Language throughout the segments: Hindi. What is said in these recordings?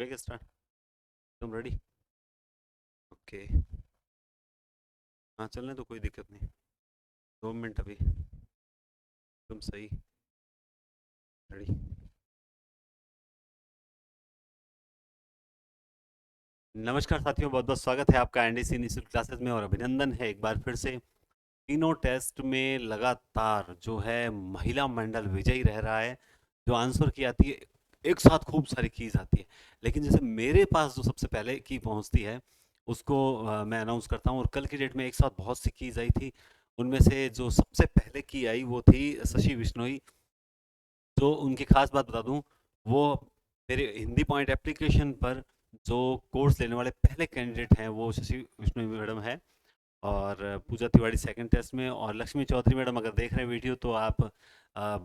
गया क्या स्टार्ट? तुम रेडी? ओके। हाँ, चलने तो कोई दिक्कत नहीं। 2 मिनट अभी। तुम सही। रेडी? नमस्कार साथियों, बहुत बहुत स्वागत है आपका एनडीसी इंस्टीट्यूट क्लासेस में और अभिनंदन है एक बार फिर से। तीनों टेस्ट में लगातार जो है महिला मंडल विजयी रह रहा है। जो आंसर की आती है एक साथ खूब सारी कीज आती है, लेकिन जैसे मेरे पास जो सबसे पहले की पहुंचती है उसको मैं अनाउंस करता हूँ। और कल की डेट में एक साथ बहुत सी कीज आई थी। उनमें से जो सबसे पहले की आई वो थी शशि बिश्नोई। तो उनकी खास बात बता दूं, वो मेरे हिंदी पॉइंट एप्लीकेशन पर जो कोर्स लेने वाले पहले कैंडिडेट हैं वो शशि विष्णु मैडम है। और पूजा तिवारी सेकंड टेस्ट में, और लक्ष्मी चौधरी मैडम अगर देख रहे हैं वीडियो तो आप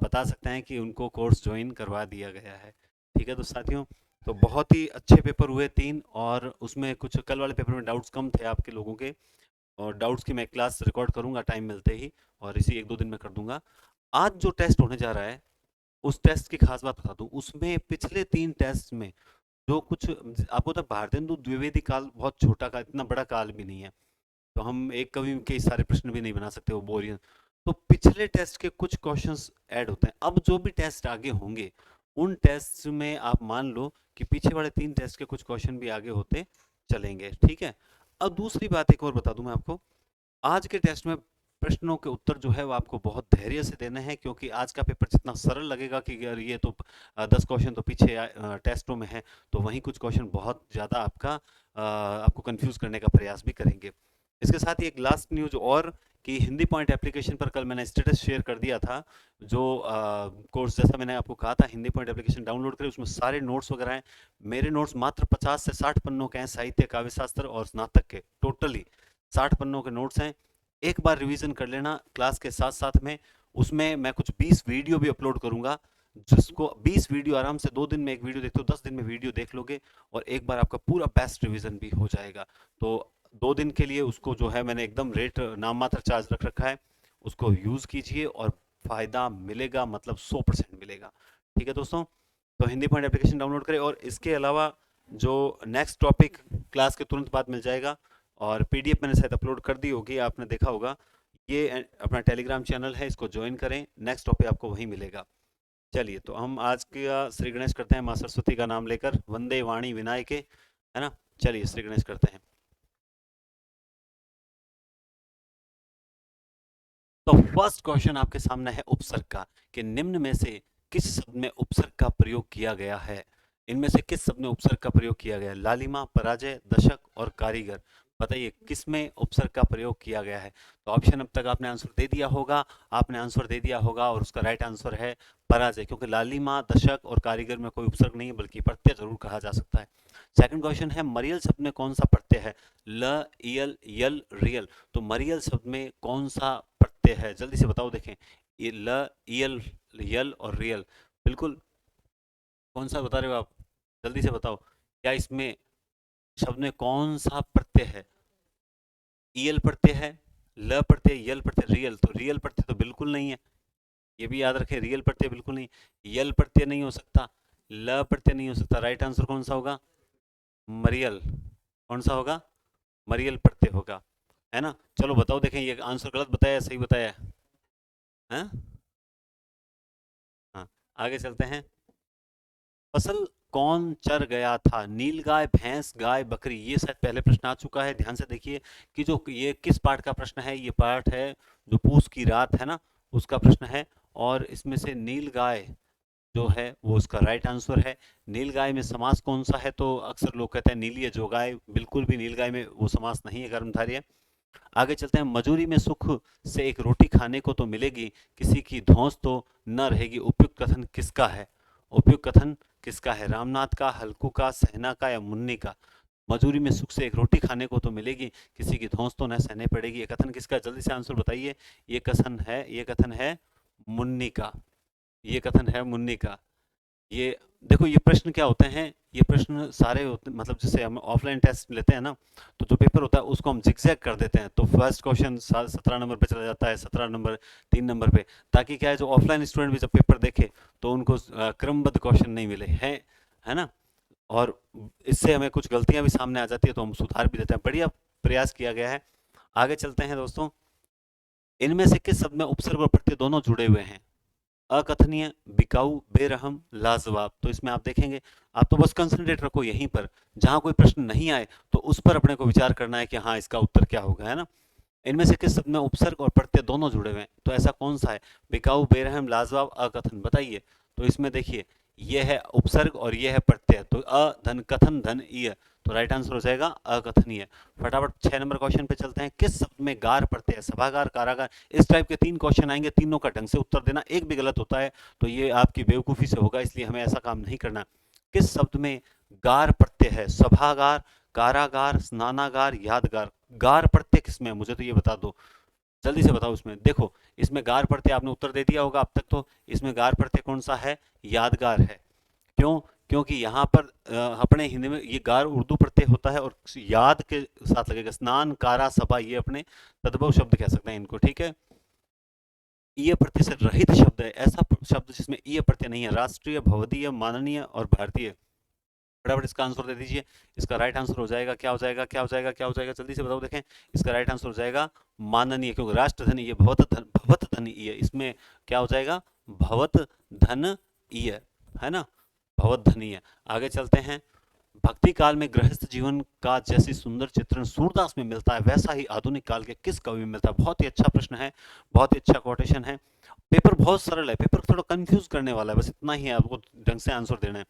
बता सकते हैं कि उनको कोर्स ज्वाइन करवा दिया गया है। ठीक है तो साथियों, तो बहुत ही अच्छे पेपर हुए तीन, और उसमें कुछ कल वाले पेपर में डाउट्स कम थे आपके लोगों के। और डाउट्स की मैं क्लास रिकॉर्ड करूंगा टाइम मिलते ही, और इसी 1-2 दिन में कर दूंगा। आज जो टेस्ट होने जा रहा है उस टेस्ट की खास बात बता दूं, उसमें पिछले 3 टेस्ट में जो कुछ आपको तो भारतेंदु द्विवेदी काल बहुत छोटा काल, इतना बड़ा काल भी नहीं है। तो हम एक कवि के सारे प्रश्न भी नहीं बना सकते, वो बोरियन। तो पिछले टेस्ट के कुछ क्वेश्चंस ऐड होते हैं। अब जो भी टेस्ट आगे होंगे उन टेस्ट में आप मान लो कि पीछे वाले 3 टेस्ट के कुछ क्वेश्चन भी आगे होते चलेंगे। ठीक है। अब दूसरी बात एक और बता दूं मैं आपको। आज के टेस्ट में प्रश्नों के उत्तर जो है वो आपको बहुत धैर्य से देने हैं, क्योंकि आज का पेपर जितना सरल लगेगा कि यार ये तो 10 क्वेश्चन तो पीछे टेस्टों में है, तो वहीं कुछ क्वेश्चन बहुत ज़्यादा आपको कंफ्यूज करने का प्रयास भी करेंगे। इसके साथ ही एक लास्ट न्यूज और, कि हिंदी पॉइंट एप्लीकेशन पर कल मैंने स्टेटस शेयर कर दिया था। जो कोर्स जैसा मैंने आपको कहा था, हिंदी पॉइंट एप्लीकेशन डाउनलोड करें, उसमें सारे नोट्स वगैरह हैं। मेरे नोट्स मात्र 50 से 60 पन्नों के हैं, साहित्य काव्य शास्त्र और स्नातक के टोटली 60 पन्नों के नोट्स हैं। एक बार रिवीजन कर लेना क्लास के साथ साथ में। उसमें मैं कुछ 20 वीडियो भी अपलोड करूंगा, जिसको 20 वीडियो आराम से 2 दिन में एक वीडियो देखते हो, 10 दिन में वीडियो देख लोगे, और एक बार आपका पूरा बेस्ट रिवीजन भी हो जाएगा। तो 2 दिन के लिए उसको जो है मैंने एकदम रेट नाम मात्र चार्ज रख रखा है, उसको यूज कीजिए और फायदा मिलेगा, मतलब 100% मिलेगा। ठीक है दोस्तों, तो हिंदी पॉइंट एप्लीकेशन डाउनलोड करें। और इसके अलावा जो नेक्स्ट टॉपिक क्लास के तुरंत बाद मिल जाएगा, और पीडीएफ मैंने शायद अपलोड कर दी होगी, आपने देखा होगा। ये अपना टेलीग्राम चैनल है, इसको ज्वाइन करें, नेक्स्ट टॉपिक आपको वहीं मिलेगा। चलिए, तो हम आज का श्री गणेश करते हैं माँ सरस्वती का नाम लेकर, वंदे वाणी विनायके, है ना। चलिए श्री गणेश करते हैं। तो फर्स्ट क्वेश्चन आपके सामने है उपसर्ग का, कि निम्न में से किस शब्द में उपसर्ग का प्रयोग किया गया है। इनमें से किस शब्द में उपसर्ग का प्रयोग किया गया है? लालिमा, पराजय, दशक और कारीगर। बताइए किस में उपसर्ग का प्रयोग किया गया है। तो ऑप्शन अब तक आपने आंसर दे दिया होगा, आपने आंसर दे दिया होगा, और उसका राइट आंसर है पराजय, क्योंकि लालिमा, दशक और कारीगर में कोई उपसर्ग नहीं है, बल्कि प्रत्यय जरूर कहा जा सकता है। सेकंड क्वेश्चन है, मरियल शब्द में कौन सा प्रत्यय है? ल, इयल, यल, रियल। तो मरियल शब्द में कौन सा प्रत्यय है? जल्दी से बताओ, देखें। ये ल, यल, यल और रियल, बिल्कुल। कौन सा बता रहे हो आप? जल्दी से बताओ, क्या इसमें शब्द में कौन सा प्रत्यय है? ईएल प्रत्यय है, ल प्रत्यय, यल प्रत्यय, रियल। तो रियल प्रत्यय तो बिल्कुल नहीं है, ये भी याद रखें, रियल प्रत्यय बिल्कुल नहीं। यल प्रत्यय नहीं हो सकता, ल प्रत्यय नहीं हो सकता। राइट आंसर कौन सा होगा? मरियल। कौन सा होगा? मरियल प्रत्यय होगा, है ना। चलो बताओ, देखें ये आंसर गलत बताया या सही बताया है? हाँ, आगे चलते हैं। फसल कौन चर गया था? नीलगाय, भैंस, गाय, बकरी। ये शायद पहले प्रश्न आ चुका है, ध्यान से देखिए कि जो ये किस पार्ट का प्रश्न है। ये पार्ट है जो पूस की रात है ना, उसका प्रश्न है। और इसमें से नीलगाय जो है वो उसका राइट आंसर है। नीलगाय में समास कौन सा है? तो अक्सर लोग कहते हैं नीलिय जो गाय, बिल्कुल भी नीलगाय में वो समास नहीं है, कर्मधारय है। आगे चलते हैं। मजूरी में सुख से एक रोटी खाने को तो मिलेगी, किसी की धौंस तो न रहेगी। उपयुक्त कथन किसका है? उपयुक्त कथन किसका है? रामनाथ का, हल्कू का, सहना का या मुन्नी का? मजूरी में सुख से एक रोटी खाने को तो मिलेगी, किसी की धौंस तो न सहने पड़ेगी। ये कथन किसका है? जल्दी से आंसर बताइए। ये कथन है मुन्नी का। ये कथन है मुन्नी का। ये देखो, ये प्रश्न क्या होते हैं, ये प्रश्न सारे होते, मतलब जैसे हम ऑफलाइन टेस्ट लेते हैं ना, तो जो पेपर होता है उसको हम जिगजैग कर देते हैं। तो फर्स्ट क्वेश्चन 17 नंबर पे चला जाता है, 17 नंबर 3 नंबर पे, ताकि क्या है, जो ऑफलाइन स्टूडेंट भी जब पेपर देखे तो उनको क्रमबद्ध क्वेश्चन नहीं मिले हैं, है ना। और इससे हमें कुछ गलतियां भी सामने आ जाती है तो हम सुधार भी देते हैं। बढ़िया प्रयास किया गया है। आगे चलते हैं दोस्तों। इनमें से किस शब्द में उपसर्ग और प्रत्यय दोनों जुड़े हुए हैं? अकथनीय, बिकाऊ, बेरहम, लाजवाब। तो इसमें आप देखेंगे, आप तो बस कंसंट्रेट रखो यहीं पर, जहां कोई प्रश्न नहीं आए तो उस पर अपने को विचार करना है कि हाँ इसका उत्तर क्या होगा, है ना। इनमें से किस शब्द में उपसर्ग और प्रत्यय दोनों जुड़े हुए हैं? तो ऐसा कौन सा है? बिकाऊ, बेरहम, लाजवाब, अकथन, बताइए। तो इसमें देखिए, ये है उपसर्ग और ये है प्रत्यय, तो अ धन कथन धन ईय, तो राइट आंसर हो जाएगा अकथनीय। फटाफट 6 नंबर क्वेश्चन पे चलते हैं। किस शब्द में गार प्रत्यय है? सभागार, कारागार, इस टाइप के 3 क्वेश्चन आएंगे, तीनों का ढंग से उत्तर देना। एक भी गलत होता है तो ये आपकी बेवकूफी से होगा, इसलिए हमें ऐसा काम नहीं करना। किस शब्द में गार प्रत्यय है? सभागार, कारागार, स्नानागार, यादगार। गार प्रत्यय किसमें है? मुझे तो ये बता दो, जल्दी से बताओ। इसमें देखो, इसमें गार प्रत्यय आपने उत्तर दे दिया होगा अब तक तो। इसमें गार प्रत्यय कौन सा है? यादगार है। क्यों? क्योंकि यहाँ पर अपने हिंदी में ये गार उर्दू प्रत्यय होता है और याद के साथ लगेगा। स्नान, कारा, सभा, ये अपने तद्भव शब्द कह सकते हैं इनको, ठीक है। ईय प्रत्यय से रहित शब्द है, ऐसा शब्द जिसमें ईय प्रत्यय नहीं है। राष्ट्रीय, भवदीय, माननीय और भारतीय। फटाफट इसका आंसर दे दीजिए। इसका राइट आंसर हो जाएगा, क्या हो जाएगा, क्या हो जाएगा, क्या हो जाएगा, जल्दी से बताओ। देखें, इसका राइट आंसर हो जाएगा माननीय, क्योंकि राष्ट्रधन ये भवत धन ईय, इसमें क्या हो जाएगा? भवत धन ईय, है ना, भवत धनीय। आगे चलते हैं। भक्ति काल में गृहस्थ जीवन का जैसी सुंदर चित्रण सूरदास में मिलता है, वैसा ही आधुनिक काल के किस कवि में मिलता है? बहुत ही अच्छा प्रश्न है, बहुत ही अच्छा कोटेशन है। पेपर बहुत सरल है, पेपर थोड़ा कंफ्यूज करने वाला है, बस इतना ही है, आपको ढंग से आंसर देना है।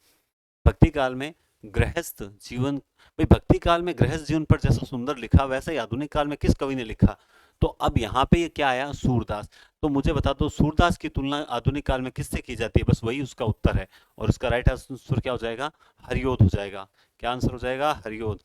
भक्ति काल में गृहस्थ जीवन, भाई भक्ति काल में गृहस्थ जीवन पर जैसा सुंदर लिखा, वैसा ही आधुनिक काल में किस कवि ने लिखा? तो अब यहाँ पे ये क्या आया? सूरदास। तो मुझे बता दो, सूरदास की तुलना आधुनिक काल में किससे की जाती है? बस वही उसका उत्तर है, और उसका राइट आंसर क्या हो जाएगा? हरियोध हो जाएगा। क्या आंसर हो जाएगा? हरियोध।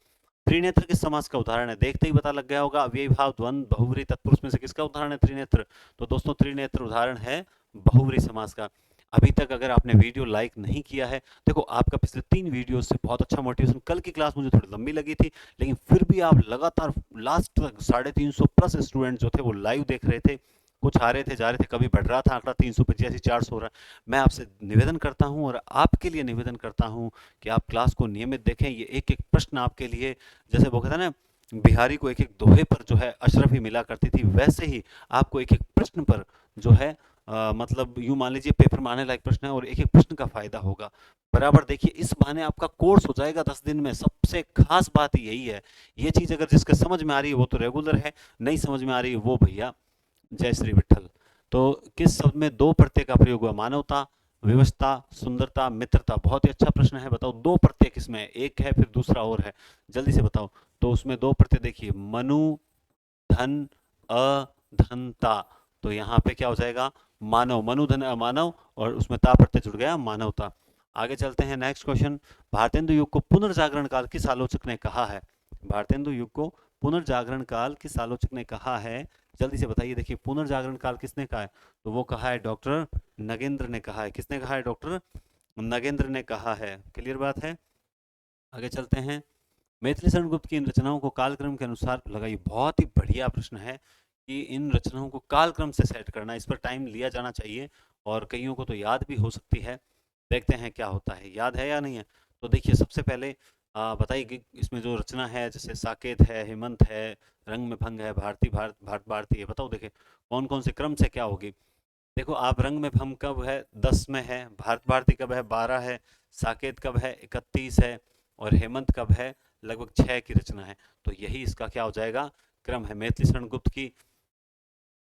त्रिनेत्र किस समास का उदाहरण है? देखते ही पता लग गया होगा, अव्ययी भाव, द्वंद, बहुव्रीहि, तत्पुरुष में से किसका उदाहरण है त्रिनेत्र? तो दोस्तों त्रिनेत्र उदाहरण है बहुव्रीहि समास का। अभी तक अगर आपने वीडियो लाइक नहीं किया है, देखो आपका पिछले 3 वीडियो से बहुत अच्छा मोटिवेशन, कल की क्लास मुझे थोड़ी लंबी लगी थी, लेकिन फिर भी आप लगातार लास्ट तक 350 प्लस स्टूडेंट जो थे वो लाइव देख रहे थे। कुछ आ रहे थे, जा रहे थे, कभी बढ़ रहा था आंकड़ा 385, 400 हो रहा है। मैं आपसे निवेदन करता हूं और आपके लिए निवेदन करता हूं कि आप क्लास को नियमित देखें। ये एक एक प्रश्न आपके लिए, जैसे वो कहता है ना, बिहारी को एक एक दोहे पर जो है अशरफी मिला करती थी, वैसे ही आपको एक एक प्रश्न पर जो है मतलब यूं मान लीजिए पेपर में आने लायक प्रश्न है और एक एक प्रश्न का फायदा होगा। बराबर देखिए, इस बहाने आपका कोर्स हो जाएगा 10 दिन में। सबसे खास बात यही है। ये चीज अगर जिसके समझ में आ रही है वो तो रेगुलर है, नहीं समझ में आ रही है वो भैया जय श्री विठल। तो किस शब्द में दो प्रत्यय का प्रयोग हुआ? मानवता, विवशता, सुंदरता, मित्रता। बहुत ही अच्छा प्रश्न है। बताओ दो प्रत्यय किसमें है? एक है, फिर दूसरा और है, जल्दी से बताओ। तो उसमें दो प्रत्यय देखिए, मनु, धन, अधनता। तो यहाँ पे क्या हो जाएगा? मानव, मनु धन अमानव, और उसमें ता प्रत्यय जुड़ गया, मानवता। आगे चलते हैं, नेक्स्ट क्वेश्चन। भारतेंदु युग को पुनर्जागरण काल किस आलोचक ने कहा है? भारतेंदु युग को पुनर्जागरण काल किस आलोचक ने कहा है? जल्दी से बताइए। देखिए, पुनर्जागरण काल किसने कहा है? तो वो कहा है डॉक्टर नगेंद्र ने कहा है। किसने कहा है? डॉक्टर नगेंद्र ने कहा है। क्लियर बात है। आगे चलते हैं। मैथिली शरण गुप्त की इन रचनाओं को कालक्रम के अनुसार लगाइए। बहुत ही बढ़िया प्रश्न है कि इन रचनाओं को कालक्रम से सेट करना, इस पर टाइम लिया जाना चाहिए, और कईयों को तो याद भी हो सकती है। देखते हैं क्या होता है, याद है या नहीं है। तो देखिए, सबसे पहले बताइए कि इसमें जो रचना है, जैसे साकेत है, हेमंत है, रंग में भंग है, भारती भारत भारत भारती है। बताओ देखे कौन कौन से क्रम से क्या होगी। देखो आप, रंग में भंग कब है? 10 में है। भारत भारती कब है? 12 है। साकेत कब है? 31 है। और हेमंत कब है? लगभग 6 की रचना है। तो यही इसका क्या हो जाएगा? क्रम है। मैथिली शरण गुप्त की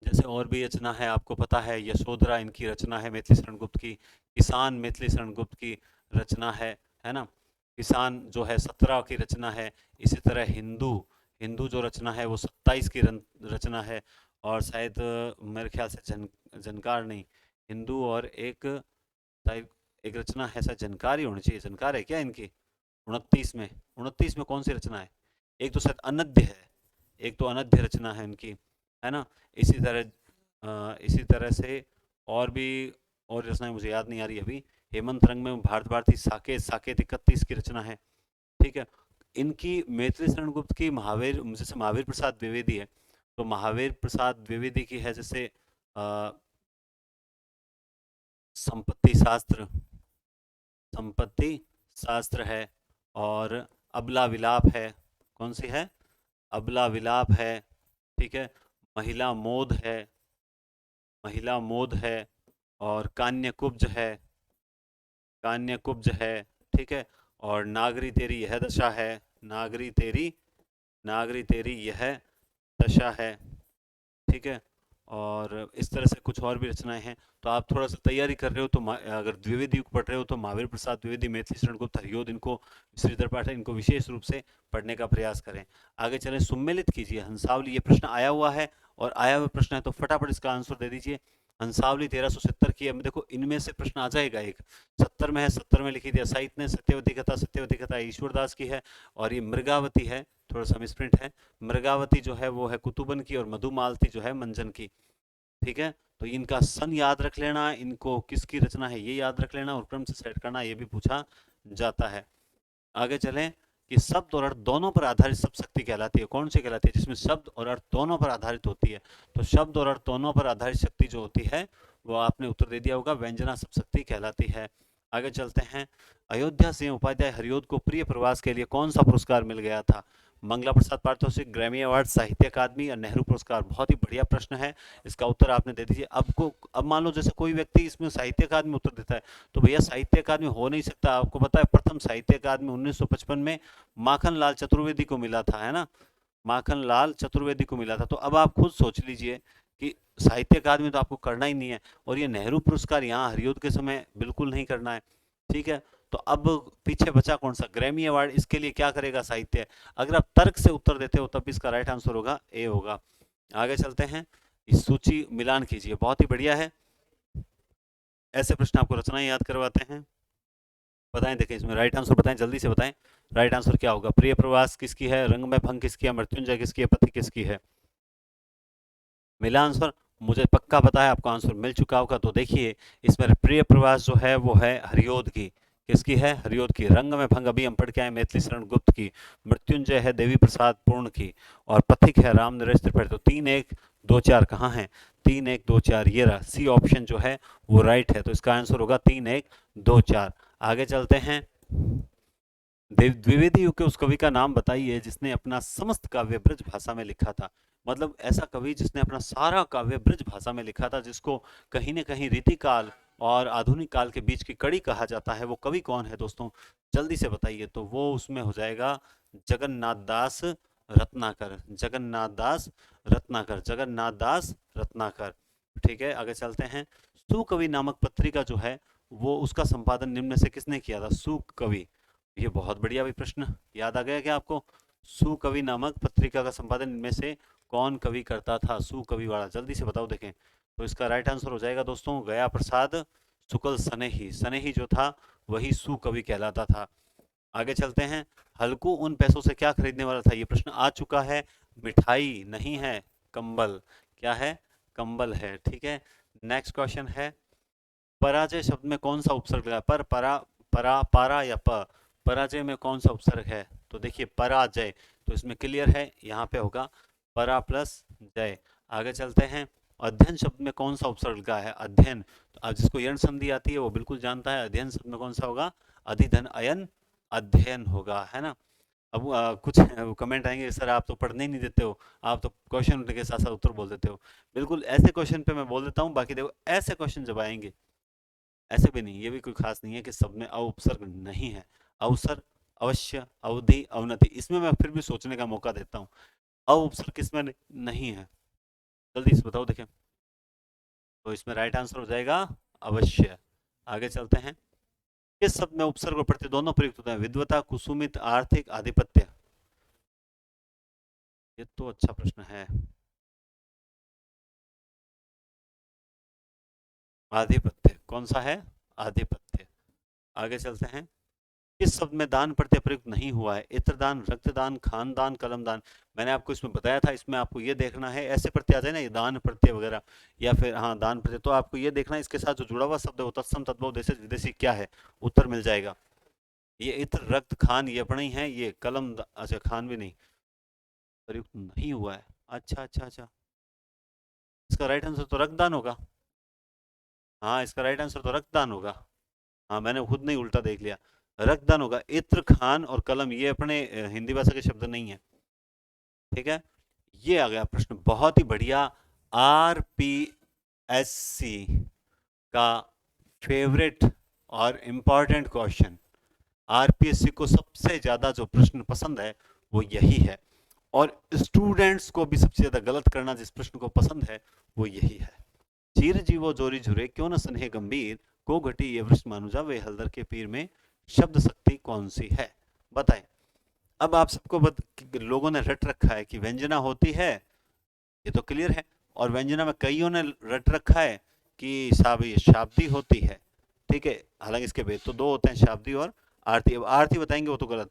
जैसे और भी रचना है, आपको पता है, यशोधरा इनकी रचना है मैथिली शरण गुप्त की। किसान मैथिली शरण गुप्त की रचना है ना। किसान जो है 17 की रचना है। इसी तरह हिंदू, हिंदू जो रचना है वो 27 की रचना है। और शायद मेरे ख्याल से जनकार नहीं, हिंदू और एक शायद एक रचना है, शायद जनकार ही होनी चाहिए। जनकार है क्या इनकी? 29 में, 29 में कौन सी रचना है? एक तो शायद अनद्य है, एक तो अनद्य रचना है इनकी, है ना। इसी तरह से और भी और रचनाएं मुझे याद नहीं आ रही अभी। हेमंत रंग में भारत भारती, साकेत, साकेत 31 की रचना है, ठीक है। इनकी मैथिली शरण गुप्त की महावीर, जैसे महावीर प्रसाद द्विवेदी है, तो महावीर प्रसाद द्विवेदी की है जैसे संपत्ति शास्त्र, संपत्ति शास्त्र है। और अबला विलाप है। कौन सी है? अबला विलाप है। ठीक है। महिला मोद है। महिला मोद है। और कान्य कुब्ज है। कान्य कुब्ज है। ठीक है। और नागरी तेरी यह दशा है। नागरी तेरी, नागरी तेरी यह दशा है। ठीक है। और इस तरह से कुछ और भी रचनाएं हैं। तो आप थोड़ा सा तैयारी कर रहे हो तो अगर द्विवेदी युग पढ़ रहे हो तो महावीर प्रसाद द्विवेदी, मैथिली शरण गुप्त, हरिओद, इनको, श्रीधर पाठक, इनको विशेष रूप से पढ़ने का प्रयास करें। आगे चलें, सुम्मिलित कीजिए हंसावली। ये प्रश्न आया हुआ है और आया हुआ प्रश्न है तो फटाफट इसका आंसर दे दीजिए। हंसावली 1370 की है। देखो इनमें से प्रश्न आ जाएगा एक। 70 में है, 70 में लिखी दिया साहित्य ने। सत्यवती कथा, सत्यवती कथा ईश्वरदास की है। और ये मृगावती है, थोड़ा सा मिसप्रिंट है। मृगावती जो है वो है कुतुबन की, और मधुमालती जो है मंजन की। ठीक है। तो इनका सन याद रख लेना, इनको किसकी रचना है ये याद रख लेना, और क्रम से सेट करना, ये भी पूछा जाता है। आगे चलें कि शब्द और अर्थ दोनों पर आधारित सब शक्ति कहलाती है। कौन सी कहलाती है? जिसमें शब्द और अर्थ दोनों पर आधारित होती है। तो शब्द और अर्थ दोनों पर आधारित शक्ति जो होती है वो आपने उत्तर दे दिया होगा, व्यंजना सब शक्ति कहलाती है। आगे चलते हैं, अयोध्या सिंह उपाध्याय हरिओद को प्रिय प्रवास के लिए कौन सा पुरस्कार मिल गया था? मंगला प्रसाद पारितोषिक, ग्रैमी अवार्ड, साहित्य अकादमी या नेहरू पुरस्कार? बहुत ही बढ़िया प्रश्न है, इसका उत्तर आपने दे दीजिए। अब मान लो जैसे कोई व्यक्ति इसमें साहित्य अकादमी उत्तर देता है तो भैया साहित्य अकादमी हो नहीं सकता। आपको पता है प्रथम साहित्य अकादमी 1955 में माखन लाल चतुर्वेदी को मिला था, है ना? माखन लाल चतुर्वेदी को मिला था। तो अब आप खुद सोच लीजिए कि साहित्य अकादमी तो आपको करना ही नहीं है, और ये नेहरू पुरस्कार यहाँ हरिओद के समय बिल्कुल नहीं करना है। ठीक है। तो अब पीछे बचा कौन सा? Grammy award. इसके लिए क्या करेगा साहित्य? अगर आप तर्क से उत्तर देते हो तब इसका राइट आंसर होगा ए होगा। आगे चलते हैं, इस सूची मिलान कीजिए। बहुत ही बढ़िया है, ऐसे प्रश्न आपको रचनाएं याद करवाते हैं। बताएं, देखें इसमें राइट आंसर बताएं, जल्दी से बताएं। राइट आंसर क्या होगा? प्रिय प्रवास किसकी है? रंग में भंग किसकी है? मृत्युंजय किसकी है? पति किसकी है? मिला आंसर? मुझे पक्का पता है आपको आंसर मिल चुका होगा। तो देखिए इसमें प्रिय प्रवास जो है वो है हरिओद की। किसकी है? हरिओद की। रंग में भंग अभी हम पढ़ के आए, मैथिली शरण गुप्त की। मृत्युंजय है देवी प्रसाद पूर्ण की। और पथिक है राम नरेश त्रिपाठी। तो 3 1 2 4 कहाँ है? 3 1 2 4 ये रहा। सी ऑप्शन जो है वो राइट है, तो इसका आंसर होगा 3 1 2 4। आगे चलते हैं, द्विवेदी युग के उस कवि का नाम बताइए जिसने अपना समस्त काव्य ब्रज भाषा में लिखा था। मतलब ऐसा कवि जिसने अपना सारा काव्य ब्रज भाषा में लिखा था, जिसको कहीं न कहीं रीतिकाल और आधुनिक काल के बीच की कड़ी कहा जाता है। वो कवि कौन है दोस्तों? जल्दी से बताइए। तो वो उसमें हो जाएगा जगन्नाथ दास रत्नाकर। जगन्नाथ दास रत्नाकर, जगन्नाथ दास रत्नाकर। ठीक है। आगे चलते हैं, सुकवि नामक पत्रिका जो है वो उसका संपादन निम्न में से किसने किया था? सुकवि। ये बहुत बढ़िया भी प्रश्न याद आ गया क्या आपको? सुकवि नामक पत्रिका का संपादन इनमें से कौन कवि करता था? सुकवि वाला, जल्दी से बताओ देखें। तो इसका राइट आंसर हो जाएगा दोस्तों गया प्रसाद शुक्ल सनेही। सनेही जो था वही सुकवि कहलाता था। आगे चलते हैं, हल्कू उन पैसों से क्या खरीदने वाला था? ये प्रश्न आ चुका है। मिठाई नहीं है, कंबल। क्या है? कंबल है। ठीक है। नेक्स्ट क्वेश्चन है, पराजय शब्द में कौन सा उपसर्ग लगा? पर, परा, परा, पारा या प? पराजय में कौन सा उपसर्ग है? तो देखिए पराजय, तो इसमें क्लियर है, यहाँ पे होगा परा प्लस जय। आगे चलते हैं, अध्ययन शब्द में कौन सा उपसर्ग लगा है? अध्ययन। तो अब जिसको यण संधि आती है वो बिल्कुल जानता है, अध्ययन शब्द में कौन सा होगा? अधिधन अयन अध्ययन होगा, है ना? अब कुछ कमेंट आएंगे, सर आप तो पढ़ने ही नहीं देते हो, आप तो क्वेश्चन के साथ साथ उत्तर बोल देते हो। बिल्कुल ऐसे क्वेश्चन पे मैं बोल देता हूँ, बाकी देखो ऐसे क्वेश्चन जब आएंगे, ऐसे भी नहीं, ये भी कोई खास नहीं है कि सब में अ उपसर्ग नहीं है। अवसर, अवश्य, अवधि, अवनति, इसमें मैं फिर भी सोचने का मौका देता हूँ। अ उपसर्ग किसमें नहीं है? जल्दी से बताओ देखें। तो इसमें राइट आंसर हो जाएगा अवश्य। आगे चलते हैं, किस शब्द में उपसर्ग और प्रत्यय दोनों प्रयुक्त होते हैं? विद्वता, कुसुमित, आर्थिक, आधिपत्य? ये तो अच्छा प्रश्न है। आधिपत्य कौन सा है? आधिपत्य। आगे चलते हैं, किस शब्द में दान प्रत्यय प्रयुक्त नहीं हुआ है? इत्रदान, रक्तदान, खानदान, कलमदान? मैंने आपको इसमें बताया था, इसमें आपको ये देखना है, ऐसे प्रत्यय आ जाए ना, ये दान प्रत्यय वगैरह, या फिर हाँ दान प्रत्यय, तो आपको ये देखना है इसके साथ जो जुड़ा हुआ शब्द है वो तत्सम, तद्भव, देशज, विदेशी क्या है? उत्तर मिल जाएगा। ये इत्र, रक्त, खान ये अपने ही है, ये कलम, अच्छा खान भी नहीं, प्रयुक्त नहीं हुआ है। अच्छा अच्छा अच्छा, इसका राइट आंसर तो रक्तदान होगा। हाँ इसका राइट आंसर तो रक्तदान होगा। हाँ मैंने खुद नहीं उल्टा देख लिया, रक्तदान होगा। इत्र, खान और कलम ये अपने हिंदी भाषा के शब्द नहीं है, ठीक है। ये आ गया प्रश्न, बहुत ही बढ़िया। आरपीएससी का फेवरेट और इंपॉर्टेंट क्वेश्चन, आरपीएससी को सबसे ज्यादा जो प्रश्न पसंद है वो यही है, और स्टूडेंट्स को भी सबसे ज्यादा गलत करना जिस प्रश्न को पसंद है वो यही है। चीर जीवो जोरी झुरे क्यों न सनहे गंभीर, को घटी ये वृष्ण मानुजा वे हलदर के पीर में शब्द शक्ति कौन सी है, बताएं। अब आप सबको लोगों ने रट रखा है कि व्यंजना होती है, ये तो क्लियर है, और व्यंजना में कईयों ने रट रखा है कि शाब्दी होती है, ठीक है। हालांकि इसके भेद तो दो होते हैं, शाब्दी और आरती। अब आरती बताएंगे वो तो गलत।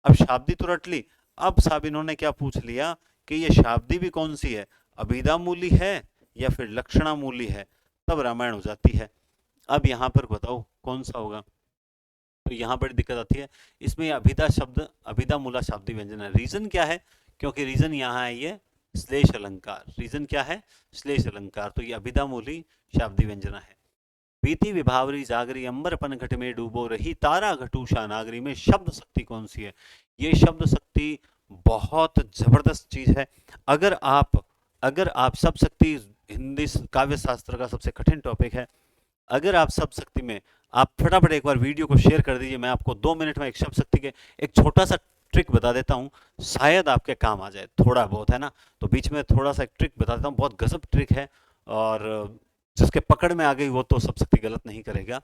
अब शाब्दी तो रट ली, अब साहब इन्होंने क्या पूछ लिया कि ये शाब्दी भी कौन सी है, अभिधा मूली है या फिर लक्षणा मूली है, तब रामायण हो जाती है। अब यहाँ पर बताओ कौन सा होगा, तो यहाँ बड़ी दिक्कत आती है। इसमें अभिधा शब्द, अभिधा मूला शाब्दी व्यंजन है। रीजन क्या है, क्योंकि रीजन यहाँ है ये श्लेष अलंकार। रीजन क्या है, श्लेष अलंकार, तो ये अभिधा मूली शाब्दी व्यंजना है। बीती विभावरी जागरी अंबर पन घट में डूबो रही तारा घटूषा नागरी में शब्द शक्ति कौन सी है। ये शब्द शक्ति बहुत जबरदस्त चीज है। अगर आप सब शक्ति, हिंदी काव्य शास्त्र का सबसे कठिन टॉपिक है, अगर आप सब शक्ति में, आप फटाफट एक बार वीडियो को शेयर कर दीजिए। मैं आपको 2 मिनट में एक शब्द शक्ति के एक छोटा सा ट्रिक बता देता हूँ, शायद आपके काम आ जाए, थोड़ा बहुत है ना। तो बीच में थोड़ा सा एक ट्रिक बता देता हूँ, बहुत गजब ट्रिक है, और जिसके पकड़ में आ गई वो तो सब शक्ति गलत नहीं करेगा।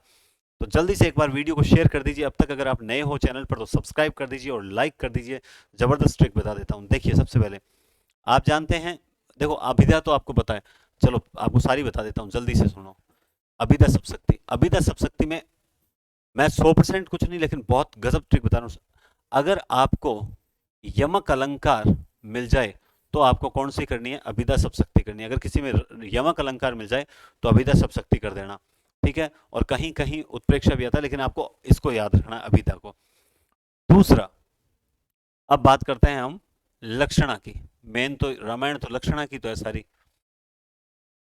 तो जल्दी से एक बार वीडियो को शेयर कर दीजिए। अब तक अगर आप नए हो चैनल पर तो सब्सक्राइब कर दीजिए और लाइक कर दीजिए। जबरदस्त ट्रिक बता देता हूँ। देखिए, सबसे पहले आप जानते हैं, देखो अभिधा तो आपको पता है, चलो आपको सारी बता देता हूँ, जल्दी से सुनो। अभिधा सब शक्ति, अभिधा सब शक्ति में मैं 100% कुछ नहीं, लेकिन बहुत गजब ट्रिक बता रहा हूँ। अगर आपको यमक अलंकार मिल जाए तो आपको कौन सी करनी है, अभिधा सब शक्ति करनी है। अगर किसी में यमक अलंकार मिल जाए तो अभिधा सब शक्ति कर देना, ठीक है। और कहीं कहीं उत्प्रेक्षा भी आता है, लेकिन आपको इसको याद रखना है, अभिधा को। दूसरा, अब बात करते हैं हम लक्षणा की। मेन तो रामायण तो लक्षणा की तो है सारी।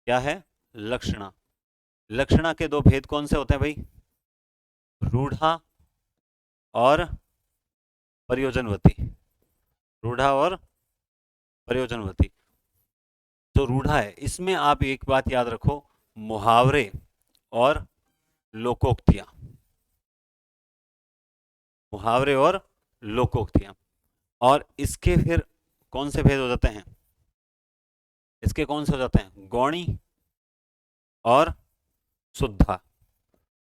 क्या है, लक्षणा। लक्षणा के दो भेद कौन से होते हैं भाई, रूढ़ा और प्रयोजनवती। रूढ़ा और प्रयोजनवती। जो रूढ़ा है, इसमें आप एक बात याद रखो, मुहावरे और लोकोक्तियां। मुहावरे और लोकोक्तियां। और इसके फिर कौन से भेद हो जाते हैं, इसके कौन से हो जाते हैं, गौणी और शुद्धा।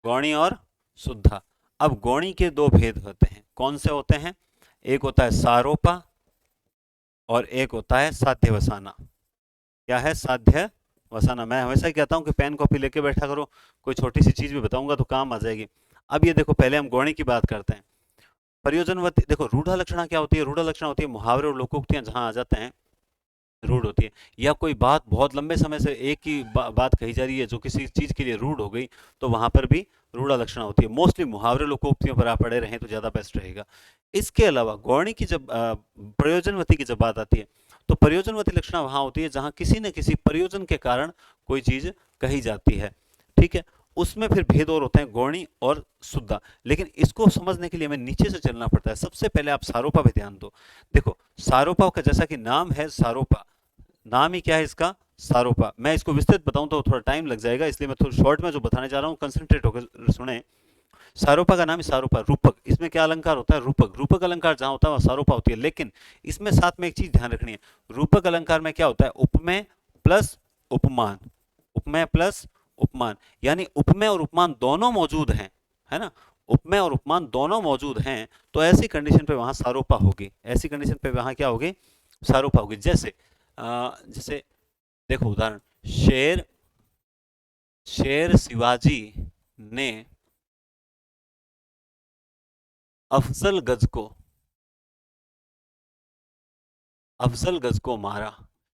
गौणी और शुद्धा। अब गौणी के दो भेद होते हैं, कौन से होते हैं, एक होता है सारोपा और एक होता है साध्य वसाना। क्या है, साध्य वसाना। मैं हमेशा ही कहता हूं कि पेन कॉपी लेके बैठा करो, कोई छोटी सी चीज भी बताऊंगा तो काम आ जाएगी। अब ये देखो, पहले हम गौणी की बात करते हैं। प्रयोजनवती, देखो रूढ़ा लक्षणा क्या होती है, रूढ़ा लक्षणा होती है मुहावरे और लोकोक्तियां जहां आ जाते हैं रूढ़ होती है, या कोई बात बहुत लंबे समय से एक ही बात कही जा रही है जो किसी चीज के लिए रूढ़ हो गई, तो वहां पर भी रूढ़ा लक्षणा होती है। मोस्टली मुहावरे लोकोक्तियों पर आप पड़े रहें तो ज्यादा बेस्ट रहेगा। इसके अलावा गौणी की जब प्रयोजनवती की जब बात आती है, तो प्रयोजनवती लक्षणा वहां होती है जहां किसी न किसी प्रयोजन के कारण कोई चीज कही जाती है, ठीक है। उसमें फिर भेद और होते हैं, गौणी और शुद्धा। लेकिन इसको समझने के लिए हमें नीचे से चलना पड़ता है। सबसे पहले आप सारोपा पे ध्यान दो। देखो, सारोपा का जैसा कि नाम है सारोपा, नाम ही क्या है इसका, सारोपा। मैं इसको विस्तृत बताऊं तो थोड़ा टाइम लग जाएगा, इसलिए मैं थोड़ा शॉर्ट में जो बताने जा रहा हूं कंसंट्रेट होकर सुने। सारोपा का नाम है सारोपा, रूपक। इसमें क्या अलंकार होता है, रूपक। रूपक अलंकार जहां होता है वहां सारोपा होती है। लेकिन इसमें साथ में एक चीज ध्यान रखनी है, रूपक अलंकार में क्या होता है, उपमेय प्लस उपमान। उपमेय प्लस उपमान, यानी उपमेय और उपमान दोनों मौजूद हैं, है ना। उपमेय और उपमान दोनों मौजूद हैं, तो ऐसी कंडीशन पे वहां सारोपा होगी। ऐसी कंडीशन पे वहां क्या होगी, सारोपा होगी। जैसे देखो उदाहरण, शेर शेर शिवाजी ने अफजल गज को मारा।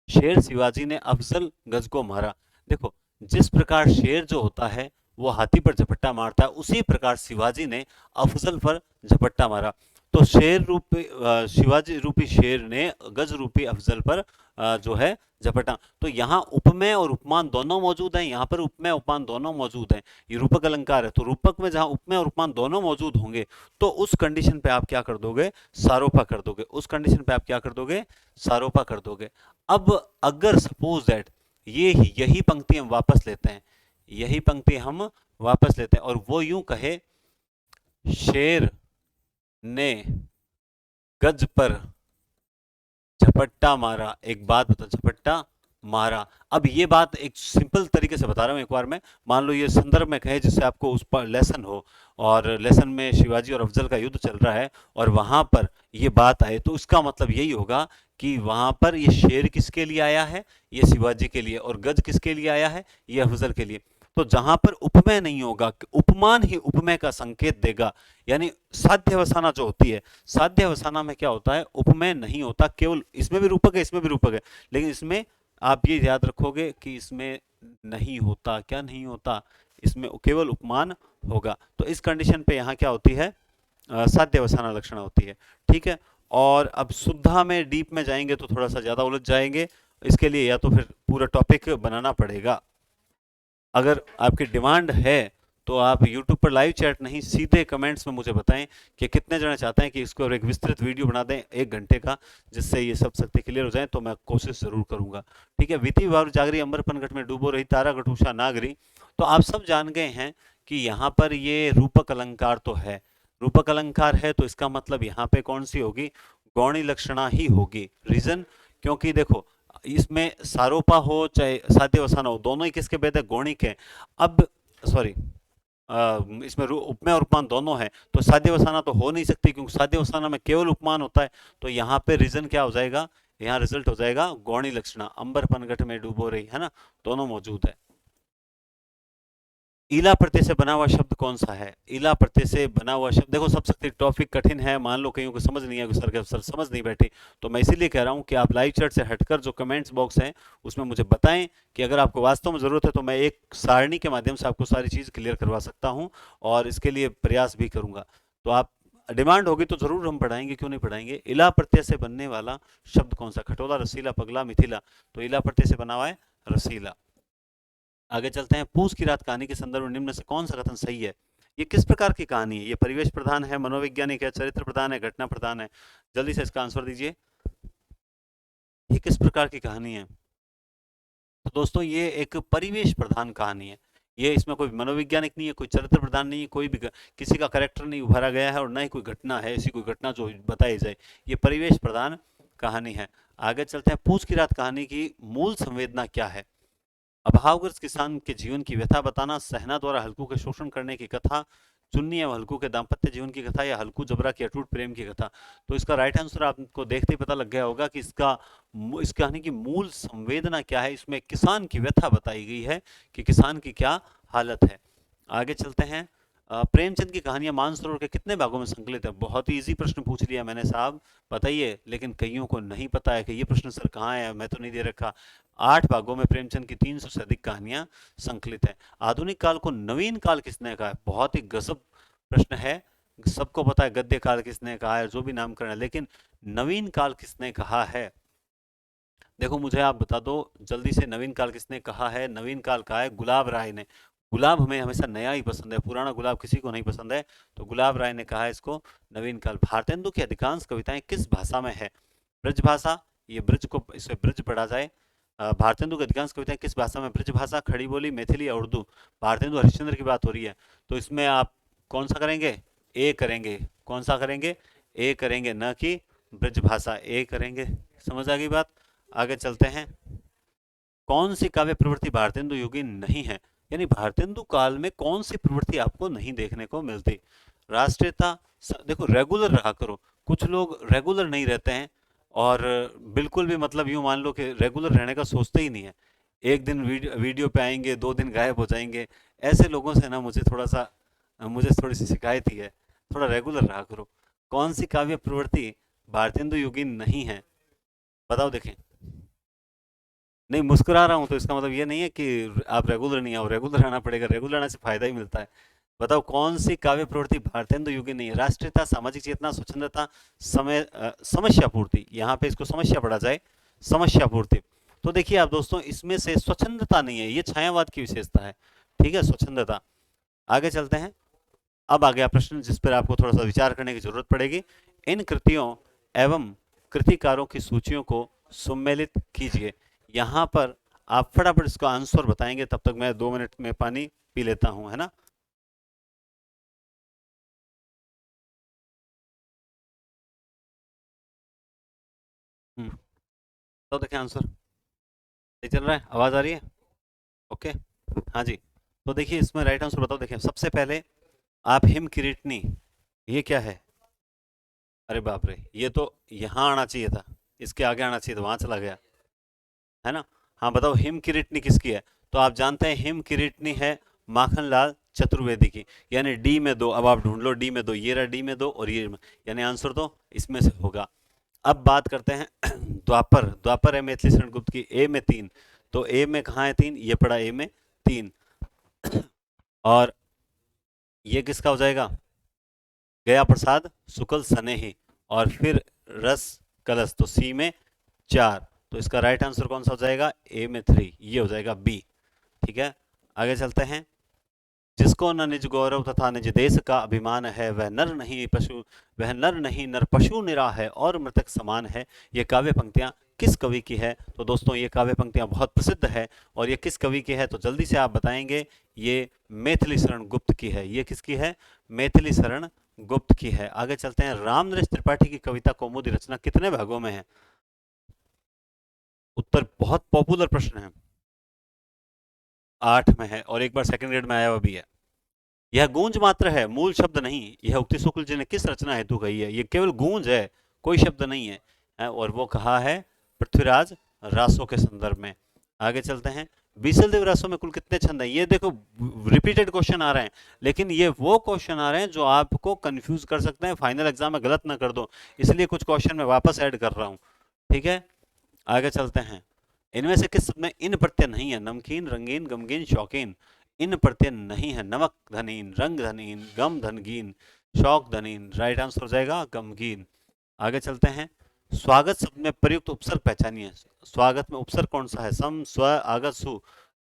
शेर शिवाजी ने अफजल गज को मारा। देखो, जिस प्रकार शेर जो होता है वो हाथी पर झपट्टा मारता है, उसी प्रकार शिवाजी ने अफजल पर झपट्टा मारा। तो शेर रूपी शिवाजी रूपी शेर ने गज रूपी अफजल पर जो है झपटा। तो यहाँ उपमेय और उपमान दोनों मौजूद हैं, यहाँ पर उपमेय उपमान दोनों मौजूद हैं। ये रूपक अलंकार है, तो रूपक में जहां उपमेय और उपमान दोनों मौजूद होंगे तो उस कंडीशन पे आप क्या कर दोगे, सारोपा कर दोगे। उस कंडीशन पे आप क्या कर दोगे, सारोपा कर दोगे। अब अगर सपोज दैट ये यही पंक्ति हम वापस लेते हैं, यही पंक्ति हम वापस लेते हैं और वो यूं कहे, शेर ने गज पर झपट्टा मारा। एक बात बता, झपट्टा मारा। अब ये बात एक सिंपल तरीके से बता रहा हूं एक बार मैं। मान लो ये संदर्भ में कहे जिससे आपको उस पर लेसन हो, और लेसन में शिवाजी और अफजल का युद्ध चल रहा है और वहां पर ये बात आए, तो इसका मतलब यही होगा कि वहां पर ये शेर किसके लिए आया है, ये शिवाजी के लिए, और गज किसके लिए आया है, ये अफजल के लिए। तो जहां पर उपमेय नहीं होगा, उपमान ही उपमेय का संकेत देगा। यानी साध्य अवसाना जो होती है, साध्य अवसाना में क्या होता है, उपमेय नहीं होता, केवल इसमें भी रूपक है, इसमें भी रूपक है, लेकिन इसमें आप ये याद रखोगे कि इसमें नहीं होता, क्या नहीं होता, इसमें केवल उपमान होगा। तो इस कंडीशन पे यहाँ क्या होती है, साध्य अवसाना लक्षणा होती है। ठीक है। और अब शुद्धा में डीप में जाएंगे तो थोड़ा सा ज्यादा उलझ जाएंगे, इसके लिए या तो फिर पूरा टॉपिक बनाना पड़ेगा। अगर आपकी डिमांड है तो आप YouTube पर लाइव चैट नहीं, सीधे कमेंट्स में मुझे बताएं कि कितने जने चाहते हैं कि इसको एक विस्तृत वीडियो बना दें 1 घंटे का, जिससे ये सब शक्ति क्लियर हो जाए, तो मैं कोशिश जरूर करूंगा। ठीक है। वीति वार जागरी अंबर पनघट में डूबो रही तारा गठूषा नागरी। तो आप सब जान गए हैं कि यहाँ पर ये रूपक अलंकार तो है, रूपक अलंकार है, तो इसका मतलब यहाँ पे कौन सी होगी, गौणी लक्षणा ही होगी। रीजन, क्योंकि देखो इसमें सारोपा हो चाहे साध्यवसाना हो, दोनों ही किसके भेद है, गौणिक है। अब सॉरी, इसमें उपमेय और उपमान दोनों है, तो साध्यवसाना तो हो नहीं सकती, क्योंकि साध्यवसाना में केवल उपमान होता है। तो यहाँ पे रीजन क्या हो जाएगा, यहाँ रिजल्ट हो जाएगा गौणी लक्षणा। अंबर पनघट में डूबो रही, है ना, दोनों मौजूद है। इला प्रत्यय से बना हुआ शब्द कौन सा है, इला प्रत्यय से बना हुआ शब्द, देखो सब सकती टॉपिक कठिन है, मान लो कहीं को समझ नहीं है, सर के सर समझ नहीं बैठी, तो मैं इसीलिए कह रहा हूं कि आप लाइव चैट से हटकर जो कमेंट्स बॉक्स है उसमें मुझे बताएं कि अगर आपको वास्तव में जरूरत है तो मैं एक सारणी के माध्यम से आपको सारी चीज क्लियर करवा सकता हूं, और इसके लिए प्रयास भी करूंगा। तो आप डिमांड होगी तो जरूर हम पढ़ाएंगे, क्यों नहीं पढ़ाएंगे। इला प्रत्यय से बनने वाला शब्द कौन सा, खटोला, रसीला, पगला, मिथिला। तो इला प्रत्यय से बना हुआ है रसीला। आगे चलते हैं। पूस की रात कहानी के संदर्भ में निम्न से कौन सा कथन सही है। ये किस प्रकार की कहानी है, ये परिवेश प्रधान है, मनोवैज्ञानिक है, चरित्र प्रधान है, घटना प्रधान है। जल्दी से इसका आंसर दीजिए, ये किस प्रकार की कहानी है। तो दोस्तों ये एक परिवेश प्रधान कहानी है। ये इसमें कोई मनोवैज्ञानिक नहीं है, कोई चरित्र प्रधान नहीं है, कोई भी किसी का करेक्टर नहीं उभारा गया है, और न ही कोई घटना है, ऐसी कोई घटना जो बताई जाए। ये परिवेश प्रधान कहानी है। आगे चलते हैं। पूस की रात कहानी की मूल संवेदना क्या है। अभावग्रस्त किसान के जीवन की व्यथा बताना, सहना द्वारा हल्कू के शोषण करने की कथा, चुन्नी एवं हल्कू के दाम्पत्य जीवन की कथा, या हल्कू जबरा की अटूट प्रेम की कथा। तो इसका राइट आंसर आपको देखते ही पता लग गया होगा कि इस कहानी की मूल संवेदना क्या है। इसमें किसान की व्यथा बताई गई है कि किसान की क्या हालत है। आगे चलते हैं। प्रेमचंद की कहानियां मानसरोवर के कितने भागों में संकलित है। बहुत ही इजी प्रश्न पूछ लिया मैंने साहब, बताइए, लेकिन कईयों को नहीं पता है कि ये प्रश्न सर कहाँ है, मैं तो नहीं दे रखा। 8 भागों में प्रेमचंद की 300 से अधिक कहानियां संकलित है। आधुनिक काल को नवीन काल किसने कहा है, बहुत ही गजब प्रश्न है। सबको पता है गद्य काल किसने कहा है, जो भी नामकरण है, लेकिन नवीन काल किसने कहा है। देखो मुझे आप बता दो जल्दी से, नवीन काल किसने कहा है। नवीन काल कहा है गुलाब राय ने। गुलाब हमें हमेशा नया ही पसंद है, पुराना गुलाब किसी को नहीं पसंद है, तो गुलाब राय ने कहा है इसको नवीन काल। भारतेंदु की अधिकांश कविताएं किस भाषा में है। ब्रज भाषा, ये ब्रज को इसे ब्रज पढ़ा जाए। भारतेंदु की अधिकांश कविताएं किस भाषा में, ब्रज भाषा, खड़ी बोली, मैथिली या उर्दू। भारतेंदु हरिश्चंद्र की बात हो रही है, तो इसमें आप कौन सा करेंगे, ए करेंगे। कौन सा करेंगे, ए करेंगे, न कि ब्रज भाषा, ए करेंगे। समझ आ गई बात। आगे चलते हैं। कौन सी काव्य प्रवृत्ति भारतेंदु योगी नहीं है, यानी भारतेंदु काल में कौन सी प्रवृत्ति आपको नहीं देखने को मिलती। राष्ट्रीयता, देखो रेगुलर रहा करो, कुछ लोग रेगुलर नहीं रहते हैं, और बिल्कुल भी मतलब यूं मान लो कि रेगुलर रहने का सोचते ही नहीं है। एक दिन वीडियो पे आएंगे, 2 दिन गायब हो जाएंगे। ऐसे लोगों से ना मुझे थोड़ी सी शिकायत ही है, थोड़ा रेगुलर रहा करो। कौन सी काव्य प्रवृत्ति भारतेंदु योगी नहीं है, बताओ देखें। नहीं, मुस्कुरा रहा हूं तो इसका मतलब ये नहीं है कि आप रेगुलर नहीं आओ, रेगुलर आना पड़ेगा, रेगुलर आने से फायदा ही मिलता है। बताओ कौन सी काव्य प्रवृत्ति भारतेंदु युगीन नहीं है? राष्ट्रीयता, सामाजिक चेतना, स्वच्छंदता, समस्या पूर्ति। यहाँ पे इसको समस्या पढ़ा जाए, समस्या पूर्ति। तो देखिए आप दोस्तों, इसमें से स्वच्छंदता नहीं है, ये छायावाद की विशेषता है। ठीक है, स्वच्छंदता। आगे चलते हैं। अब आ गया प्रश्न जिस पर आपको थोड़ा सा विचार करने की जरूरत पड़ेगी। इन कृतियों एवं कृतिकारों की सूचियों को सुमेलित कीजिए। यहां पर आप फटाफट इसका आंसर बताएंगे, तब तक मैं 2 मिनट में पानी पी लेता हूं, है ना। तो देखिए आंसर सही चल रहा है, आवाज आ रही है? ओके। हाँ जी। तो देखिए इसमें राइट आंसर बताओ। देखिए सबसे पहले आप हिम किरीटनी, ये क्या है? अरे बाप रे, ये तो यहाँ आना चाहिए था, इसके आगे आना चाहिए था, वहां चला गया, है ना। हाँ बताओ, हिम किरीटनी किसकी है? तो आप जानते हैं हिम किरीटनी है माखनलाल चतुर्वेदी की। यानी डी में दो, अब आप ढूंढ लो डी में दो, ये रहा डी में दो और ये, यानी आंसर तो इसमें से होगा। अब बात करते हैं द्वापर। द्वापर है मैथिली शरण गुप्त की, ए में 3। तो ए में कहाँ है 3? ये पड़ा ए में 3। और ये किसका हो जाएगा? गया प्रसाद शुक्ल सनेही। और फिर रस कलश, तो सी में 4। तो इसका राइट आंसर कौन सा हो जाएगा? ए में 3, ये हो जाएगा बी। ठीक है, आगे चलते हैं। जिसको न निज गौरव तथा निज देश का अभिमान है, वह नर नहीं पशु, वह नर नहीं नर पशु निरा है और मृतक समान है। ये काव्य पंक्तियां किस कवि की है? तो दोस्तों ये काव्य पंक्तियां बहुत प्रसिद्ध है, और ये किस कवि की है तो जल्दी से आप बताएंगे। ये मैथिली शरण गुप्त की है। ये किसकी है? मैथिली शरण गुप्त की है। आगे चलते हैं। रामनरेश त्रिपाठी की कविता कौमुदी रचना कितने भागों में है? उत्तर बहुत पॉपुलर प्रश्न है। 8 में है, और एक बार सेकंड ग्रेड में आया हुआ भी है। यह गूंज मात्र है, मूल शब्द नहीं। यह उक्ति शुक्ल जी ने किस रचना हेतु कही है? ये केवल गूंज है, कोई शब्द नहीं है। और वो कहा है पृथ्वीराज रासो के संदर्भ में। आगे चलते हैं। बीसल देव रासो में कुल कितने छंद हैं? ये देखो रिपीटेड क्वेश्चन आ रहे हैं, लेकिन ये वो क्वेश्चन आ रहे हैं जो आपको कंफ्यूज कर सकते हैं, फाइनल एग्जाम में गलत ना कर दो, इसलिए कुछ क्वेश्चन मैं वापस ऐड कर रहा हूं। ठीक है, आगे चलते हैं। इनमें से किस में इन प्रत्यय नहीं है? नमकीन, रंगीन, गमगीन, शौकीन। इन प्रत्यय नहीं है। नमक धनीन, रंग धनीन, गम धनगीन, शौक धनीन। राइट आंसर हो जाएगा गमगीन। आगे चलते हैं। स्वागत शब्द में प्रयुक्त उपसर्ग पहचानिए। स्वागत में उपसर्ग कौन सा है? सम, स्व, आगत, सु।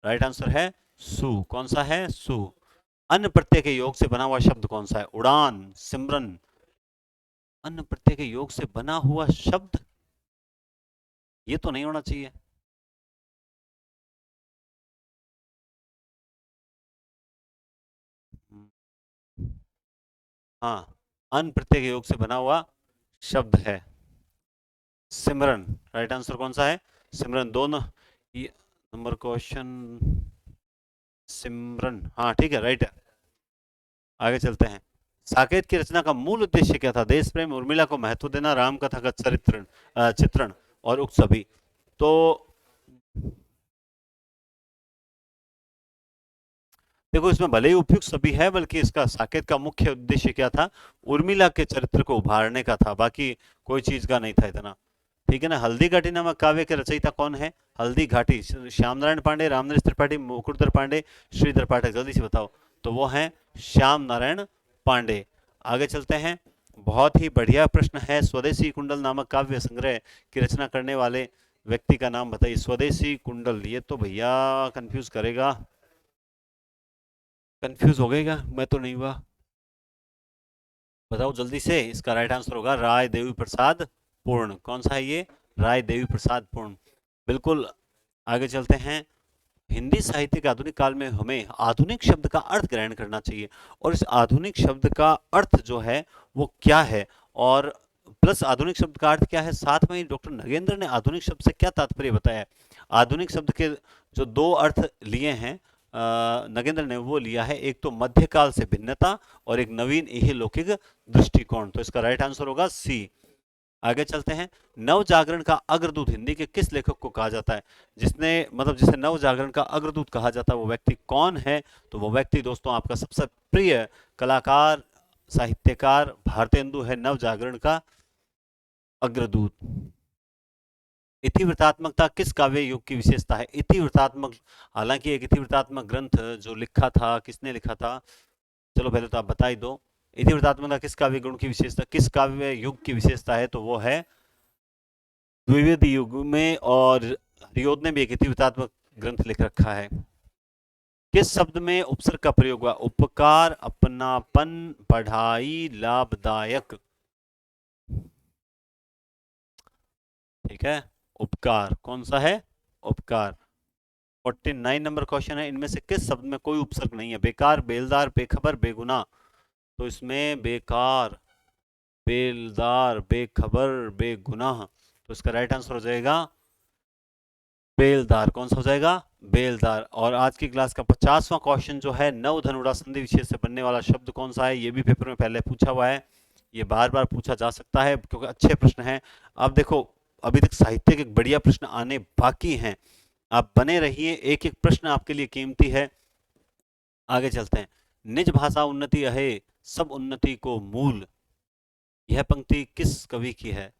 राइट आंसर है सु। कौन सा है? सु। अन्न प्रत्यय के योग से बना हुआ शब्द कौन सा है? उड़ान, सिमरन। अन्न प्रत्यय के योग से बना हुआ शब्द, ये तो नहीं होना चाहिए। हाँ, अन प्रत्यय के योग से बना हुआ शब्द है सिमरन। राइट आंसर कौन सा है? सिमरन। दोनों ये नंबर क्वेश्चन सिमरन, हाँ ठीक है, राइट है। आगे चलते हैं। साकेत की रचना का मूल उद्देश्य क्या था? देश प्रेम, उर्मिला को महत्व देना, राम कथा का चरित्रण, चित्रण और उक्त सभी। तो देखो इसमें भले ही उपयुक्त सभी है, बल्कि इसका साकेत का मुख्य उद्देश्य क्या था? उर्मिला के चरित्र को उभारने का था, बाकी कोई चीज का नहीं था इतना। ठीक है ना। हल्दी घाटी नामक काव्य के रचयिता कौन है? हल्दी घाटी, श्याम नारायण पांडे, रामनरेश त्रिपाठी, मुकुटधर पांडे, श्रीधर पाठक। जल्दी से बताओ। तो वो है श्याम नारायण पांडे। आगे चलते हैं। बहुत ही बढ़िया प्रश्न है। स्वदेशी कुंडल नामक काव्य संग्रह की रचना करने वाले व्यक्ति का नाम बताइए। स्वदेशी कुंडल, ये तो भैया कंफ्यूज करेगा। कंफ्यूज हो गएगा, मैं तो नहीं हुआ। बताओ जल्दी से। इसका राइट आंसर होगा राय देवी प्रसाद पूर्ण। कौन सा है ये? राय देवी प्रसाद पूर्ण, बिल्कुल। आगे चलते हैं। हिंदी साहित्य के आधुनिक काल में हमें आधुनिक शब्द का अर्थ ग्रहण करना चाहिए, और इस आधुनिक शब्द का अर्थ जो है वो क्या है, और प्लस आधुनिक शब्द का अर्थ क्या है, साथ में ही डॉक्टर नगेंद्र ने आधुनिक शब्द से क्या तात्पर्य बताया है। आधुनिक शब्द के जो दो अर्थ लिए हैं नगेंद्र ने, वो लिया है एक तो मध्यकाल से भिन्नता, और एक नवीन इहलौकिक दृष्टिकोण। तो इसका राइट आंसर होगा सी। आगे चलते हैं। नव जागरण का अग्रदूत हिंदी के किस लेखक को कहा जाता है? जिसने मतलब जिसे नव जागरण का अग्रदूत कहा जाता है वो व्यक्ति कौन है? तो वो व्यक्ति दोस्तों आपका सबसे प्रिय कलाकार, साहित्यकार भारतेंदु है, नव जागरण का अग्रदूत। इतिवृत्तात्मकता किस काव्य युग की विशेषता है? इतिवृत्तात्मक, हालांकि एक इतिवृत्तात्मक ग्रंथ जो लिखा था, किसने लिखा था? चलो पहले तो आप बता ही दो। इतिवृत्तात्मकता किस काव्य गुण की विशेषता, किस काव्य युग की विशेषता है? तो वो है द्विवेद युग में, और हरिओद ने भी एक इतिवृत्तात्मक ग्रंथ लिख रखा है। किस शब्द में उपसर्ग का प्रयोग हुआ? उपकार, अपनापन, पढ़ाई, लाभदायक। ठीक है, उपकार कौन सा है? उपकार। 49 नंबर क्वेश्चन है, इनमें से किस शब्द में कोई उपसर्ग नहीं है? बेकार, बेलदार, बेखबर, बेगुनाह। तो इसमें बेकार, बेलदार, बेखबर, बेगुनाह, तो इसका राइट आंसर हो जाएगा बेलदार। कौन सा हो जाएगा? बेलदार। और आज की क्लास का 50वां क्वेश्चन जो है, नव धनुड़ा संधि विशेष से बनने वाला शब्द कौन सा है? ये भी पेपर में पहले पूछा हुआ है, ये बार बार पूछा जा सकता है क्योंकि अच्छे प्रश्न हैं। अब देखो, अभी तक साहित्य के बढ़िया प्रश्न आने बाकी हैं, आप बने रहिए, एक एक प्रश्न आपके लिए कीमती है। आगे चलते हैं। निज भाषा उन्नति अहे, सब उन्नति को मूल। यह पंक्ति किस कवि की है?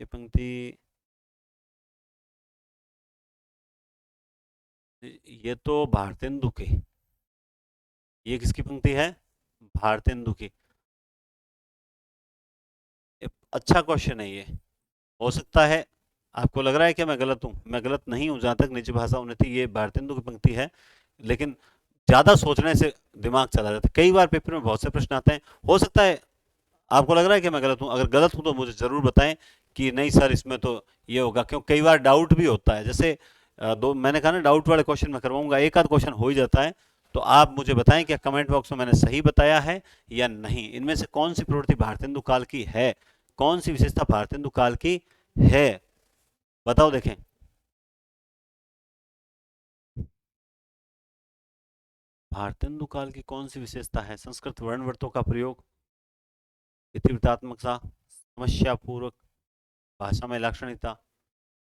ये पंक्ति, ये तो भारतेंदु की, ये किसकी पंक्ति है? भारतेंदु की। अच्छा क्वेश्चन है ये, हो सकता है आपको लग रहा है कि मैं गलत हूं, मैं गलत नहीं हूं। जहां तक निज भाषा उन्नति, ये भारतेंदु की पंक्ति है, लेकिन ज्यादा सोचने से दिमाग चला जाता है। कई बार पेपर में बहुत से प्रश्न आते हैं, हो सकता है आपको लग रहा है कि मैं गलत हूं। अगर गलत हूं तो मुझे जरूर बताएं कि नहीं सर इसमें तो ये होगा, क्योंकि कई बार डाउट भी होता है। जैसे दो मैंने कहा ना, डाउट वाले क्वेश्चन मैं करवाऊंगा, एक आध क्वेश्चन हो ही जाता है। तो आप मुझे बताएं क्या कमेंट बॉक्स में मैंने सही बताया है या नहीं। इनमें से कौन सी प्रवृत्ति भारतेंदु काल की है, कौन सी विशेषता भारतेंदु काल की है? बताओ देखें। भारतेंदु काल की कौन सी विशेषता है? संस्कृत वर्णवृत्तों का प्रयोग, इतिवृत्तात्मकता, समस्या पूर्वक भाषा में लाक्षणिकता।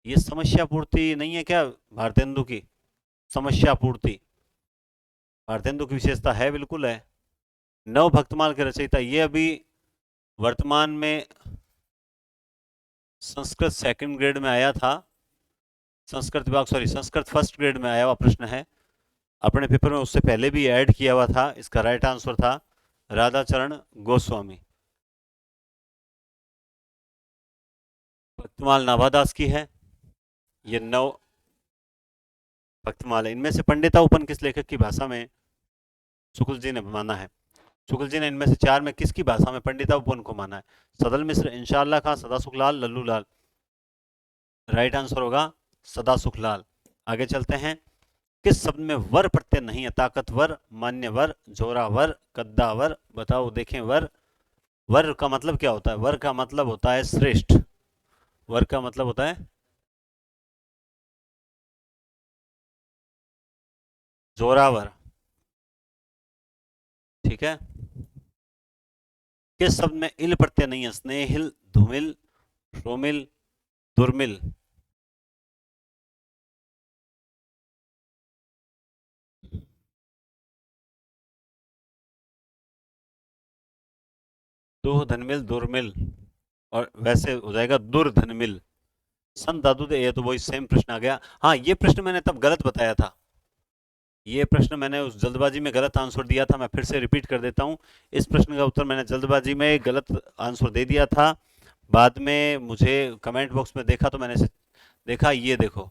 ये समस्या पूर्ति नहीं है क्या भारतेंदु की? समस्या पूर्ति भारतेंदु की विशेषता है, बिल्कुल है। नव भक्तमाल के रचयिता, ये अभी वर्तमान में संस्कृत सेकंड ग्रेड में आया था, संस्कृत विभाग, सॉरी संस्कृत फर्स्ट ग्रेड में आया हुआ प्रश्न है। अपने पेपर में उससे पहले भी ऐड किया हुआ था। इसका राइट आंसर था राधाचरण गोस्वामी। भक्तमाल नाभादास की है, ये नव भक्तमाल है। इनमें से पंडिता उपन किस लेखक की भाषा में शुक्ल जी ने माना है? शुक्ल जी ने इनमें से चार में किसकी भाषा में पंडिता उपवन को माना है? सदल मिश्र, इंशाअल्लाह खां, सदा सुखलाल, लल्लू लाल। राइट आंसर होगा सदा सुखलाल। आगे चलते हैं। किस शब्द में वर प्रत्यय नहीं है? ताकतवर, मान्यवर, जोरावर, कद्दावर। बताओ देखें। वर, वर का मतलब क्या होता है? वर का मतलब होता है श्रेष्ठ। वर का मतलब होता है जोरावर। ठीक है। किस शब्द में इल प्रत्यय नहीं है? स्नेहिल, धूमिल, रोमिल, दुर्मिल। दुह धनमिल, दुर्मिल, और वैसे हो जाएगा दुर्धनमिल। सन दादू दे, ये तो वही सेम प्रश्न आ गया। हाँ, ये प्रश्न मैंने तब गलत बताया था, ये प्रश्न मैंने उस जल्दबाजी में गलत आंसर दिया था। मैं फिर से रिपीट कर देता हूँ, इस प्रश्न का उत्तर मैंने जल्दबाजी में गलत आंसर दे दिया था। बाद में मुझे कमेंट बॉक्स में देखा तो मैंने देखा, ये देखो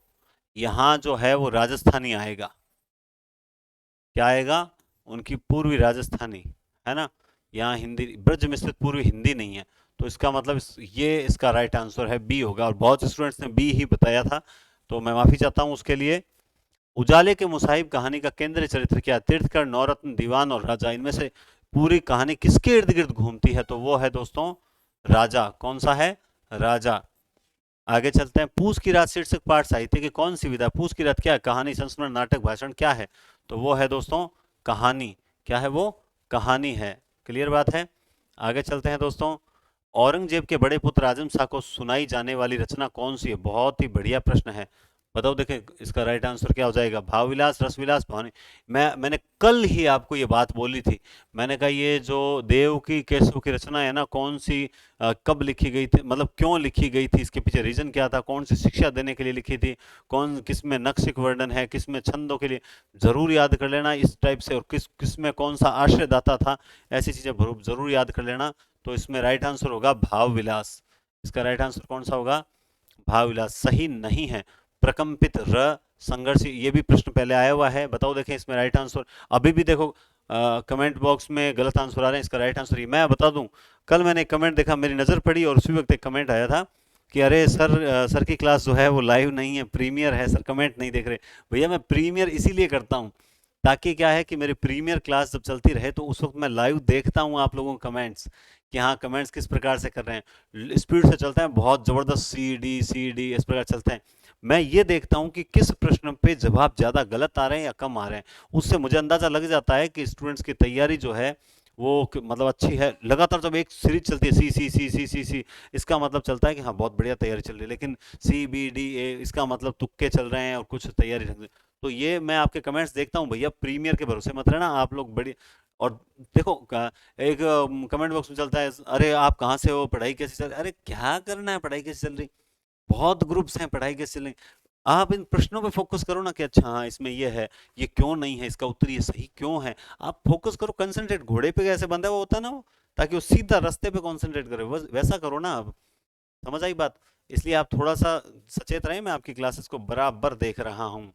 यहाँ जो है वो राजस्थानी आएगा। क्या आएगा? उनकी पूर्वी राजस्थानी, है ना। यहाँ हिंदी, ब्रज मिश्रित पूर्वी हिंदी नहीं है। तो इसका मतलब ये इसका राइट आंसर है बी होगा, और बहुत स्टूडेंट्स ने बी ही बताया था, तो मैं माफी चाहता हूँ उसके लिए। उजाले के मुसाहिब कहानी का केंद्रीय चरित्र क्या? तीर्थकर, नौरत्न, दीवान और राजा। इनमें से पूरी कहानी किसके इर्द गिर्द घूमती है? तो वो है दोस्तों राजा। कौन सा है? राजा। आगे चलते हैं। पूस की रात शीर्षक पाठ साहित्य की कौन सी विधा? पूस की रात क्या? कहानी, संस्मरण, नाटक, भाषण, क्या है? तो वो है दोस्तों कहानी। क्या है वो? कहानी है। क्लियर बात है। आगे चलते हैं दोस्तों। औरंगजेब के बड़े पुत्र आजम शाह को सुनाई जाने वाली रचना कौन सी है? बहुत ही बढ़िया प्रश्न है। बताओ देखें इसका राइट आंसर क्या हो जाएगा? भाव विलास, रस विलास, भावनी। मैंने कल ही आपको ये बात बोली थी। मैंने कहा ये जो देव की केसव की रचना है ना, कौन सी कब लिखी गई थी, मतलब क्यों लिखी गई थी, इसके पीछे रीजन क्या था, कौन सी शिक्षा देने के लिए लिखी थी, कौन किस में नक्सिक वर्णन है, किस में छंदों के लिए, जरूर याद कर लेना इस टाइप से, और किस किस में कौन सा आश्रयदाता था, ऐसी चीजें जरूर याद कर लेना। तो इसमें राइट आंसर होगा भाव विलास। इसका राइट आंसर कौन सा होगा? भावविलास सही नहीं है। प्रकंपित र संघर्ष, ये भी प्रश्न पहले आया हुआ है, बताओ देखें इसमें राइट आंसर। अभी भी देखो कमेंट बॉक्स में गलत आंसर आ रहे हैं, इसका राइट आंसर ये मैं बता दूं। कल मैंने एक कमेंट देखा, मेरी नजर पड़ी और उसी वक्त एक कमेंट आया था कि अरे सर, सर की क्लास जो है वो लाइव नहीं है, प्रीमियर है, सर कमेंट नहीं देख रहे। भैया मैं प्रीमियर इसीलिए करता हूँ ताकि क्या है कि मेरी प्रीमियर क्लास जब चलती रहे तो उस वक्त मैं लाइव देखता हूँ आप लोगों के कमेंट्स, कि हाँ कमेंट्स किस प्रकार से कर रहे हैं, स्पीड से चलता है, बहुत जबरदस्त सी डी इस प्रकार चलते हैं। मैं ये देखता हूँ कि किस प्रश्न पे जवाब ज्यादा गलत आ रहे हैं या कम आ रहे हैं, उससे मुझे अंदाजा लग जाता है कि स्टूडेंट्स की तैयारी जो है वो मतलब अच्छी है। लगातार जब एक सीरीज चलती है सी, इसका मतलब चलता है कि हाँ बहुत बढ़िया तैयारी चल रही है। लेकिन सी बी डी ए, इसका मतलब तुक्के चल रहे हैं और कुछ तैयारी ढंग से। तो ये मैं आपके कमेंट्स देखता हूँ भैया, प्रीमियर के भरोसे मत रहना आप लोग, बड़ी। और देखो एक कमेंट बॉक्स में चलता है, अरे आप कहाँ से हो, पढ़ाई कैसी चल रही, अरे क्या करना है, पढ़ाई कैसी चल रही, बहुत ग्रुप्स हैं, पढ़ाई कैसी चल रही। आप इन प्रश्नों पे फोकस करो ना कि अच्छा हाँ इसमें ये है, ये क्यों नहीं है, इसका उत्तर ये सही क्यों है। आप फोकस करो, कंसंट्रेट, घोड़े पे कैसे बंधा हुआ होता है ना वो, ताकि वो सीधा रास्ते पे कंसंट्रेट करे, बस वैसा करो ना आप। समझ आई बात? इसलिए आप थोड़ा सा सचेत रहे, मैं आपकी क्लासेस को बराबर देख रहा हूँ।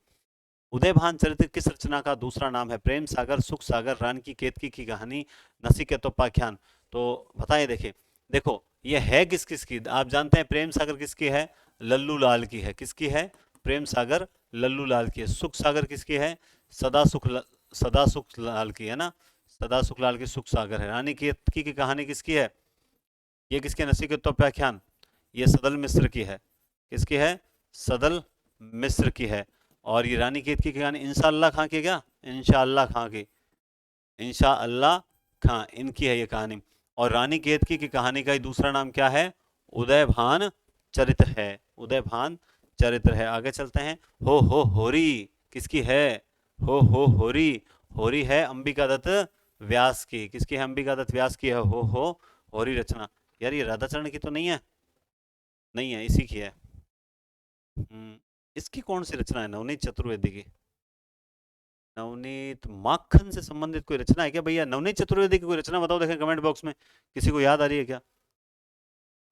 उदयभान चरित्र किस रचना का दूसरा नाम है? प्रेम सागर, सुख सागर, रानी केतकी की कहानी, नचिकेतोपाख्यान। तो बताइए, देखिए, देखो ये है किस किस की, आप जानते हैं प्रेम सागर किसकी है? लल्लू लाल की है। किसकी है? प्रेम सागर लल्लू लाल की है। सुख सागर किसकी है? सदा सुख सदा सुख लाल की है ना, सदा सुख लाल की सुख सागर है। रानी केतकी की कहानी किसकी है? ये किसके? नचिकेतोपाख्यान, ये सदल मिश्र की है। किसकी है? सदल मिश्र की है। और ये रानी केतकी की कहानी इंशाअल्लाह खां की, क्या इंशाअल्लाह खां की, इंशाअल्लाह खां, इनकी है ये कहानी। और रानी केतकी की कहानी का ही दूसरा नाम क्या है? उदयभान चरित्र है। उदयभान चरित्र है। आगे चलते हैं। हो होरी किसकी है? हो होरी, होरी है अंबिका दत्त व्यास की। किसकी है? अंबिका दत्त व्यास की है हो होरी रचना। यार ये राधाचरण की तो नहीं है? नहीं है, इसी की है। इसकी कौन सी रचना है नवनीत चतुर्वेदी की? नवनीत माखन से संबंधित कोई रचना है क्या भैया? नवनीत चतुर्वेदी की कोई रचना बताओ, देखें कमेंट बॉक्स में, किसी को याद आ रही है क्या?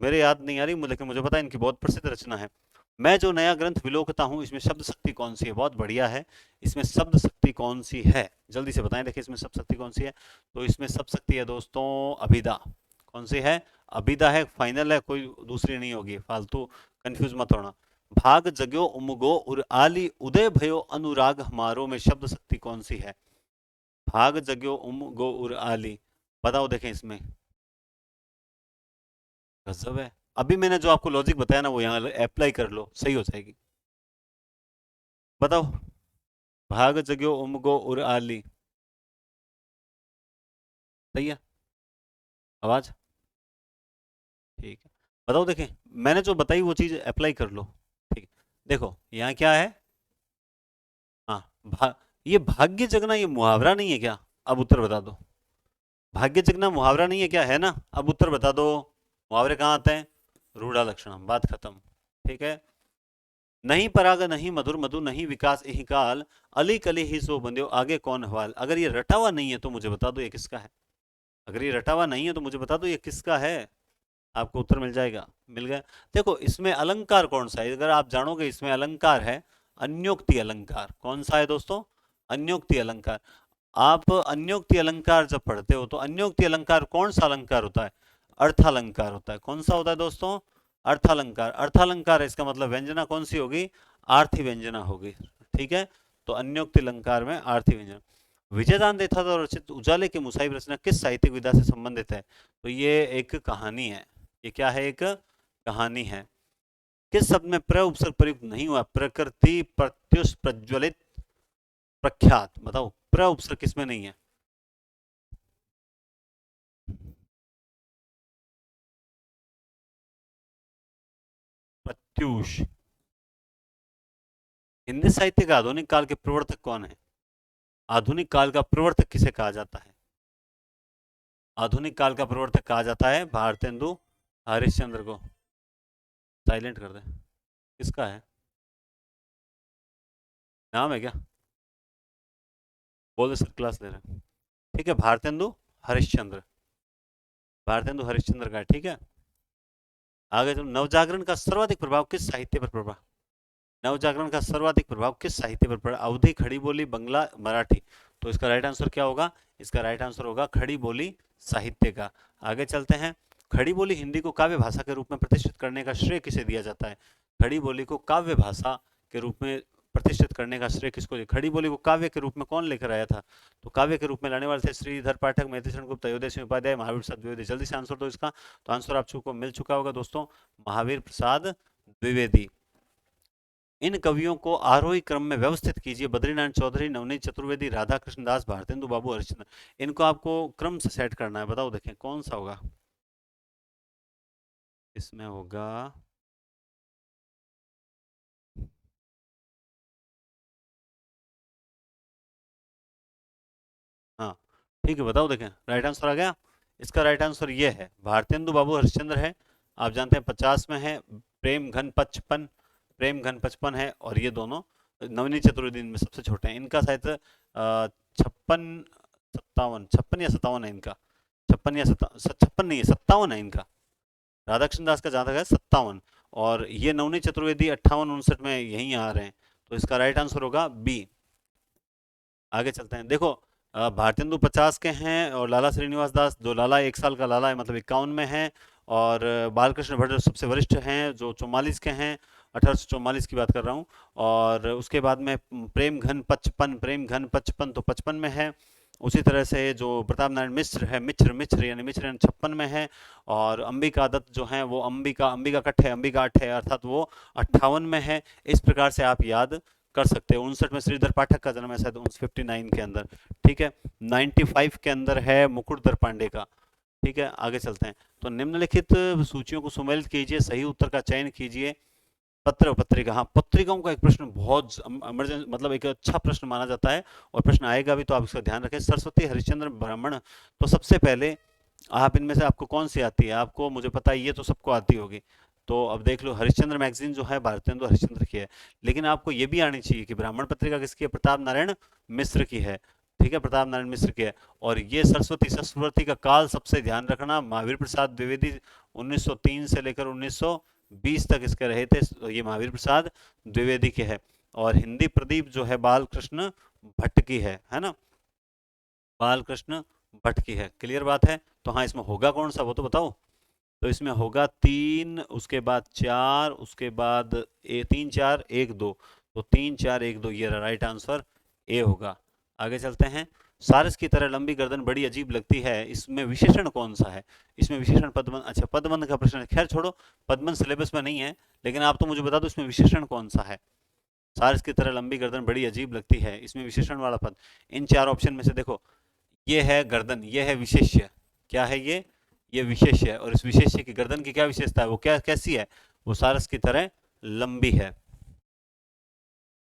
मेरे याद नहीं आ रही, लेकिन मुझे पता है इनकी बहुत प्रसिद्ध रचना है। मैं जो नया ग्रंथ विलोकता हूँ, इसमें शब्द शक्ति कौन सी है? बहुत बढ़िया है। इसमें शब्द शक्ति कौन सी है, जल्दी से बताएं, देखिए इसमें शब्द शक्ति कौन सी है। तो इसमें शब्द शक्ति है दोस्तों अभिदा। कौन सी है? अभिदा है, फाइनल है, कोई दूसरी नहीं होगी, फालतू कंफ्यूज मत होना। भाग जग्यो उमगो उर आली, उदय भयो अनुराग हमारो में शब्द शक्ति कौन सी है? भाग जग्यो उमगो उर आली, बताओ देखें इसमें। गजब है। अभी मैंने जो आपको लॉजिक बताया ना, वो यहाँ अप्लाई कर लो, सही हो जाएगी। बताओ। भाग जग्यो उमगो उर आली, सही है आवाज? ठीक है, बताओ देखें, मैंने जो बताई वो चीज अप्लाई कर लो। ठीक है, देखो यहाँ क्या है। हाँ, ये भाग्य जगना ये मुहावरा नहीं है क्या? अब उत्तर बता दो। भाग्य जगना मुहावरा नहीं है क्या? है ना? अब उत्तर बता दो। मुहावरे कहाँ आते हैं? रूढ़ा लक्षणम, बात खत्म। ठीक है। नहीं पराग नहीं मधुर मधु, नहीं विकास यही काल, अली कली ही सो बंध्यो, आगे कौन हवाल। अगर ये रटा हुआ नहीं है तो मुझे बता दो ये किसका है। अगर ये रटा हुआ नहीं है तो मुझे बता दो ये किसका है। आपको उत्तर मिल जाएगा। मिल गया। देखो इसमें अलंकार कौन सा है, अगर आप जानोगे इसमें अलंकार है अन्योक्ति अलंकार। कौन सा है दोस्तों? अन्योक्ति अलंकार। आप अन्योक्ति अलंकार जब पढ़ते हो तो अन्योक्ति अलंकार कौन सा अलंकार होता है? अर्थालंकार होता है। कौन सा होता है दोस्तों? अर्थालंकार। अर्थालंकार है, इसका मतलब व्यंजना कौन सी होगी? आर्थी व्यंजना होगी। ठीक है। तो अन्योक्ति अलंकार में आर्थी व्यंजना। विजयदान देथा द्वारा रचित उजाले की मुसाहिब रचना किस साहित्यिक विधा से संबंधित है? तो ये एक कहानी है। ये क्या है? एक कहानी है। किस शब्द में प्र उपसर्ग प्रयुक्त नहीं हुआ? प्रकृति, प्रत्युष, प्रज्वलित, प्रख्यात, बताओ प्र उपसर्ग किसमें नहीं है? प्रत्युष। हिंदी साहित्य का आधुनिक काल के प्रवर्तक कौन है? आधुनिक काल का प्रवर्तक किसे कहा जाता है? आधुनिक काल का प्रवर्तक कहा जाता है भारतेंदु हरिश्चंद्र को। साइलेंट कर दे। किसका है? नाम है क्या? बोल दे सर, क्लास ले रहे हैं। ठीक है, भारतेंदु हरिश्चंद्र। भारतेंदु हरिश्चंद्र का है, ठीक है। आगे जो नवजागरण का सर्वाधिक प्रभाव किस साहित्य पर पड़ा? नवजागरण का सर्वाधिक प्रभाव किस साहित्य पर पड़ा? अवधी, खड़ी बोली, बंगला, मराठी। तो इसका राइट आंसर क्या होगा? इसका राइट आंसर होगा खड़ी बोली साहित्य का। आगे चलते हैं। खड़ी बोली हिंदी को काव्य भाषा के रूप में प्रतिष्ठित करने का श्रेय किसे दिया जाता है? खड़ी बोली को काव्य भाषा के रूप में प्रतिष्ठित करने का श्रेय किसको? खड़ी बोली को काव्य के रूप में कौन लेकर आया था? तो काव्य के रूप में लाने वाले थे श्रीधर पाठक, मैथिली गुप्त, अयोध्या सिंह उपाध्याय, महावीर प्रसाद द्विवेदी। जल्दी से आंसर दो इसका। तो आंसर आप को मिल चुका होगा दोस्तों, महावीर प्रसाद द्विवेदी। इन कवियों को आरोही क्रम में व्यवस्थित कीजिए। बद्रीनारायण चौधरी, नवनीत चतुर्वेदी, राधा कृष्ण दास, भारतेंदु बाबू, हरिश्चंद्र। इनको आपको क्रम से सेट करना है। बताओ, देखें कौन सा होगा इसमें? होगा हाँ, ठीक है, बताओ देखें। राइट आंसर आ गया। इसका राइट आंसर ये है, भारतेंदु बाबू हरिश्चंद्र है। आप जानते हैं 50 में है। प्रेम घन 55, प्रेम घन 55 है। और ये दोनों नवनीत चतुर्वेदी में सबसे छोटे हैं। इनका शायद 56 57, 56 या 57 है इनका। 56 या 56 नहीं है, 57 है इनका। राधाकृष्ण दास का जहाँ तक है 57। और ये नवनीत चतुर्वेदी 58 59 में यहीं आ रहे हैं। तो इसका राइट आंसर होगा बी। आगे चलते हैं। देखो, भारतेंदु 50 के हैं और लाला श्रीनिवास दास, जो लाला 1 साल का लाला है, मतलब 51 में है। और बालकृष्ण भट्ट सबसे वरिष्ठ हैं, जो 44 के हैं। 1844 की बात कर रहा हूँ। और उसके बाद में प्रेम घन 55, प्रेम घन 55 तो 55 में है। उसी तरह से जो प्रताप नारायण मिश्र है, मिश्र मिश्र यानी मिश्र 56 में है। और अंबिका दत्त जो है वो अंबिका अंबिका कट्ठ है, अंबिका अट्ठ है, अर्थात वो 58 में है। इस प्रकार से आप याद कर सकते हो। 59 में श्रीधर पाठक का जन्म है शायद 59 के अंदर, ठीक है। 95 के अंदर है मुकुटधर पांडे का, ठीक है। आगे चलते हैं। तो निम्नलिखित सूचियों को सुमेलित कीजिए, सही उत्तर का चयन कीजिए। पत्र पत्रिका, हाँ, पत्रिकाओं का एक प्रश्न बहुत इमरजेंसी, मतलब एक अच्छा प्रश्न माना जाता है। और प्रश्न आएगा भी, तो आप इसका ध्यान रखें। सरस्वती, हरिश्चंद्र, ब्राह्मण। तो सबसे पहले आप इनमें से आपको कौन सी आती है? आपको, मुझे पता है ये तो सबको आती होगी। तो अब देख लो, हरिश्चंद्र मैगजीन जो है भारतेंदु हरिश्चंद्र की है। लेकिन आपको ये भी आनी चाहिए कि ब्राह्मण पत्रिका किसकी है? प्रताप नारायण मिश्र की है, ठीक है, प्रताप नारायण मिश्र की है। और ये सरस्वती, सरस्वती का काल सबसे ध्यान रखना, महावीर प्रसाद द्विवेदी 1903 से लेकर 1920 तक इसके रहे थे। तो ये महावीर प्रसाद द्विवेदी के है। और हिंदी प्रदीप जो है बालकृष्ण भट्ट की है ना, बालकृष्ण भट्ट की है। क्लियर बात है? तो हाँ, इसमें होगा कौन सा वो तो बताओ। तो इसमें होगा 3, उसके बाद 4, उसके बाद 3 4 1 2। तो 3 4 1 2 ये राइट आंसर ए होगा। आगे चलते हैं। सारस की तरह लंबी गर्दन बड़ी अजीब लगती है, इसमें विशेषण कौन सा है? इसमें विशेषण पदबंध, अच्छा पदबंध का प्रश्न है, खैर छोड़ो, पदबंध सिलेबस में नहीं है। लेकिन आप तो मुझे बता दो इसमें विशेषण कौन सा है? सारस की तरह लंबी गर्दन बड़ी अजीब लगती है, इसमें विशेषण वाला पद। इन 4 ऑप्शन में से देखो, ये है गर्दन, ये है विशेष्य। क्या है ये विशेष्य है। और इस विशेष्य की गर्दन की क्या विशेषता है? वो क्या कैसी है? वो सारस की तरह लंबी है।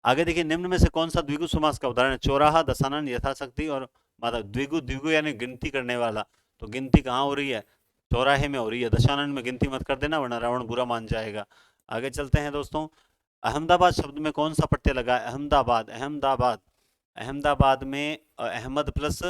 आगे देखिए, निम्न में से कौन सा द्विगु समास का उदाहरण है? चौराहा, दशानन, यथाशक्ति और माता। द्विगु, द्विगु यानी गिनती करने वाला। तो गिनती कहाँ हो रही है? चौराहे में हो रही है। दशानन में गिनती मत कर देना, वरना रावण बुरा मान जाएगा। आगे चलते हैं दोस्तों। अहमदाबाद शब्द में कौन सा प्रत्यय लगा है? अहमदाबाद, अहमदाबाद। अहमदाबाद में अहमद प्लस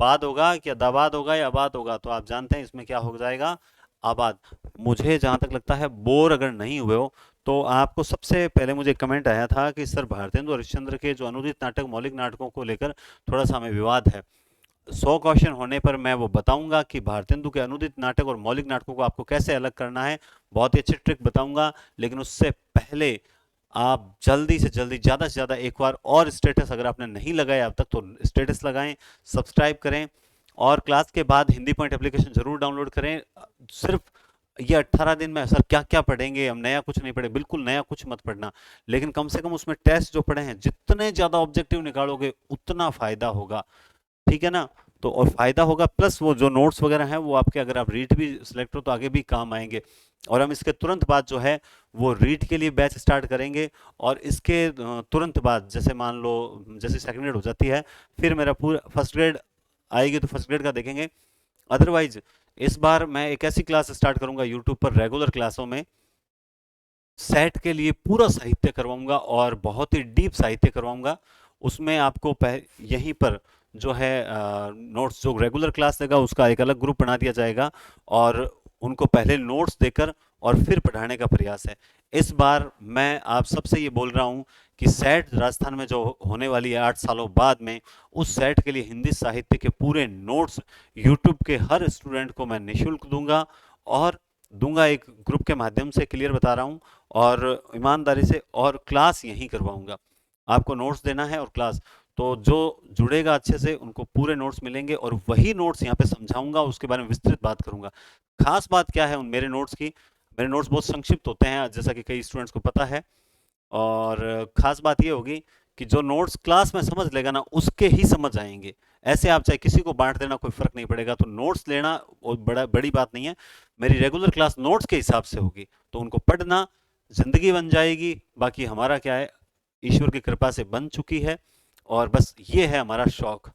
बाद होगा, क्या दाबाद होगा या आबाद होगा? तो आप जानते हैं इसमें क्या हो जाएगा? आबाद। मुझे जहां तक लगता है, बोर अगर नहीं हुए हो तो आपको सबसे पहले मुझे कमेंट आया था कि सर भारतेंदु हरिश्चंद्र के जो अनुदित नाटक, मौलिक नाटकों को लेकर थोड़ा सा हमें विवाद है। 100 क्वेश्चन होने पर मैं वो बताऊंगा कि भारतेंदु के अनुदित नाटक और मौलिक नाटकों को आपको कैसे अलग करना है। बहुत ही अच्छी ट्रिक बताऊंगा। लेकिन उससे पहले आप जल्दी से जल्दी, ज़्यादा से ज़्यादा एक बार और स्टेटस, अगर आपने नहीं लगाया अब तक तो स्टेटस लगाएं, सब्सक्राइब करें। और क्लास के बाद हिंदी पॉइंट एप्लीकेशन जरूर डाउनलोड करें। सिर्फ ये 18 दिन में सर क्या क्या पढ़ेंगे हम? नया कुछ नहीं पढ़े, बिल्कुल नया कुछ मत पढ़ना। लेकिन कम से कम उसमें टेस्ट जो पढ़े हैं, जितने ज़्यादा ऑब्जेक्टिव निकालोगे उतना फायदा होगा, ठीक है ना। तो और फायदा होगा, प्लस वो जो नोट्स वगैरह हैं वो आपके, अगर आप रीड भी सिलेक्ट हो तो आगे भी काम आएंगे। और हम इसके तुरंत बाद जो है वो रीड के लिए बैच स्टार्ट करेंगे। और इसके तुरंत बाद जैसे मान लो जैसे सेकंड ग्रेड हो जाती है, फिर मेरा पूरा फर्स्ट ग्रेड आएगी तो फर्स्ट ग्रेड का देखेंगे। अदरवाइज इस बार मैं एक ऐसी क्लास स्टार्ट करूंगा यूट्यूब पर, रेगुलर क्लासों में सेट के लिए पूरा साहित्य करवाऊंगा और बहुत ही डीप साहित्य करवाऊंगा। उसमें आपको यहीं पर जो है नोट्स, जो रेगुलर क्लास देगा उसका एक अलग ग्रुप बना दिया जाएगा और उनको पहले नोट्स देकर और फिर पढ़ाने का प्रयास है। इस बार मैं आप सबसे ये बोल रहा हूँ कि सेट राजस्थान में जो होने वाली है 8 सालों बाद में, उस सेट के लिए हिंदी साहित्य के पूरे नोट्स यूट्यूब के हर स्टूडेंट को मैं निःशुल्क दूंगा और दूंगा एक ग्रुप के माध्यम से, क्लियर बता रहा हूँ, और ईमानदारी से, और क्लास यहीं करवाऊंगा। आपको नोट्स देना है और क्लास, तो जो जुड़ेगा अच्छे से उनको पूरे नोट्स मिलेंगे और वही नोट्स यहाँ पे समझाऊंगा, उसके बारे में विस्तृत बात करूंगा। खास बात क्या है उन मेरे नोट्स की, मेरे नोट्स बहुत संक्षिप्त होते हैं जैसा कि कई स्टूडेंट्स को पता है। और खास बात ये होगी कि जो नोट्स क्लास में समझ लेगा ना उसके ही समझ आएंगे। ऐसे आप चाहे किसी को बांट देना कोई फर्क नहीं पड़ेगा। तो नोट्स लेना वो बड़ी बात नहीं है। मेरी रेगुलर क्लास नोट्स के हिसाब से होगी तो उनको पढ़ना, जिंदगी बन जाएगी। बाकी हमारा क्या है, ईश्वर की कृपा से बन चुकी है। और बस ये है हमारा शौक,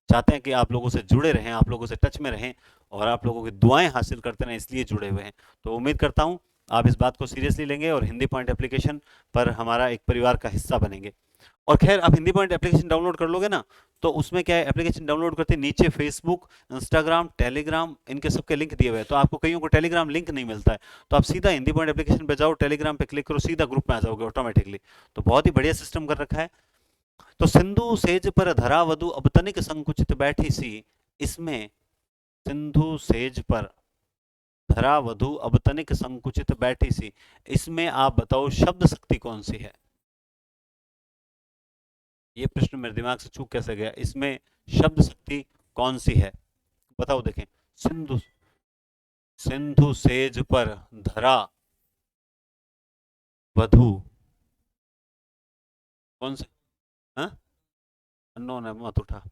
चाहते हैं कि आप लोगों से जुड़े रहें, आप लोगों से टच में रहें और आप लोगों की दुआएं हासिल करते रहें, इसलिए जुड़े हुए हैं। तो उम्मीद करता हूं आप इस बात को सीरियसली लेंगे और हिंदी पॉइंट एप्लीकेशन पर हमारा एक परिवार का हिस्सा बनेंगे। और खैर आप हिंदी पॉइंट एप्लीकेशन डाउनलोड कर लोगे ना, तो उसमें क्या है, एप्लीकेशन डाउनलोड करते नीचे फेसबुक, इंस्टाग्राम, टेलीग्राम, इनके सबके लिंक दिए हुए हैं। तो आपको कईयों को टेलीग्राम लिंक नहीं मिलता है, तो आप सीधा हिंदी पॉइंट एप्लीकेशन पे जाओ, टेलीग्राम पे क्लिक करो, सीधा ग्रुप में आ जाओगे ऑटोमेटिकली। तो बहुत ही बढ़िया सिस्टम कर रखा है। तो सिंधु सेज पर धरा वधु अब तनिक संकुचित बैठी सी, इसमें सिंधु सेज पर धरा वधु अब तनिक संकुचित बैठी सी, इसमें आप बताओ शब्द शक्ति कौन सी है। ये प्रश्न मेरे दिमाग से चूक कैसे गया, इसमें शब्द शक्ति कौन सी है, बताओ देखें। सिंधु, सिंधु सेज पर धरा वधु, कौन से, हाँ, अननोन है, मत उठा।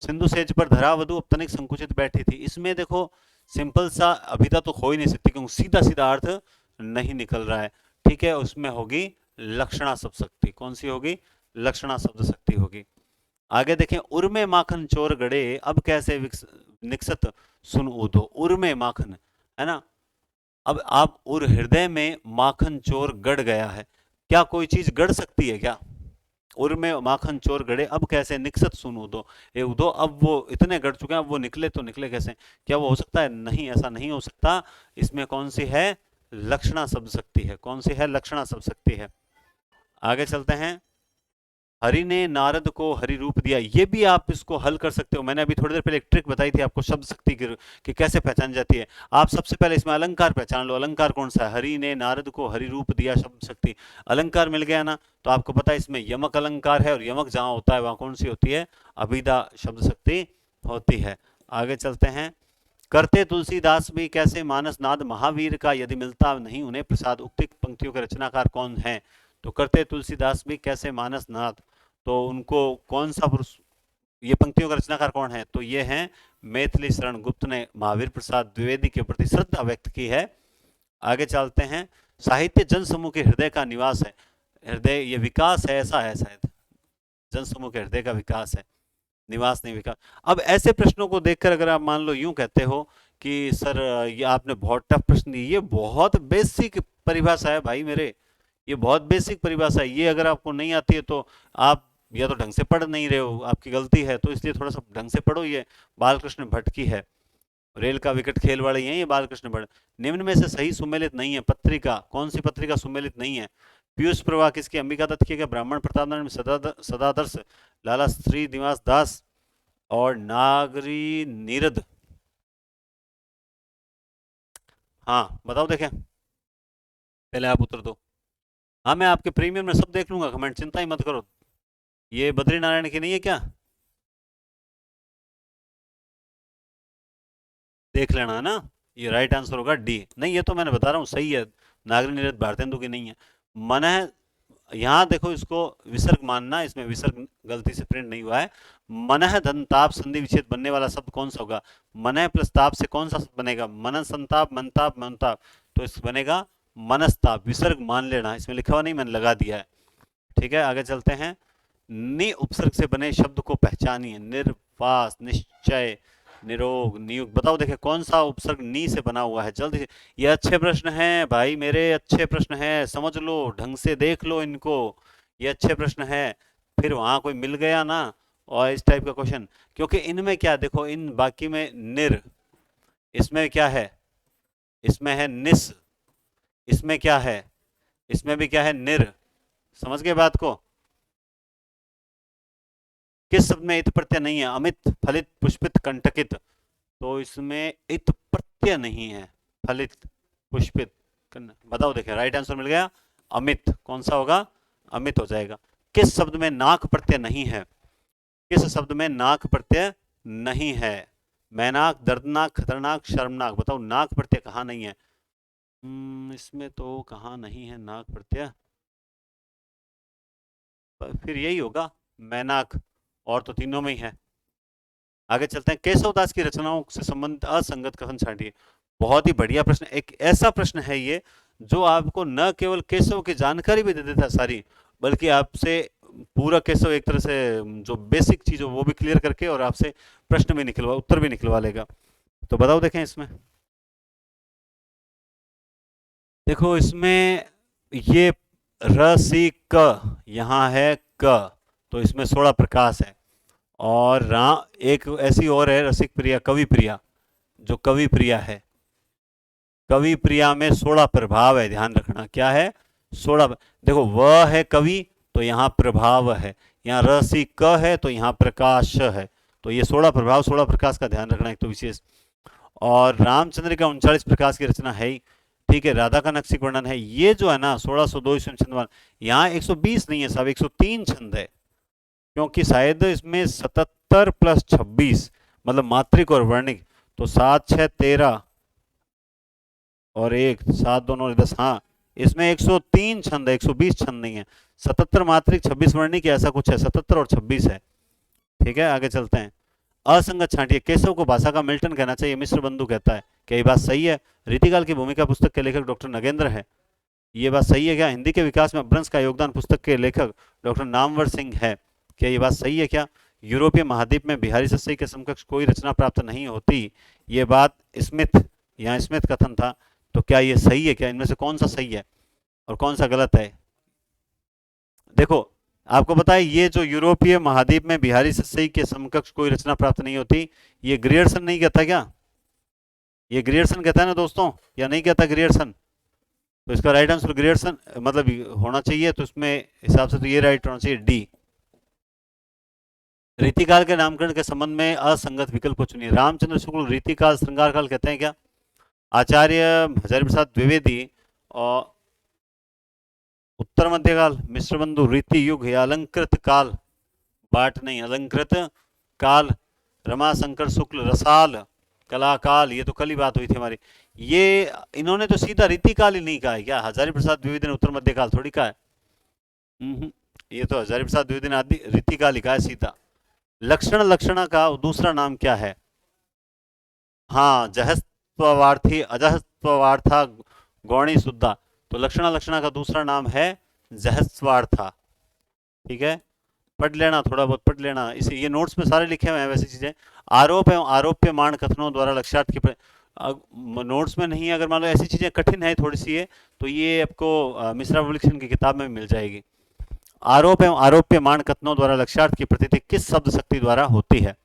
सिंधु सेज पर धरा वधु अब तनिक संकुचित बैठी थी, इसमें देखो सिंपल सा अभिधा तो हो ही नहीं सकती क्योंकि सीधा सीधा अर्थ नहीं निकल रहा है। ठीक है, उसमें होगी लक्षणा शब्द शक्ति। कौन सी होगी, लक्षणा शब्द शक्ति होगी। आगे देखें, उर्मे माखन चोर गड़े अब कैसे निकसत सुन उदो, उर्मे माखन है ना। अब आप उर हृदय में माखन चोर गड़ गया है, क्या कोई चीज गड़ सकती है क्या। उर में माखन चोर गड़े अब कैसे निकसत सुन उदो, ये उदो अब वो इतने गड़ चुके हैं, अब वो निकले तो निकले कैसे, क्या वो हो सकता है, नहीं, ऐसा नहीं हो सकता। इसमें कौन सी है, लक्षणा शब्द शक्ति है। कौन सी है, लक्षणा शब्द शक्ति है। आगे चलते हैं, हरि ने नारद को हरि रूप दिया, ये भी आप इसको हल कर सकते हो। मैंने अभी थोड़ी देर पहले एक ट्रिक बताई थी आपको शब्द शक्ति की कि कैसे पहचान जाती है। आप सबसे पहले इसमें अलंकार पहचान लो, अलंकार कौन सा है, हरि ने नारद को हरि रूप दिया, शब्द शक्ति, अलंकार मिल गया ना। तो आपको पता है इसमें यमक अलंकार है और यमक जहां होता है वहां कौन सी होती है, अभिधा शब्द शक्ति होती है। आगे चलते हैं, करते तुलसीदास भी कैसे मानस नाद महावीर का, यदि मिलता नहीं उन्हें प्रसाद, उक्त पंक्तियों के रचनाकार कौन है। तो करते तुलसीदास भी कैसे मानस नाद, तो उनको कौन सा पुरुष, ये पंक्तियों का रचनाकार कौन है, तो ये हैं मैथिली शरण गुप्त ने महावीर प्रसाद द्विवेदी के प्रति श्रद्धा व्यक्त की है। आगे चलते हैं, साहित्य जन समूह के हृदय का निवास है, हृदय ये विकास है, ऐसा है शायद, जन समूह के हृदय का विकास है, निवास नहीं विकास। अब ऐसे प्रश्नों को देखकर अगर आप मान लो यूं कहते हो कि सर ये आपने बहुत टफ प्रश्न दी, ये बहुत बेसिक परिभाषा है भाई मेरे, ये बहुत बेसिक परिभाषा है, ये अगर आपको नहीं आती है तो आप या तो ढंग से पढ़ नहीं रहे हो, आपकी गलती है, तो इसलिए थोड़ा सा ढंग से पढ़ो। ये बालकृष्ण भट्ट की है, रेल का विकट खेल वाले हैं ये बालकृष्ण भट्ट। निम्न में से सही सुमेलित नहीं है पत्रिका, कौन सी पत्रिका सुमेलित नहीं है। पीयूष प्रवाह किसकी, अंबिका दत्त की, ब्राह्मण प्रतापनगर में सदादर्श, लाला श्री निवास दास और नागरी नीरद। हाँ बताओ देखें, पहले आप उत्तर दो। हाँ मैं आपके प्रीमियम में सब देख लूंगा कमेंट, चिंता ही मत करो। ये बद्री नारायण की नहीं है क्या, देख लेना है ना। ये राइट आंसर होगा डी, नहीं ये तो मैंने बता रहा हूँ सही है, नागरी नीरद भारतेंदु की नहीं है। मन है, यहाँ देखो इसको विसर्ग मानना, इसमें विसर्ग गलती से प्रिंट नहीं हुआ है। मनः धनताप संधि विच्छेद बनने वाला शब्द कौन सा होगा, मनः प्लस ताप से कौन सा शब्द बनेगा, मनन संताप, मनताप, मनताप। तो इस बनेगा मनस्ताप, विसर्ग मान लेना, इसमें लिखा हुआ नहीं मैंने लगा दिया है। ठीक है, आगे चलते हैं। नि उपसर्ग से बने शब्द को पहचानिए। निर्वास, निश्चय, निरोग, नियुक्त। बताओ देखिए कौन सा उपसर्ग नी से बना हुआ है, जल्दी। ये अच्छे प्रश्न हैं भाई मेरे, अच्छे प्रश्न हैं, समझ लो, ढंग से देख लो इनको, ये अच्छे प्रश्न है। फिर वहां कोई मिल गया ना और इस टाइप का क्वेश्चन, क्योंकि इनमें क्या देखो, इन बाकी में निर, इसमें क्या है, इसमें है निस, इसमें क्या है, इसमें भी क्या है, निर। समझ गए बात को। किस शब्द में इत प्रत्यय नहीं है? अमित, फलित, पुष्पित, कंटकित। तो इसमें इत प्रत्यय नहीं है। फलित, पुष्पित, बताओ देखिए, राइट आंसर मिल गया अमित। कौन सा होगा? अमित हो जाएगा। किस शब्द में नाक प्रत्यय नहीं है? किस शब्द में नाक प्रत्यय नहीं है? मैनाक, दर्दनाक, खतरनाक, शर्मनाक। बताओ नाक प्रत्यय कहाँ नहीं है? इसमें तो कहाँ नहीं है नाक प्रत्यय, फिर यही होगा मैनाक, और तो तीनों में ही है। आगे चलते हैं। केशवदास की रचनाओं से संबंधित असंगत कथन छांटिए। बहुत ही बढ़िया प्रश्न, एक ऐसा प्रश्न है ये जो आपको न केवल केशव की जानकारी भी दे देता है सारी, बल्कि आपसे पूरा केशव एक तरह से जो बेसिक चीज हो वो भी क्लियर करके और आपसे प्रश्न भी निकलवा, उत्तर भी निकलवा लेगा। तो बताओ देखें इसमें। देखो इसमें ये रसी क यहाँ है क, तो इसमें 16 प्रकाश है। और एक ऐसी और है रसिक प्रिया, कवि प्रिया, जो कवि प्रिया है, कवि प्रिया में 16 प्रभाव है, ध्यान रखना। क्या है? 16। देखो वह है कवि तो यहाँ प्रभाव है, यहाँ रसी क है तो यहाँ प्रकाश है, तो ये 16 प्रभाव 16 प्रकाश का ध्यान रखना एक तो विशेष। और रामचंद्र का 39 प्रकाश की रचना है ही। ठीक है, राधा का नक्सिक वर्णन है। ये जो है ना 1602 छंद, यहाँ 120 नहीं है साहब, 103 छंद है, क्योंकि शायद इसमें 77 प्लस 26 मतलब मात्रिक और वर्णिक, तो 7 6 13 और 1 7 2 9 10, हाँ इसमें 103 छंद है, 120 छंद नहीं है। 77 मात्रिक 26 वर्णिक ऐसा कुछ है, 77 और 26 है। ठीक है, आगे चलते हैं। असंगत छांटिए। केशव को भाषा का मिल्टन कहना चाहिए, मिश्र बंधु कहता है, क्या ये बात सही है? रीतिकाल की भूमिका पुस्तक के लेखक डॉक्टर नगेंद्र है, ये बात सही है क्या? हिंदी के विकास में अपभ्रंश का योगदान पुस्तक के लेखक डॉक्टर नामवर सिंह है, क्या ये बात सही है क्या? यूरोपीय महाद्वीप में बिहारी सस्सई के समकक्ष कोई रचना प्राप्त नहीं होती, ये बात स्मिथ, यहाँ स्मिथ कथन था, तो क्या ये सही है क्या? इनमें से कौन सा सही है और कौन सा गलत है? देखो आपको पता है, ये जो यूरोपीय महाद्वीप में बिहारी सस्सई के समकक्ष कोई रचना प्राप्त नहीं होती, ये ग्रियर्सन नहीं कहता क्या? ये ग्रियर्सन कहता है ना दोस्तों, या नहीं कहता ग्रियर्सन? तो इसका राइट आंसर ग्रियर्सन मतलब होना चाहिए, तो इसमें हिसाब से तो ये राइट होना चाहिए, डी। रीतिकाल के नामकरण के संबंध में असंगत विकल्प को चुनिए। रामचंद्र शुक्ल रीतिकाल श्रृंगार काल कहते हैं क्या? आचार्य हजारी प्रसाद द्विवेदी और उत्तर मध्यकाल, मिश्र बंधु रीति युग या अलंकृत काल, बाट नहीं, अलंकृत काल, रमाशंकर शुक्ल रसाल कलाकाल, ये तो कल ही बात हुई थी हमारी। ये इन्होंने तो सीधा रीतिकाल ही नहीं कहा है क्या? हजारी प्रसाद द्विवेदी ने उत्तर मध्यकाल थोड़ी कहा है। ये तो हजारी प्रसाद द्विवेदी ने आदि रीतिकाल ही कहा है सीधा। लक्षण लक्षणा का दूसरा नाम क्या है? हाँ, जहस्त्वार्थी, अजहस्त्वार्था, गौणी शुद्धा, तो लक्षणा लक्षणा का दूसरा नाम है जहस्वार्था। ठीक है, पढ़ लेना, थोड़ा बहुत पढ़ लेना, इसे ये नोट्स में सारे लिखे हुए हैं वैसी चीजें। आरोप एवं आरोप्यमाण कथनों द्वारा लक्ष्यार्थ की नोट्स में नहीं है, अगर मान लो ऐसी चीजें कठिन है थोड़ी सी है, तो ये आपको मिश्रा पब्लिकेशन की किताब में मिल जाएगी। आरोप एवं आरोप्यमाण कथनों द्वारा लक्ष्यार्थ की प्रतीति किस शब्द शक्ति द्वारा होती है?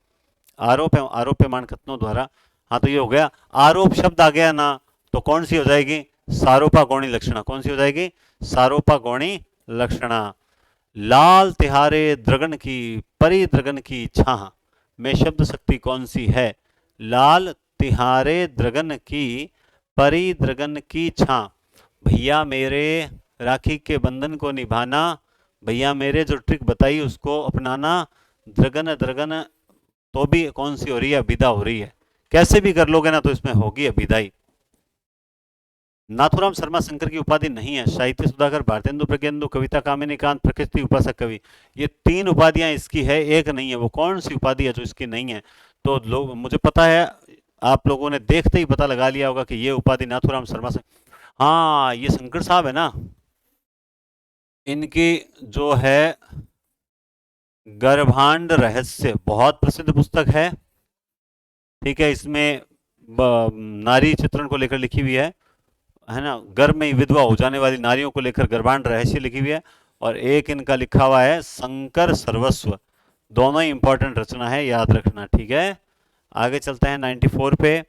आरोप एवं आरोप्यमाण कथनों द्वारा, हाँ तो ये हो गया। आरोप शब्द आ गया ना, तो कौन सी हो जाएगी? सारोपा गौणी लक्षणा। कौन सी हो जाएगी? सारोपा गौणी लक्षणा। लाल तिहारे द्रगन की परी द्रगन की छाह में शब्द शक्ति कौन सी है? लाल तिहारे द्रगन की परी द्रगन की छाह, भैया मेरे राखी के बंधन को निभाना, भैया मेरे जो ट्रिक बताई उसको अपनाना, द्रगन द्रगन, तो भी कौन सी हो रही है? विदा हो रही है। कैसे भी कर लोगे ना तो इसमें होगी विदाई। नाथुराम शर्मा शंकर की उपाधि नहीं है। साहित्य सुधाकर, भारतेंदु प्रज्ञेंदु, कविता कामिनी कांत, प्रकृति उपासक कवि, ये 3 उपाधियां इसकी है, एक नहीं है। वो कौन सी उपाधि है जो इसकी नहीं है? तो लोग, मुझे पता है आप लोगों ने देखते ही पता लगा लिया होगा कि ये उपाधि नाथुराम शर्मा हाँ, ये शंकर साहब है ना, इनकी जो है गर्भांड रहस्य बहुत प्रसिद्ध पुस्तक ठीक है। इसमें नारी चित्रण को लेकर लिखी हुई है ना, गर्भ में ही विधवा हो जाने वाली नारियों को लेकर गर्भांड रहस्य लिखी हुई है। और एक इनका लिखा हुआ है शंकर सर्वस्व। दोनों ही इंपॉर्टेंट रचना है, याद रखना, ठीक है। आगे चलते हैं 94 पे।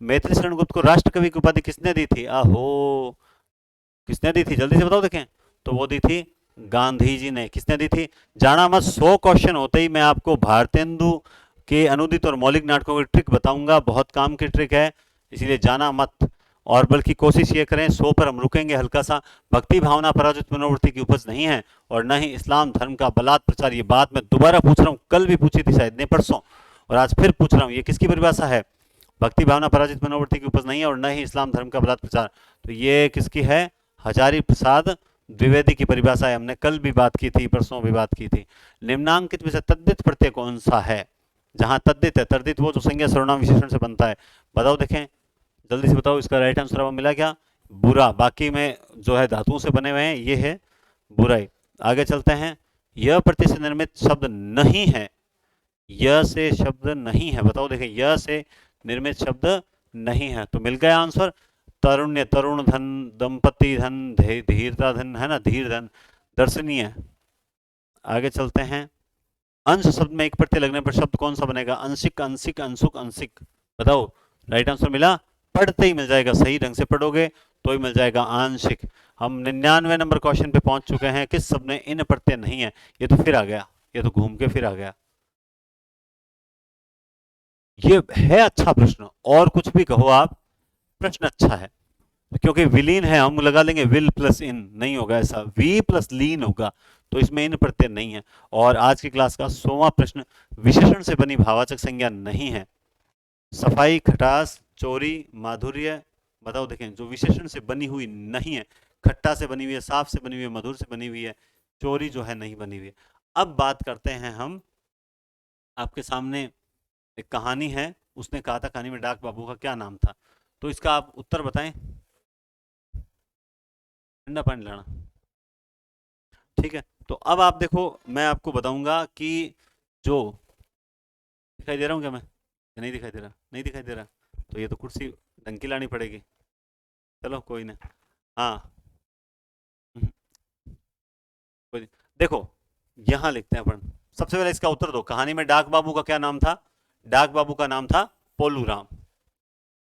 मैथिली शरण गुप्त को राष्ट्र कवि की उपाधि किसने दी थी? आहो, किसने दी थी, जल्दी से बताओ देखें। तो वो दी थी गांधी जी ने। किसने दी थी? जाना मत, 100 क्वेश्चन होते ही मैं आपको भारतेंदु के अनुदित और मौलिक नाटकों की ट्रिक बताऊंगा, बहुत काम की ट्रिक है, इसीलिए जाना मत। और बल्कि कोशिश ये करें, 100 पर हम रुकेंगे हल्का सा। भक्ति भावना पराजित मनोवृत्ति की उपज नहीं है, और न ही इस्लाम धर्म का बलात् प्रचार। ये बात मैं दोबारा पूछ रहा हूँ, कल भी पूछी थी शायद, नहीं परसों, और आज फिर पूछ रहा हूँ, ये किसकी परिभाषा है? भक्ति भावना पराजित मनोवृत्ति की उपज नहीं है, और न ही इस्लाम धर्म का बलात् प्रचार। तो ये किसकी है? हजारी प्रसाद द्विवेदी की परिभाषा है। हमने कल भी बात की थी, परसों भी बात की थी। निम्नांकित में से तद्धित प्रत्यय कौन सा है? जहां तद्धित है, तद्धित वो जो संज्ञा सर्वनाम विशेषण से बनता है। बताओ देखें, जल्दी से बताओ, इसका राइट आंसर अब मिला क्या? बुरा। बाकी में जो है धातुओं से बने हुए हैं, ये है बुराई। आगे चलते हैं। यह प्रत्यय से निर्मित शब्द नहीं है। य से शब्द नहीं है, बताओ देखें, य से निर्मित शब्द नहीं है। तो मिल गया आंसर, तरुण्य, तरुण धन, दंपति धन, धीरता धन, है ना, धीर धन, दर्शनीय। आगे चलते हैं। अंश शब्द में एक प्रत्यय लगने पर शब्द कौन सा बनेगा? अंशिक, अंशिक, अंशुक, अंशिक। बताओ, राइट आंसर मिला? पढ़ते ही मिल जाएगा, सही ढंग से पढ़ोगे तो ही मिल जाएगा आंशिक। हम 99 नंबर क्वेश्चन पे पहुंच चुके हैं। किस शब्द में इन प्रत्यय नहीं है? ये तो फिर आ गया, ये तो घूम के फिर आ गया। ये है अच्छा प्रश्न, और कुछ भी कहो आप, प्रश्न अच्छा है। क्योंकि विलीन है, हम लगा लेंगे विल प्लस इन, नहीं होगा ऐसा, वी प्लस लीन होगा। तो इसमें इन प्रत्यय नहीं है। और आज की क्लास का 100वां प्रश्न, विशेषण से बनी भावाचक संज्ञा नहीं है। सफाई, खटास, चोरी, माधुर्य। बताओ देखें, जो विशेषण से बनी हुई नहीं है। खट्टा से बनी हुई है, साफ से बनी हुई है, मधुर से बनी हुई है, चोरी जो है नहीं बनी हुई है। अब बात करते हैं हम, आपके सामने एक कहानी है। उसने कहा था कहानी में डाक बाबू का क्या नाम था? तो इसका आप उत्तर बताएं। ठंडा पानी लाना, ठीक है। तो अब आप देखो, मैं आपको बताऊंगा कि जो, दिखाई दे रहा हूँ क्या मैं, या नहीं दिखाई दे रहा? नहीं दिखाई दे रहा, तो ये तो कुर्सी ढंग की लानी पड़ेगी। चलो कोई ना। हाँ, हम्म, कोई नहीं। देखो, यहाँ लिखते हैं अपन। सबसे पहले इसका उत्तर दो, कहानी में डाक बाबू का क्या नाम था? डाक बाबू का नाम था पोलू राम।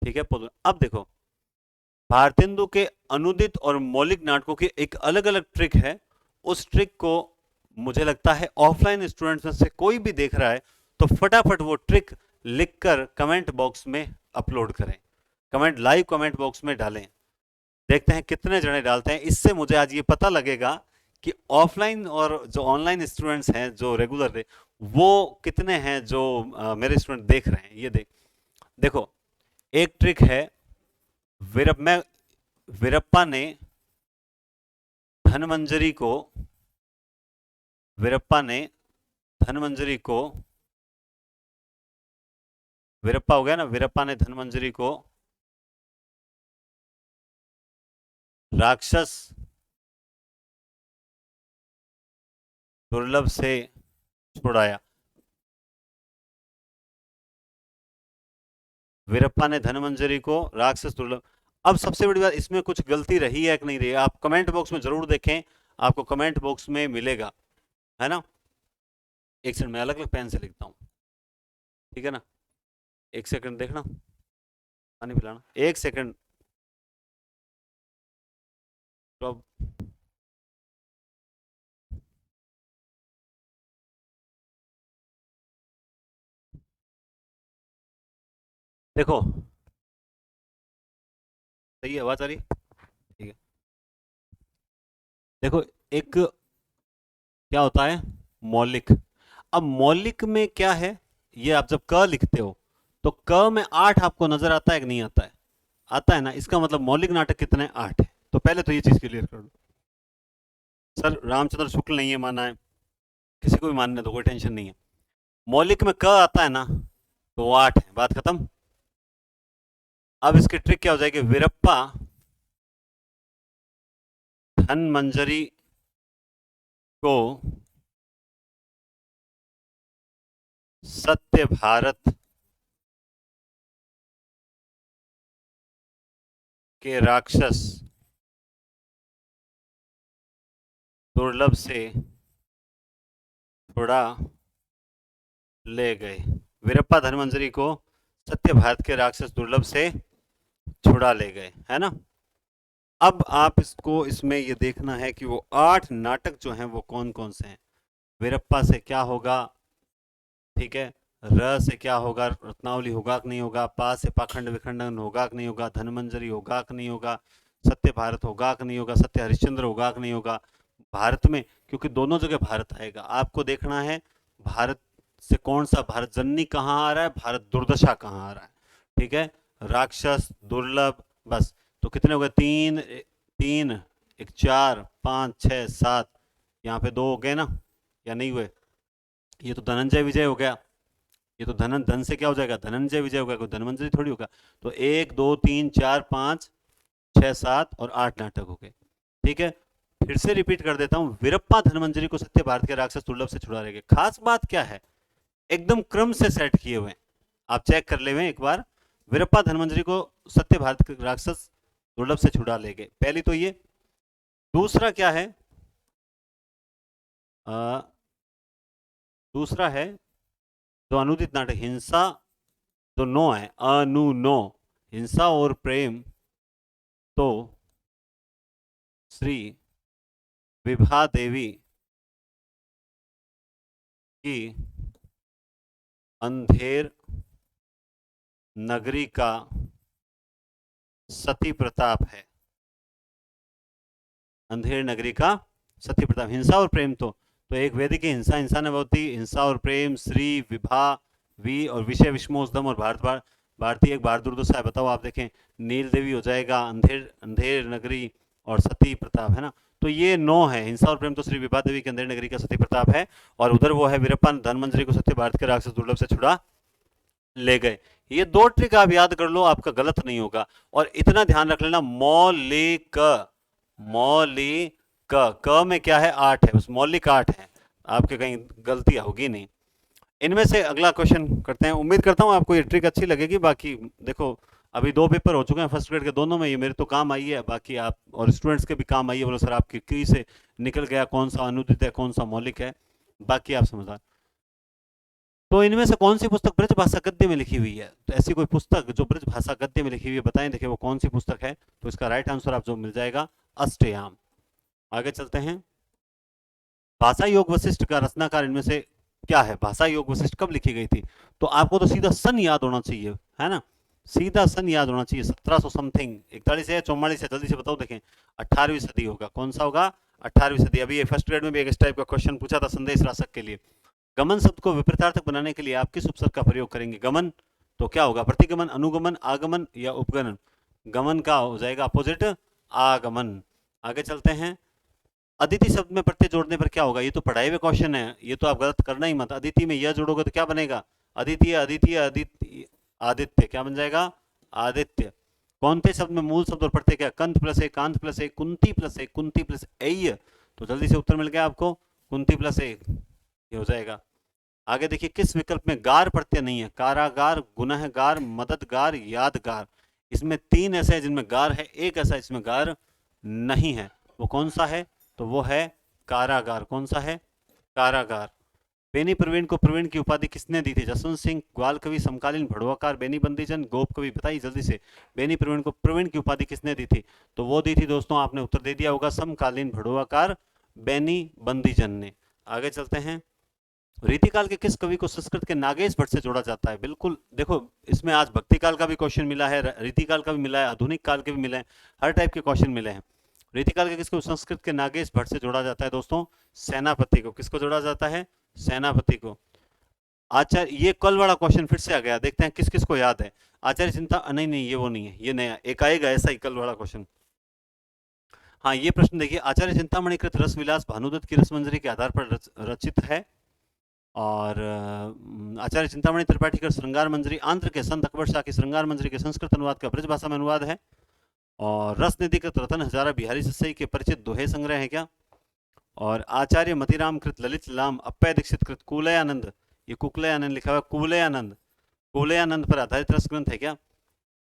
ठीक है, पोलू। अब देखो, भारतेंदु के अनुदित और मौलिक नाटकों की एक अलग अलग ट्रिक है। उस ट्रिक को मुझे लगता है ऑफलाइन स्टूडेंट्स में से कोई भी देख रहा है तो फटाफट वो ट्रिक लिखकर कमेंट बॉक्स में अपलोड करें, कमेंट, लाइव कमेंट बॉक्स में डालें। देखते हैं कितने जने डालते हैं। इससे मुझे आज ये पता लगेगा कि ऑफलाइन और जो ऑनलाइन स्टूडेंट्स हैं जो रेगुलर थे, वो कितने हैं जो मेरे स्टूडेंट देख रहे हैं। ये देखो, एक ट्रिक है। मैं वीरप्पा ने धनमंजरी को, वीरप्पा ने धनमंजरी को, वीरप्पा हो गया ना, वीरप्पा ने धनमंजरी को राक्षस दुर्लभ से छुड़ाया। वीरप्पा ने धनमंजरी को राक्षस दुर्लभ। अब सबसे बड़ी बात, इसमें कुछ गलती रही है कि नहीं रही है, आप कमेंट बॉक्स में जरूर देखें, आपको कमेंट बॉक्स में मिलेगा, है ना। एक सेकंड, मैं अलग अलग पेन से लिखता हूँ, ठीक है ना। एक सेकंड देखना, पानी पिलाना, एक सेकंड। तो अब देखो, सही है, आवाज आ रही, ठीक है। देखो, एक क्या होता है, मौलिक। अब मौलिक में क्या है, ये आप जब क लिखते हो तो क में 8 आपको नजर आता है कि नहीं आता है? आता है ना। इसका मतलब मौलिक नाटक कितने? 8 है। तो पहले तो ये चीज क्लियर कर दो। सर रामचंद्र शुक्ल नहीं है माना है, किसी को भी मानने दो, कोई टेंशन नहीं है। मौलिक में क आता है ना, तो वो 8 है, बात खत्म। अब इसकी ट्रिक क्या हो जाएगी? वीरप्पा धनमंजरी को सत्य भारत के राक्षस दुर्लभ से छुड़ा ले गए। वीरप्पा धनमंजरी को सत्य भारत के राक्षस दुर्लभ से छुड़ा ले गए, है ना। अब आप इसको इसमें ये देखना है कि वो 8 नाटक जो हैं वो कौन कौन से हैं। वीरप्पा से क्या होगा, ठीक है। र से क्या होगा, रत्नावली होगा कि नहीं होगा। पा से पाखंड विखंडन होगा कि नहीं होगा। धनमंजरी होगा कि नहीं होगा। सत्य भारत होगा कि नहीं होगा। सत्य हरिश्चंद्र होगा कि नहीं होगा। भारत में, क्योंकि दोनों जगह भारत आएगा, आपको देखना है भारत से कौन सा, भारत जननी कहाँ आ रहा है, भारत दुर्दशा कहाँ आ रहा है, ठीक है। राक्षस, दुर्लभ, बस। तो कितने हो गए, 3 3 एक 4 5 6 7, यहाँ पे 2 हो गए ना, या नहीं हुए। ये तो धनंजय विजय हो गया। ये तो धन से क्या हो जाएगा, धनंजय विजय होगा, कोई धनवंतरी थोड़ी होगा। तो 1 2 3 4 5 6 7 और 8 नाटक हो गए, ठीक है। फिर से रिपीट कर देता हूं, वीरप्पा धनमंजरी को सत्य भारत के राक्षस दुर्लभ से छुड़ा लेंगे। खास बात क्या है, एकदम क्रम से सेट किए हुए, आप चेक कर ले एक बार। वीरप्पा धनमंजरी को सत्य भारत के राक्षस दुर्लभ से छुड़ा ले गए, पहली तो ये। दूसरा क्या है, दूसरा है जो अनुदित नाटक हिंसा, जो नो है, अनु नो, हिंसा और प्रेम तो श्री विभा देवी की अंधेर नगरी का सती प्रताप है। अंधेर नगरी का सती प्रताप, हिंसा और प्रेम तो एक वेदी की हिंसा, हिंसा ने बहुत ही, हिंसा और प्रेम, श्री विभा, वी और विषय विष्मोदम और भारत भारतीय एक बार दुर्दशा है। बताओ आप देखें, नील देवी हो जाएगा, अंधेर अंधेर नगरी और सती प्रताप, है ना। तो ये 9 है, हिंसा और प्रेम तो श्री विभा देवी के अंधेर नगरी का सती प्रताप है। और उधर वो है, वीरप्पा धनमंजरी को सत्य भारत के राक्षस दुर्लभ से छुड़ा ले गए। ये 2 ट्रिक आप याद कर लो, आपका गलत नहीं होगा। और इतना ध्यान रख लेना, मौलिक, मौलिक क में क्या है, 8 है, बस मौलिक 8 है, आपके कहीं गलती होगी नहीं। इनमें से अगला क्वेश्चन करते हैं। उम्मीद करता हूं आपको ये ट्रिक अच्छी लगेगी। बाकी देखो, अभी 2 पेपर हो चुके हैं फर्स्ट ग्रेड के, दोनों में ये मेरे तो काम आई है, बाकी आप और स्टूडेंट्स के भी काम आई है। बोलो सर आपकी की से निकल गया कौन सा अनुदित है, कौन सा मौलिक है, बाकी आप समझदार। तो इनमें से कौन सी पुस्तक ब्रज भाषा गद्य में लिखी हुई है, तो ऐसी कोई पुस्तक जो ब्रज भाषा गद्य में लिखी हुई है, बताएं देखिए वो कौन सी पुस्तक है। तो इसका राइट आंसर आप जो मिल जाएगा, अष्टयाम। आगे चलते हैं। भाषा योग वशिष्ठ का रचनाकार इनमें से क्या है। भाषा योग वशिष्ठ कब लिखी गई थी, तो आपको तो सीधा सन याद होना चाहिए, है ना, सीधा सन याद होना चाहिए। 1700 समथिंग, 41 है 44 है, जल्दी से बताओ देखें। 18वीं सदी होगा, कौन सा होगा, 18वीं सदी। अभी ये फर्स्ट ग्रेड में भी एक इस टाइप का क्वेश्चन पूछा था संदेश राशक के लिए। गमन शब्द को विपरीतार्थक बनाने के लिए आप किस उपसर्ग का प्रयोग करेंगे। गमन तो क्या होगा, प्रतिगमन, अनुगमन, आगमन या उपगमन। गमन का हो जाएगा अपोजिट, आगमन। आगे चलते हैं। अदिति शब्द में प्रत्यय जोड़ने पर क्या होगा, ये तो पढ़ाई हुए क्वेश्चन है, ये तो आप गलत करना ही मत। अदिति में यह जोड़ोगे तो क्या बनेगा, अदिति, अदिति, अदिति, आदित्य, क्या बन जाएगा, आदित्य। कौनते शब्द में मूल शब्द और प्रत्यय क्या, कंत प्लस एक, कांत प्लस एक, कुंती प्लस एक, कुंती प्लस ऐ। तो जल्दी से उत्तर मिल गया आपको, कुंती प्लस एक, ये हो जाएगा। आगे देखिए, किस विकल्प में गार प्रत्यय नहीं है, कारागार, गुनहगार, मददगार, यादगार। इसमें 3 ऐसे हैं जिनमें गार है, एक ऐसा इसमें गार नहीं है, वो कौन सा है, तो वो है कारागार। कौन सा है, कारागार। बेनी प्रवीण को प्रवीण की उपाधि किसने दी थी, जसवंत सिंह, ग्वाल कवि, समकालीन भड़वाकार, बेनी बंदीजन, गोप कवि। बताइए जल्दी से, बेनी प्रवीण को प्रवीण की उपाधि किसने दी थी, तो वो दी थी दोस्तों, आपने उत्तर दे दिया होगा, समकालीन भड़वाकार बेनी बंदीजन ने। आगे चलते हैं। रीतिकाल के किस कवि को संस्कृत के नागेश भट्ट से जोड़ा जाता है। बिल्कुल देखो, इसमें आज भक्ति काल का भी क्वेश्चन मिला है, रीतिकाल का भी मिला है, आधुनिक काल के भी मिले हैं, हर टाइप के क्वेश्चन मिले हैं। रीतिकाल के किसको संस्कृत के नागेश भट्ट से जोड़ा जाता है दोस्तों, सेनापति को। किसको जोड़ा जाता है, सेनापति को। आचार्य, ये कल वाला क्वेश्चन फिर से आ गया, देखते हैं किस किस को याद है। आचार्य चिंता, नहीं नहीं ये वो नहीं है, ये नया एक आएगा ऐसा ही कल वाला क्वेश्चन। हाँ ये प्रश्न देखिए, आचार्य चिंतामणि कृत रस विलास भानुदत्त की रसमंजरी के आधार पर रचित है। और आचार्य चिंतामणि त्रिपाठी का श्रृंगार मंजरी आंध्र के संत अकबर शाह की श्रृंगार मंजरी के संस्कृत अनुवाद का ब्रज भाषा में अनुवाद है। और रस निधि कृत रतन हजारा बिहारी सस्सई के परिचित दोहे संग्रह है क्या? और आचार्य मतिराम कृत ललित लाम अप्पय दीक्षित कृत कुवलयानंद, ये कुकुलयानंद लिखा हुआ कुवलयानंद, कुवलयानंद पर आधारित रस ग्रंथ है क्या?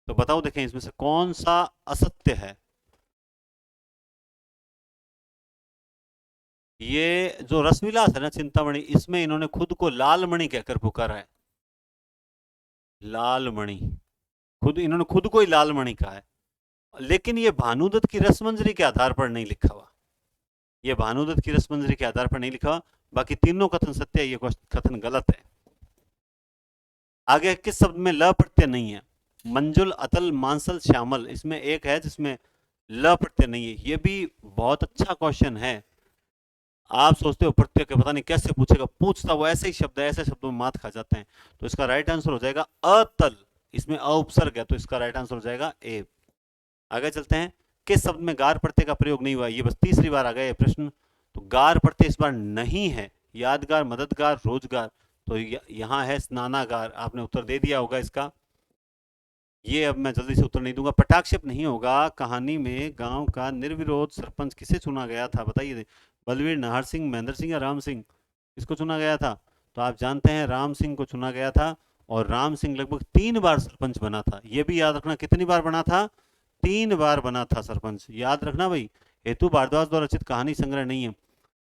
तो बताओ देखें इसमें से कौन सा असत्य है। ये जो रसविलास है ना चिंतामणि, इसमें इन्होंने खुद को लालमणि कहकर पुकारा है। लालमणि, खुद इन्होंने खुद को ही लालमणि कहा है। लेकिन ये भानुदत्त की रसमंजरी के आधार पर नहीं लिखा हुआ, ये भानुदत्त की रसमंजरी के आधार पर नहीं लिखा हुआ। बाकी तीनों कथन सत्य है, ये कथन गलत है। आगे किस शब्द में ल प्रत्यय नहीं है? मंजुल, अतल, मांसल, श्यामल, इसमें एक है जिसमें ल प्रत्यय नहीं है। ये भी बहुत अच्छा क्वेश्चन है। आप सोचते हो प्रत्यय के पता नहीं कैसे पूछेगा, पूछता वो ऐसे ही शब्द है, ऐसे शब्दों में मात खा जाते हैं। तो इसका राइट आंसर हो जाएगा अतल, इसमें अ उपसर्ग है, तो इसका राइट आंसर हो जाएगा ए। आगे चलते हैं, किस शब्द में गार प्रत्यय का प्रयोग नहीं हुआ? ये बस तीसरी बार आ गया ये प्रश्न। तो गार प्रत्यय इस बार नहीं है। यादगार, मददगार, रोजगार, तो यहां है स्नानागार। आपने उत्तर दे दिया होगा इसका। ये अब मैं जल्दी से उत्तर नहीं दूंगा। पटाक्षेप नहीं होगा। कहानी में गांव का निर्विरोध सरपंच किसे चुना गया था? बताइए। बलवीर, नाहर सिंह, महेंद्र सिंह या राम सिंह, किसको चुना गया था? तो आप जानते हैं राम सिंह को चुना गया था। और राम सिंह लगभग 3 बार सरपंच बना था। ये भी याद रखना, कितनी बार बना था? 3 बार बना था सरपंच, याद रखना भाई। हेतु भारद्वाज द्वारा रचित कहानी संग्रह नहीं है।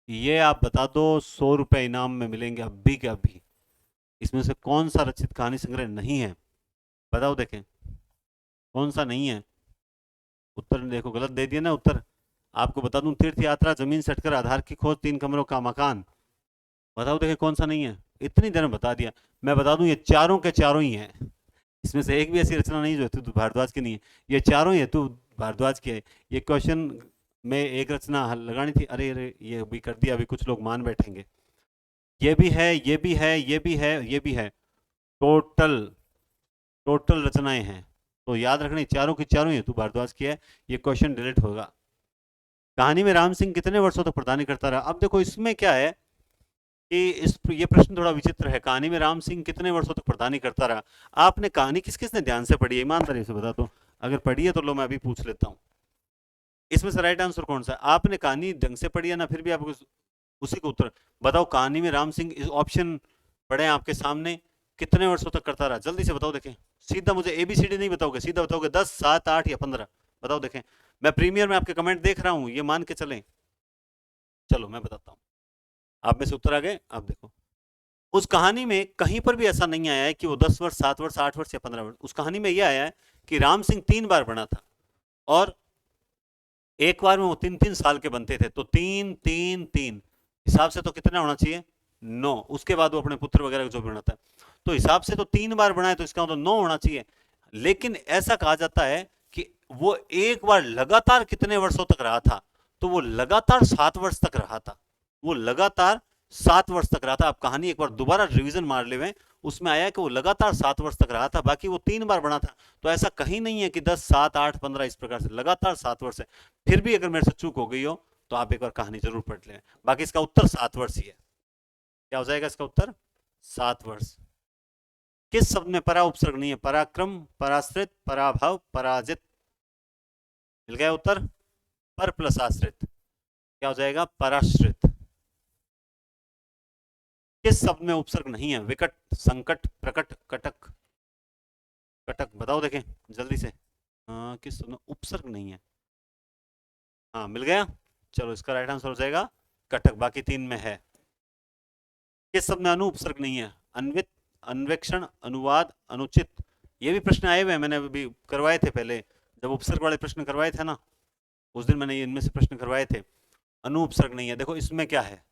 ये आप बता दो, 100 रुपए इनाम में मिलेंगे अभी के अभी। इसमें से कौन सा रचित कहानी संग्रह नहीं है? बताओ देखें कौन सा नहीं है। उत्तर देखो, गलत दे दिया ना उत्तर। आपको बता दूं, तीर्थ यात्रा, जमीन से हटकर आधार की खोज, 3 कमरों का मकान। बताओ देखें कौन सा नहीं है। इतनी देर में बता दिया। मैं बता दूं, ये चारों के चारों ही हैं। इसमें से एक भी ऐसी रचना नहीं जो हेतु भारद्वाज की नहीं है। ये चारों ही हेतु भारद्वाज की है। ये क्वेश्चन में एक रचना लगानी थी, अरे अरे ये भी कर दिया, अभी कुछ लोग मान बैठेंगे। ये भी है, ये भी है, ये भी है, ये भी है। टोटल टोटल रचनाएं हैं। तो याद रखना, चारों की चारों हेतु भारद्वाज की है। ये क्वेश्चन डिलीट होगा। कहानी में राम सिंह कितने वर्षों तक प्रधानी करता रहा? अब देखो इसमें क्या है कि ये प्रश्न थोड़ा विचित्र है। कहानी में राम सिंह कितने वर्षों तक प्रधानी करता रहा? आपने कहानी किस किसने ध्यान से पढ़ी है, ईमानदारी से बता दो। अगर पढ़ी है तो लो मैं अभी पूछ लेता हूँ। इसमें से राइट आंसर कौन सा है? आपने कहानी ढंग से पढ़ी है ना, फिर भी आपको उसी को उत्तर बताओ। कहानी में राम सिंह, इस ऑप्शन पढ़े आपके सामने, कितने वर्षों तक करता रहा? जल्दी से बताओ देखें। सीधा मुझे एबीसीडी नहीं बताओगे, सीधा बताओगे 10, 7, 8 या 15। बताओ देखें। मैं प्रीमियर में आपके कमेंट देख रहा हूं, ये मान के चलें। चलो मैं बताता हूं। आप में से उत्तर आ गए। आप देखो, उस कहानी में कहीं पर भी ऐसा नहीं आया है कि वो 10 वर्ष, 7 वर्ष, 8 वर्ष या 15 वर्ष। उस कहानी में यह आया है कि राम सिंह 3 बार बना था और एक बार में वो 3-3 साल के बनते थे। तो 3-3-3 हिसाब से तो कितना होना चाहिए? 9। उसके बाद वो अपने पुत्र वगैरह जो भी बनाता है, तो हिसाब से तो 3 बार बनाए, तो इसका मतलब 9 होना चाहिए। लेकिन ऐसा कहा जाता है कि वो एक बार लगातार कितने वर्षों तक रहा था? तो वो लगातार 7 वर्ष तक रहा था। वो लगातार 7 वर्ष तक रहा था। आप कहानी एक बार दोबारा रिवीजन मार ले, उसमें आया कि वो लगातार 7 वर्ष तक रहा था। बाकी वो 3 बार बना था। तो ऐसा कहीं नहीं है कि 10, 7, 8, 15 इस प्रकार से, लगातार 7 वर्ष है। फिर भी अगर मेरे से चूक हो गई हो तो आप एक बार कहानी जरूर पढ़ लें। बाकी इसका उत्तर 7 वर्ष ही है। क्या हो जाएगा इसका उत्तर? 7 वर्ष। किस शब्द में परा उपसर्ग नहीं है? पराक्रम, पराश्रित, पराभव, पराजित। मिल गया उत्तर। पर प्लस आश्रित, क्या हो जाएगा? पराश्रित। किस शब्द में उपसर्ग नहीं है? विकट, संकट, प्रकट, कटक। कटक बताओ देखें जल्दी से। किस शब्द में उपसर्ग नहीं है? हाँ मिल गया। चलो इसका राइट आंसर हो जाएगा कटक। बाकी 3 में है। किस शब्द में अनु उपसर्ग नहीं है? अन्वित, अन्वेक्षण, अनुवाद, अनुचित। ये भी प्रश्न आए हुए हैं, मैंने अभी करवाए थे पहले, जब उपसर्ग वाले प्रश्न करवाए थे ना, उस दिन मैंने इनमें से प्रश्न करवाए थे। अनु उपसर्ग नहीं है। देखो इसमें क्या है,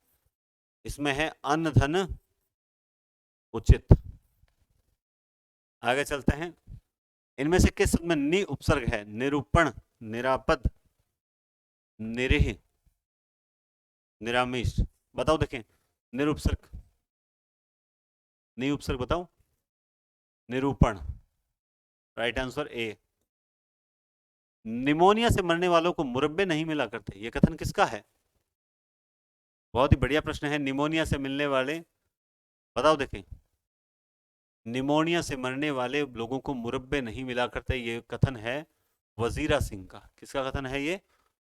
इसमें है अन्न, धन, उचित। आगे चलते हैं। इनमें से किस शब्द में नि उपसर्ग है? निरूपण, निरापद, निरीह, निरामिष। बताओ देखें। निरुपसर्ग, नि उपसर्ग बताओ। निरूपण, राइट आंसर ए। निमोनिया से मरने वालों को मुरब्बे नहीं मिला करते, यह कथन किसका है? बहुत ही बढ़िया प्रश्न है। निमोनिया से मिलने वाले, बताओ देखें। निमोनिया से मरने वाले लोगों को मुरब्बे नहीं मिला करते, ये कथन है वजीरा सिंह का। किसका कथन है ये?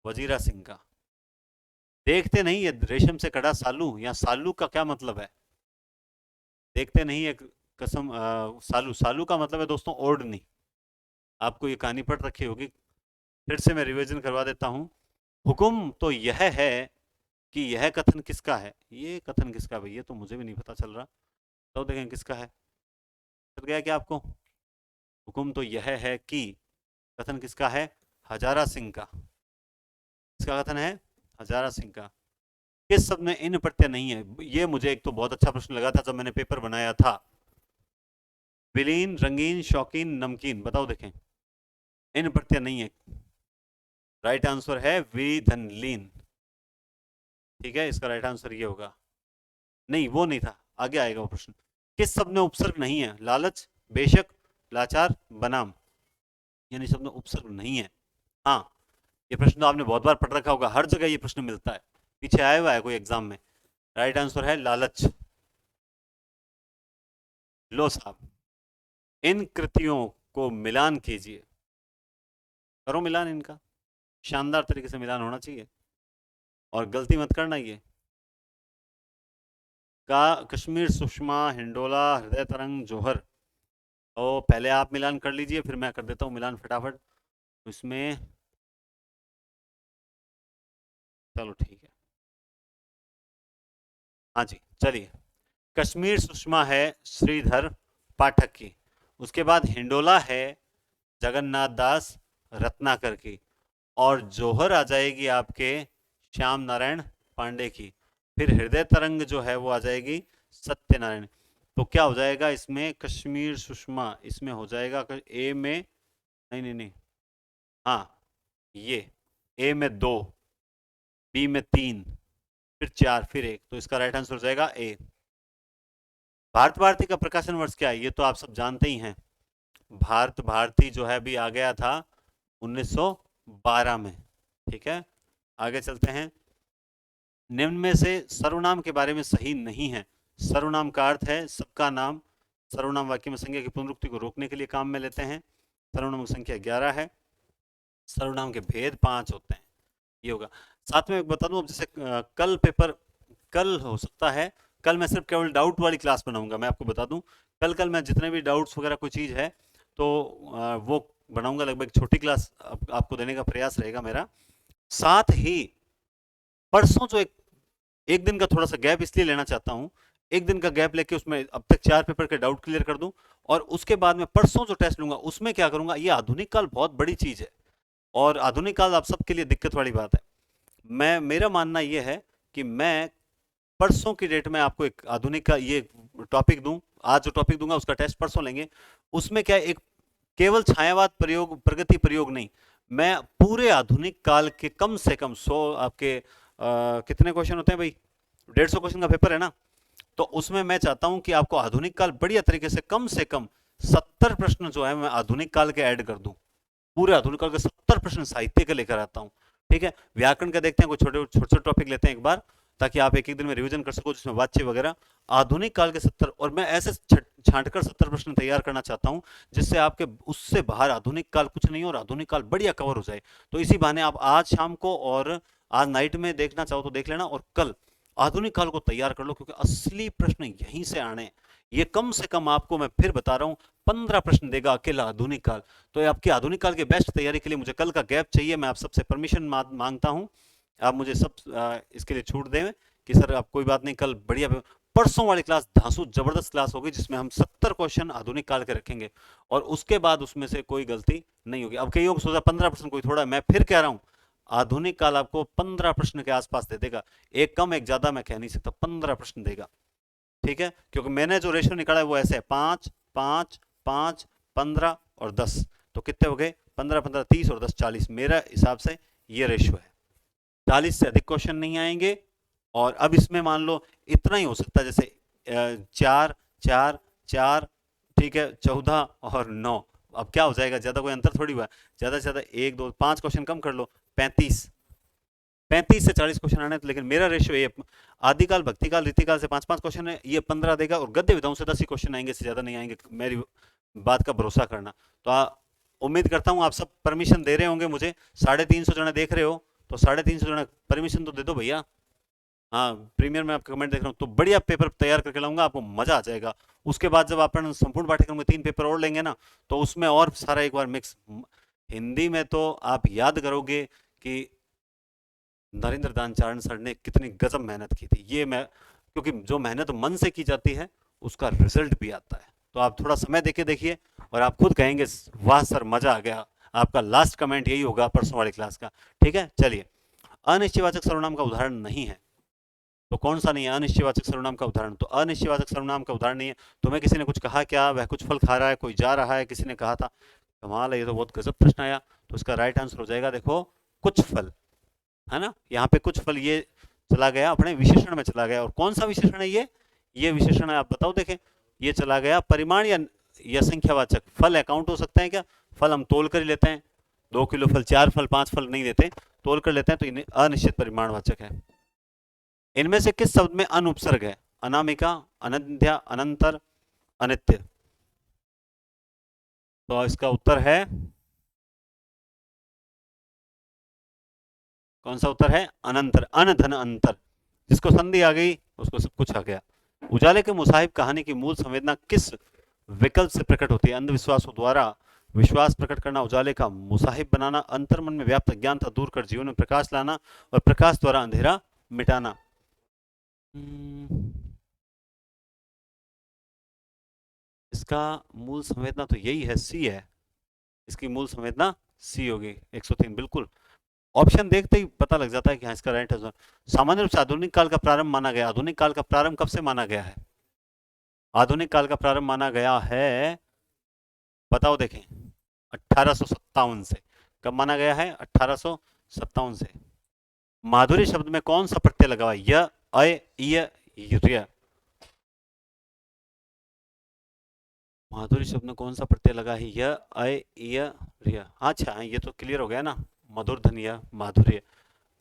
वजीरा सिंह का। देखते नहीं ये रेशम से कड़ा सालू, या सालू का क्या मतलब है? देखते नहीं है कसम, सालू, सालू का मतलब है दोस्तों ओढ़नी। आपको ये कहानी पढ़ रखी होगी, फिर से मैं रिवीजन करवा देता हूँ। हुक्म तो यह है कि यह कथन किसका है? ये कथन किसका है भाई? ये तो मुझे भी नहीं पता चल रहा, तो देखें किसका है। चल गया क्या आपको? हुक्म तो यह है कि कथन किसका है? हजारा सिंह का। किसका कथन है? हजारा सिंह का। किस शब्द में इन प्रत्यय नहीं है? ये मुझे एक तो बहुत अच्छा प्रश्न लगा था जब मैंने पेपर बनाया था। विलीन, रंगीन, शौकीन, नमकीन, बताओ देखें। इन प्रत्यय नहीं है। राइट आंसर है विधन लीन। ठीक है, इसका राइट आंसर ये होगा। नहीं, वो नहीं था, आगे आएगा वो प्रश्न। किस शब्द में उपसर्ग नहीं है? लालच, बेशक, लाचार, बनाम। यानी शब्द में उपसर्ग नहीं है। हाँ, ये प्रश्न तो आपने बहुत बार पढ़ रखा होगा, हर जगह ये प्रश्न मिलता है, पीछे आया हुआ है कोई एग्जाम में। राइट आंसर है लालच। लो साहब, इन कृतियों को मिलान कीजिए। करो मिलान इनका, शानदार तरीके से मिलान होना चाहिए, और गलती मत करना ये। का कश्मीर, सुषमा, हिंडोला, हृदय तरंग, जौहर। तो पहले आप मिलान कर लीजिए, फिर मैं कर देता हूँ मिलान फटाफट। तो इसमें चलो ठीक है, हाँ जी चलिए। कश्मीर सुषमा है श्रीधर पाठक की। उसके बाद हिंडोला है जगन्नाथ दास रत्नाकर की। और जौहर आ जाएगी आपके श्याम नारायण पांडे की। फिर हृदय तरंग जो है वो आ जाएगी सत्यनारायण। तो क्या हो जाएगा इसमें? कश्मीर सुषमा, इसमें हो जाएगा ए में, नहीं नहीं नहीं, हाँ ये, ए में 2, बी में 3, फिर 4, फिर 1, तो इसका राइट आंसर हो जाएगा ए। भारत भारती का प्रकाशन वर्ष क्या है? ये तो आप सब जानते ही हैं। भारत भारती जो है अभी आ गया था 1912 में। ठीक है, आगे चलते हैं। निम्न में से सर्वनाम के बारे में सही नहीं है। सर्वनाम का अर्थ है सबका नाम। सर्वनाम वाक्य में संज्ञा की पुनरुक्ति को रोकने के लिए काम में लेते हैं। सर्वनाम की संख्या 11 है। सर्वनाम के भेद 5 होते हैं। ये होगा। साथ में बता दूं, अब जैसे कल पेपर, कल हो सकता है, कल मैं सिर्फ केवल डाउट वाली क्लास बनाऊंगा। मैं आपको बता दूं, कल मैं जितने भी डाउट्स वगैरह कोई चीज़ है तो वो बनाऊंगा। लगभग छोटी क्लास आपको देने का प्रयास रहेगा मेरा। साथ ही परसों जो एक दिन का थोड़ा सा गैप इसलिए लेना चाहता हूं, एक दिन का गैप लेके उसमें अब तक 4 पेपर के डाउट क्लियर कर दूं, और उसके बाद में परसों जो टेस्ट लूंगा उसमें क्या करूंगा, ये आधुनिक काल बहुत बड़ी चीज है, और आधुनिक काल आप सबके लिए दिक्कत वाली बात है। मेरा मानना यह है कि मैं परसों की डेट में आपको एक आधुनिक का ये टॉपिक दूं। आज जो टॉपिक दूंगा उसका टेस्ट परसों लेंगे। उसमें क्या एक केवल छायावाद प्रयोग, प्रगति प्रयोग नहीं, मैं पूरे आधुनिक काल के कम से कम 100 आपके कितने क्वेश्चन होते हैं भाई? 150 क्वेश्चन का पेपर है ना। तो उसमें मैं चाहता हूं कि आपको आधुनिक काल बढ़िया तरीके से कम 70 प्रश्न जो है मैं आधुनिक काल के ऐड कर दूं। पूरे आधुनिक काल के 70 प्रश्न साहित्य के लेकर आता हूं। ठीक है, व्याकरण का देखते हैं, कुछ छोटे छोटे टॉपिक लेते हैं एक बार, ताकि आप एक एक दिन में रिवीजन कर सको, जिसमें वाच्य वगैरह। आधुनिक काल के 70, और मैं ऐसे छांटकर 70 प्रश्न तैयार करना चाहता हूं जिससे आपके उससे बाहर आधुनिक काल कुछ नहीं, और आधुनिक काल बढ़िया कवर हो जाए। तो इसी बहाने आप आज शाम को और आज नाइट में देखना चाहो तो देख लेना, और कल आधुनिक काल को तैयार कर लो, क्योंकि असली प्रश्न यहीं से आने। ये कम से कम आपको मैं फिर बता रहा हूं 15 प्रश्न देगा अकेला आधुनिक काल। तो आपकी आधुनिक काल के बेस्ट तैयारी के लिए मुझे कल का गैप चाहिए। मैं आप सबसे परमिशन मांगता हूं, आप मुझे सब इसके लिए छूट दें कि सर आप कोई बात नहीं, कल बढ़िया। परसों वाली क्लास धांसू जबरदस्त क्लास होगी, जिसमें हम 70 क्वेश्चन आधुनिक काल के रखेंगे, और उसके बाद उसमें से कोई गलती नहीं होगी। अब कई लोग सोचा 15 प्रश्न कोई थोड़ा, मैं फिर कह रहा हूं आधुनिक काल आपको 15 प्रश्न के आसपास दे देगा। एक कम एक ज्यादा मैं कह नहीं सकता, 15 प्रश्न देगा। ठीक है, क्योंकि मैंने जो रेशियो निकाला है वो ऐसे है 5 5 5 15 और 10। तो कितने हो गए? 15 15 30 और 10 40। मेरा हिसाब से ये रेशियो है, 40 से अधिक क्वेश्चन नहीं आएंगे। और अब इसमें मान लो इतना ही हो सकता है, जैसे 4 4 4, ठीक है, 14 और 9। अब क्या हो जाएगा, ज्यादा कोई अंतर थोड़ी हुआ, ज्यादा से ज्यादा 1 2 5 क्वेश्चन कम कर लो, 35। 35 से 40 क्वेश्चन आने, लेकिन मेरा रेशियो ये आदिकाल, भक्तिकाल, रीतिकाल से 5 5 क्वेश्चन है, ये 15 देगा, और गद्य विधाओं से 10 ही क्वेश्चन आएंगे, इससे ज्यादा नहीं आएंगे, मेरी बात का भरोसा करना। तो उम्मीद करता हूँ आप सब परमिशन दे रहे होंगे मुझे। 350 जने देख रहे हो तो 350 जने परमिशन तो दे दो भैया। हाँ, प्रीमियर में आपका कमेंट देख रहा हूँ, तो बढ़िया पेपर तैयार करके लाऊंगा, आपको मजा आ जाएगा। उसके बाद जब अपन संपूर्ण पाठ्यक्रम में 3 पेपर और लेंगे ना, तो उसमें और सारा एक बार मिक्स। हिंदी में तो आप याद करोगे कि नरेंद्र दानचारण सर ने कितनी गजब मेहनत की थी। ये मैं, क्योंकि जो मेहनत मन से की जाती है उसका रिजल्ट भी आता है। तो आप थोड़ा समय देके देखिए और आप खुद कहेंगे वाह सर मजा आ गया। आपका लास्ट कमेंट यही होगा परसों वाली क्लास का। ठीक है, चलिए। अनिश्चयवाचक सर्वनाम का उदाहरण नहीं है तो कौन सा नहीं है अनिश्चयवाचक सर्वनाम का उदाहरण? तो अनिश्चयवाचक सर्वनाम का उदाहरण नहीं है। तुम्हें किसी ने कुछ कहा क्या, वह कुछ फल खा रहा है, कोई जा रहा है, किसी ने कहा था। कमाल है, ये तो बहुत गजब प्रश्न आया। तो इसका राइट आंसर हो जाएगा, देखो, कुछ फल, है ना। यहाँ पे कुछ फल ये चला गया अपने विशेषण में चला गया। और कौन सा विशेषण है ये विशेषण है, आप बताओ देखें। ये चला गया परिमाण या संख्यावाचक। फल है, काउंट हो सकता है क्या? फल हम तोल कर ही लेते हैं, 2 किलो फल, 4 फल, 5 फल नहीं लेते, तोल कर लेते हैं, तो इन्हें अनिश्चित परिमाणवाचक है। इनमें से किस शब्द में अन उपसर्ग है? अनामिका, अनन्या, अनंतर, अनित्य। तो इसका उत्तर है, कौन सा उत्तर है? अनंतर, अन धन अंतर। जिसको संधि आ गई उसको सब कुछ आ गया। उजाले के मुसाहिब कहानी की मूल संवेदना किस विकल्प से प्रकट होती है? अंधविश्वासों द्वारा विश्वास प्रकट करना, उजाले का मुसाहिब बनाना, अंतर्मन में व्याप्त अज्ञानता दूर कर जीवन में प्रकाश लाना, और प्रकाश द्वारा अंधेरा मिटाना। इसका मूल संवेदना तो यही है, सी है। इसकी मूल संवेदना सी होगी, 103 बिल्कुल। ऑप्शन देखते ही पता लग जाता है कि हाँ इसका राइट आंसर। सामान्य रूप से आधुनिक काल का प्रारंभ माना गया। आधुनिक काल का प्रारंभ कब से माना गया है? आधुनिक काल का प्रारंभ माना गया है, बताओ देखें, 1857 से। कब माना गया है? 1857 से। माधुरी शब्द में कौन सा प्रत्यय लगा हुआ है? य, अय, इय, य। माधुरी शब्द में कौन सा प्रत्यय लगा है? य, अय, इय, य। अच्छा, ये तो क्लियर हो गया ना, मधुर धन या माधुर्य।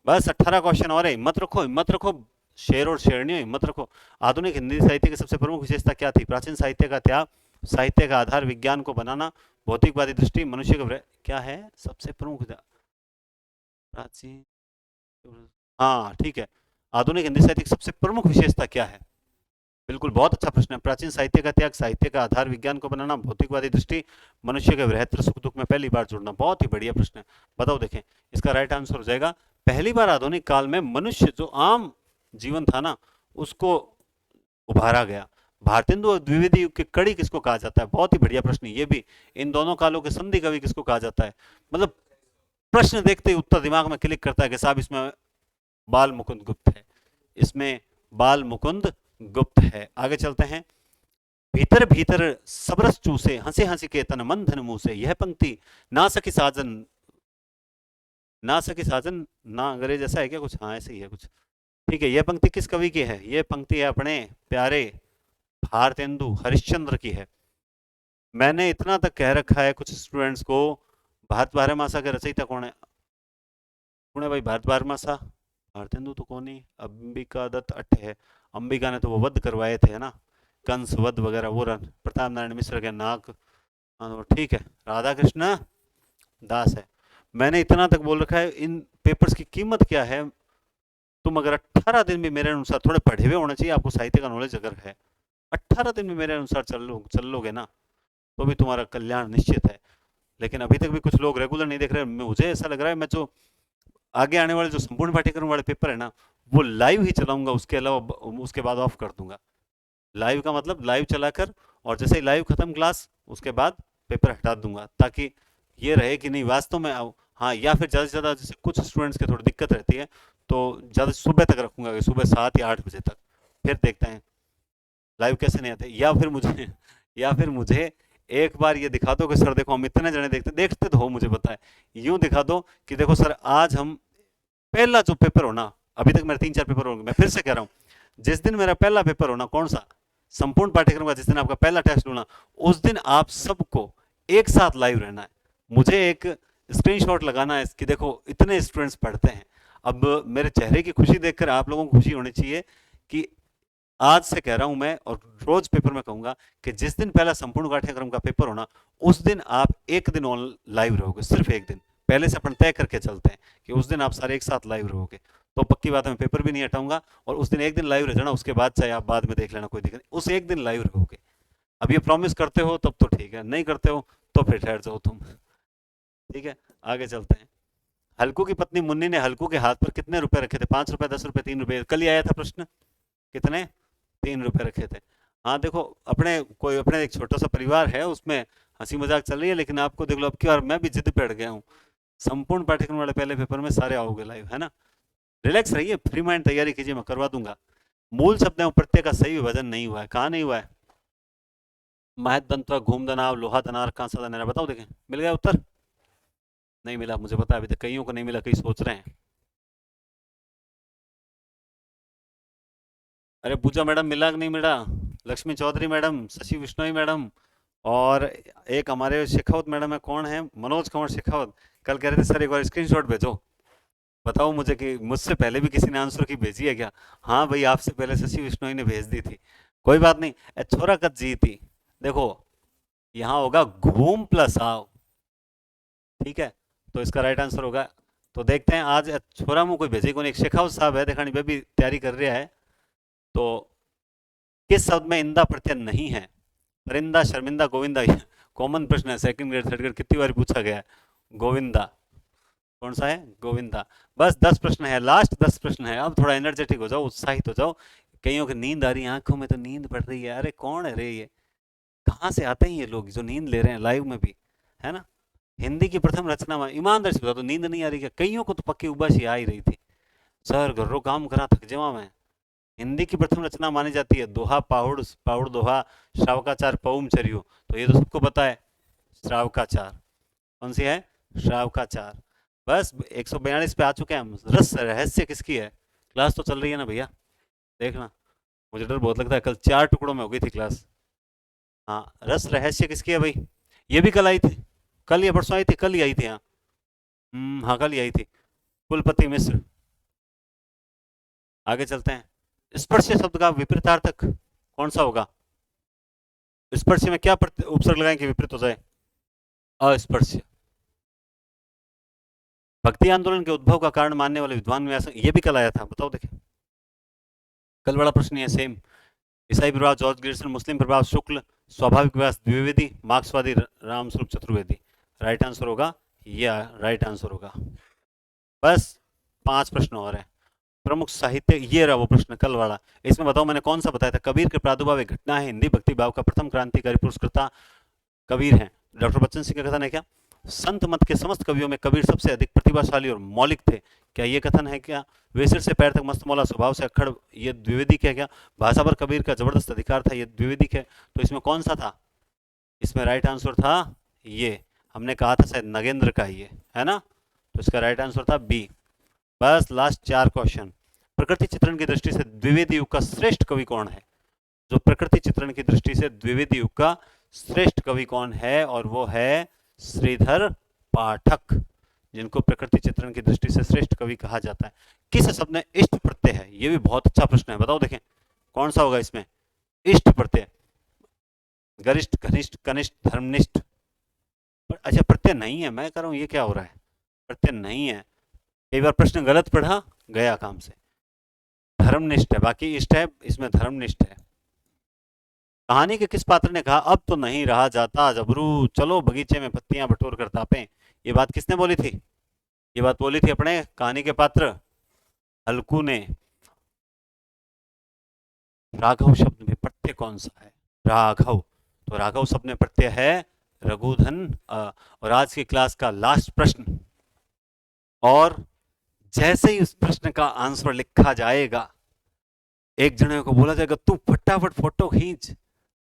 बस 18 क्वेश्चन और है, हिम्मत रखो, हिम्मत रखो, शेर और शेरनी, हिम्मत रखो। आधुनिक हिंदी साहित्य की सबसे प्रमुख विशेषता क्या थी? प्राचीन साहित्य का त्याग, साहित्य का आधार विज्ञान को बनाना, भौतिकवादी दृष्टि, मनुष्य का क्या है सबसे प्रमुख? प्राचीन, हाँ ठीक है। आधुनिक हिंदी साहित्य की सबसे प्रमुख विशेषता क्या है? बिल्कुल, बहुत अच्छा प्रश्न है। प्राचीन साहित्य का त्याग, साहित्य का आधार विज्ञान को बनाना, भौतिकवादी दृष्टि, मनुष्य के बृहत्तर सुख दुख में पहली बार जुड़ना। बहुत ही बढ़िया प्रश्न है, बताओ देखें। इसका राइट आंसर हो जाएगा, पहली बार आधुनिक काल में मनुष्य जो आम जीवन था ना उसको उभारा गया। भारतेंदु और द्विवेदी युग की कड़ी किसको कहा जाता है? बहुत ही बढ़िया प्रश्न ये भी। इन दोनों कालों के संधि कवि किसको कहा जाता है? मतलब प्रश्न देखते ही उत्तर दिमाग में क्लिक करता है कि साहब इसमें बाल मुकुंद गुप्त है, इसमें बाल मुकुंद गुप्त है। आगे चलते हैं। भीतर भीतर सबरस चूसे, हंसे हंसी के तन मन धन मुंह से, यह पंक्ति ना सकी साजन, ना सकी साजन ना अंग्रेज, ऐसा है क्या कुछ? हाँ ऐसे ही है कुछ। ठीक है, यह पंक्ति किस कवि की है? यह पंक्ति है अपने प्यारे भारतेंदु हरिश्चंद्र की है। मैंने इतना तक कह रखा है कुछ स्टूडेंट्स को, भारत बारहमासा के रचयिता कौन है? कौन है भाई भारत बारहमासा? भारतेंदु तो कौन ही, अंबिका दत्त अट्ठ है। अंबिका ने तो वो वध करवाए थे, है ना, कंस वध वगैरह, वो प्रताप नारायण मिश्र के नाक। हाँ, ठीक है, राधा कृष्ण दास है। मैंने इतना तक बोल रखा है, इन पेपर्स की कीमत क्या है? तुम अगर 18 दिन भी मेरे अनुसार, थोड़े पढ़े हुए होने चाहिए आपको, साहित्य का नॉलेज अगर है, 18 दिन भी मेरे अनुसार चल लोगे ना तो भी तुम्हारा कल्याण निश्चित है। लेकिन अभी तक भी कुछ लोग रेगुलर नहीं देख रहे। मुझे ऐसा लग रहा है मैं जो आगे आने वाले जो संपूर्ण पाठ्यक्रम वाले पेपर है ना वो लाइव ही चलाऊंगा, उसके अलावा उसके बाद ऑफ कर दूंगा। लाइव का मतलब लाइव चलाकर, और जैसे ही लाइव खत्म क्लास उसके बाद पेपर हटा दूंगा, ताकि ये रहे कि नहीं वास्तव में आओ। हाँ, या फिर ज़्यादा से ज़्यादा, जैसे कुछ स्टूडेंट्स की थोड़ी दिक्कत रहती है तो ज़्यादा सुबह तक रखूंगा, कि सुबह 7 या 8 बजे तक। फिर देखते हैं लाइव कैसे नहीं आते। या फिर मुझे एक बार ये दिखा दो कि सर देखो हम इतने जने देखते तो हो, मुझे पता है। यूं दिखा दो कि देखो सर आज हम पहला जो पेपर हो ना, अभी तक मेरे 3-4 पेपर होंगे, मैं फिर से कह रहा हूँ, जिस दिन मेरा पहला पेपर हो ना, कौन सा, संपूर्ण पाठ्यक्रम का जिस दिन आपका पहला टेस्ट होना, उस दिन आप सबको एक साथ लाइव रहना है। मुझे एक स्क्रीनशॉट लगाना है कि देखो इतने स्टूडेंट्स पढ़ते हैं। अब मेरे चेहरे की खुशी देखकर आप लोगों को खुशी होनी चाहिए कि आज से कह रहा हूं मैं, और रोज पेपर में कहूंगा कि जिस दिन पहला संपूर्ण पाठ्यक्रम का पेपर होना, उस दिन आप एक दिन ऑन लाइव रहोगे, सिर्फ एक दिन पहले से अपन तय करके चलते हैं कि उस दिन आप सारे एक साथ लाइव रहोगे। तो पक्की बात है, मैं पेपर भी नहीं हटाऊंगा, और उस दिन एक दिन लाइव रह जाना, उसके बाद चाहे आप बाद में देख लेना, कोई दिक्कत नहीं, उस एक दिन लाइव रहोगे। अब ये प्रॉमिस करते हो तब तो ठीक है, नहीं करते हो तो फिर ठहर जाओ तुम। ठीक है, आगे चलते हैं। हल्कू की पत्नी मुन्नी ने हल्कू के हाथ पर कितने रुपए रखे थे? 5 रुपए, 10 रुपए, 3 रुपए? कल ही आया था प्रश्न। कितने? 3 रुपए रखे थे। हाँ देखो, अपने एक छोटा सा परिवार है, उसमें हंसी मजाक चल रही है, लेकिन आपको देख लो अब की बार मैं भी जिद पे अड़ गया हूँ। संपूर्ण पाठ्यक्रम वाले पहले पेपर में सारे आओगे लाइव, है ना? रिलैक्स रहिए, फ्री माइंड तैयारी कीजिए, मैं करवा दूंगा। मूल शब्द एवं प्रत्यय का सही विभाजन नहीं हुआ है, कहाँ नहीं हुआ है? महत दंत, घूम दनाव, लोहा दनार, कांसा दनार, बताओ देखें, मिल गया उत्तर? नहीं मिला, मुझे पता है, अभी तक कईयों को नहीं मिला, कई सोच रहे हैं। अरे पूजा मैडम मिला कि नहीं मिला? लक्ष्मी चौधरी मैडम, शशि बिश्नोई मैडम, और एक हमारे शेखावत मैडम है, कौन है? मनोज कंवर शेखावत। कल कह रहे थे सर एक बार स्क्रीनशॉट भेजो। बताओ मुझे कि मुझसे पहले भी किसी ने आंसर की भेजी है क्या? हाँ भाई, आपसे पहले शशि बिश्नोई ने भेज दी थी। कोई बात नहीं, छोरा कद जी थी। देखो, यहाँ होगा घूम प्लस आओ। ठीक है, तो इसका राइट आंसर होगा। तो देखते हैं आज छोरा मुंह कोई भेजे को नहीं। शेखावत साहब है, देखा नहीं, भी तैयारी कर रहा है। तो किस शब्द में इंदा प्रत्यय नहीं है? परिंदा, शर्मिंदा, गोविंदा? कॉमन प्रश्न है, सेकंड ग्रेड थर्ड ग्रेड कितनी बार पूछा गया है। गोविंदा। कौन सा है? गोविंदा। बस 10 प्रश्न है, लास्ट 10 प्रश्न है, अब थोड़ा एनर्जेटिक हो जाओ, उत्साहित हो जाओ। कईयों की नींद आ रही है, आंखों में तो नींद पड़ रही है। अरे कौन है रे ये? कहाँ से आते हैं ये लोग जो नींद ले रहे हैं लाइव में भी, है ना? हिंदी की प्रथम रचना में ईमानदार से बता दो, नींद नहीं आ रही क्या? कईयों को तो पक्की उबासी आ ही रही थी। सर घरों काम करा थक जावा मैं। हिंदी की प्रथम रचना मानी जाती है दोहा, पाहुड़, पाहुड़ दोहा, श्रावकाचार, पौम चरियो। तो ये तो सबको पता है, श्रावकाचार। कौन सी है? श्रावकाचार। बस 142 पे आ चुके हैं हम। रस रहस्य किसकी है? क्लास तो चल रही है ना भैया, देखना। मुझे डर बहुत लगता है, कल 4 टुकड़ों में हो गई थी क्लास। हाँ, रस रहस्य किसकी है भाई? ये भी कल आई थी, कल या परसों आई थी, कल ही आई थी। हाँ, हाँ कल ही आई थी। कुलपति मिश्र। आगे चलते हैं। स्पर्श शब्द का विपरीतार्थक कौन सा होगा? स्पर्श में क्या उपसर्ग लगाएं कि विपरीत हो जाए? अस्पर्श। भक्ति आंदोलन के उद्भव का कारण मानने वाले विद्वान व्यास, ये भी कल आया था, बताओ देखें। कल बड़ा प्रश्न है सेम। ईसाई प्रभाव जॉर्ज ग्रियर्सन, मुस्लिम प्रभाव शुक्ल, स्वाभाविक विकास द्विवेदी, मार्क्सवादी रामस्वरूप चतुर्वेदी। राइट आंसर होगा ये, राइट आंसर होगा। बस 5 प्रश्न और है। प्रमुख साहित्य, ये रहा वो प्रश्न कल वाला। इसमें बताओ मैंने कौन सा बताया था? कबीर के प्रादुर्भाव एक घटना है, हिंदी भक्ति भाव का प्रथम क्रांतिकारी पुरस्कृता कबीर हैं। डॉक्टर बच्चन सिंह का कथन है क्या? संत मत के समस्त कवियों में कबीर सबसे अधिक प्रतिभाशाली और मौलिक थे, क्या ये कथन है क्या? वे सिर से पैर तक मस्त मौला, स्वभाव से अक्खड़, ये द्विवेदिक है क्या? भाषा पर कबीर का जबरदस्त अधिकार था, ये द्विवेदिक है। तो इसमें कौन सा था? इसमें राइट आंसर था ये, हमने कहा था शायद नगेंद्र का, ये है ना? तो इसका राइट आंसर था बी। बस लास्ट 4 क्वेश्चन। प्रकृति चित्रण की दृष्टि से द्विवेदी युग का श्रेष्ठ कवि कौन है? जो प्रकृति चित्रण की दृष्टि से द्विवेदी युग का श्रेष्ठ कवि कौन है? और वो है श्रीधर पाठक, जिनको प्रकृति चित्रण की दृष्टि से श्रेष्ठ कवि कहा जाता है। किस शब्द में इष्ट प्रत्यय है? ये भी बहुत अच्छा प्रश्न है, बताओ देखें कौन सा होगा इसमें इष्ट प्रत्यय? गरिष्ठ, घनिष्ठ, कनिष्ठ, धर्मनिष्ठ? अच्छा प्रत्यय नहीं है, मैं कह रहा हूं ये क्या हो रहा है, प्रत्यय नहीं है। कई बार प्रश्न गलत पढ़ा गया काम से। धर्मनिष्ठ है, बाकी इष्ट है, इसमें धर्मनिष्ठ है। कहानी के किस पात्र ने कहा अब तो नहीं रहा जाता जबरू, चलो बगीचे में पत्तियां बटोर कर तापें? ये बात किसने बोली थी? ये बात बोली थी अपने कहानी के पात्र हल्कू ने। राघव शब्द में प्रत्यय कौन सा है? राघव। तो राघव शब्द में प्रत्यय है रघुधन। और आज की क्लास का लास्ट प्रश्न, और जैसे ही उस प्रश्न का आंसर लिखा जाएगा, एक जने को बोला जाएगा तू फटाफट फोटो खींच,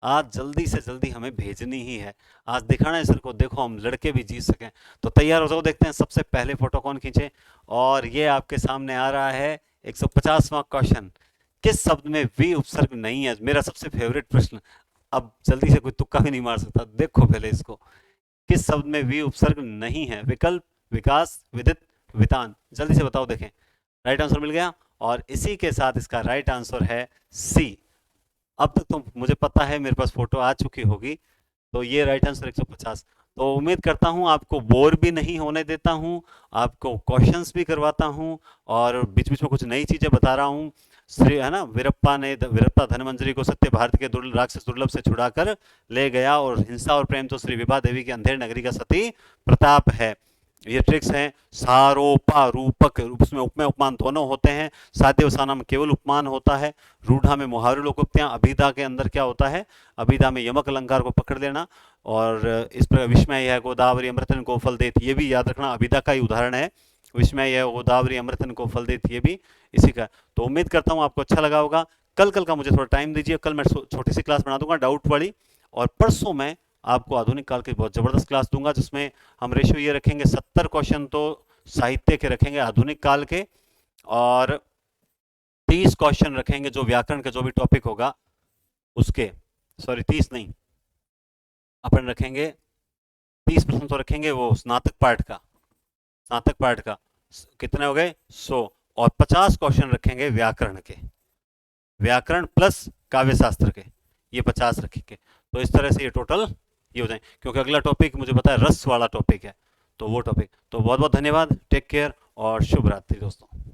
आज जल्दी से जल्दी हमें भेजनी ही है, आज दिखाना है सर को, देखो हम लड़के भी जीत सकें। तो तैयार हो जाओ, देखते हैं सबसे पहले फोटो कौन खींचे। और ये आपके सामने आ रहा है 150वां क्वेश्चन। किस शब्द में वी उपसर्ग नहीं है? मेरा सबसे फेवरेट प्रश्न। अब जल्दी से कोई तुक्का भी नहीं मार सकता, देखो पहले इसको। किस शब्द में वी उपसर्ग नहीं है? विकल्प, विकास, विदित, वितान। जल्दी से बताओ देखें। राइट आंसर मिल गया, और इसी के साथ इसका राइट आंसर है सी, अब तक तो मुझे पता है मेरे पास फोटो आ चुकी होगी। तो ये राइट आंसर 150। तो उम्मीद करता हूँ आपको बोर भी नहीं होने देता हूँ, आपको क्वेश्चंस भी करवाता हूँ और बीच बीच में कुछ नई चीजें बता रहा हूँ। श्री है ना, वीरप्पा धनवंतरी को सत्य भारत के राक्षस दुर्लभ से छुड़ाकर ले गया, और हिंसा और प्रेम तो श्री विभा देवी की अंधेर नगरी का सती प्रताप है। ये ट्रिक्स हैं। सारोपा रूपक, उसमें उपमेय उपमान दोनों होते हैं। साध्य वसाना में केवल उपमान होता है। रूढ़ा में मुहावरे लोकोक्तियां। अभिधा के अंदर क्या होता है? अभिधा में यमक अलंकार को पकड़ लेना। और इस पर विस्मय यह गोदावरी अमृतन को फल देती, ये भी याद रखना, अभिधा का ही उदाहरण है। विस्मय यह गोदावरी अमृतन को फल देती, ये भी इसी का। तो उम्मीद करता हूँ आपको अच्छा लगा होगा। कल कल का मुझे थोड़ा टाइम दीजिए, कल मैं छोटी सी क्लास बना दूंगा डाउट वाली। और परसों मैं आपको आधुनिक काल की बहुत जबरदस्त क्लास दूंगा, जिसमें हम रेशियो ये रखेंगे 70 क्वेश्चन तो साहित्य के रखेंगे आधुनिक काल के, और 30 क्वेश्चन रखेंगे जो व्याकरण का जो भी टॉपिक होगा उसके। सॉरी 30 नहीं, अपन रखेंगे 30% तो रखेंगे वो स्नातक पार्ट का। स्नातक पार्ट का कितने हो गए? 100। और 50 क्वेश्चन रखेंगे व्याकरण के, व्याकरण प्लस काव्य शास्त्र के, ये 50 रखेंगे। तो इस तरह से ये टोटल ये हो जाए, क्योंकि अगला टॉपिक मुझे पता है रस वाला टॉपिक है, तो वो टॉपिक। तो बहुत बहुत धन्यवाद, टेक केयर और शुभ रात्रि दोस्तों।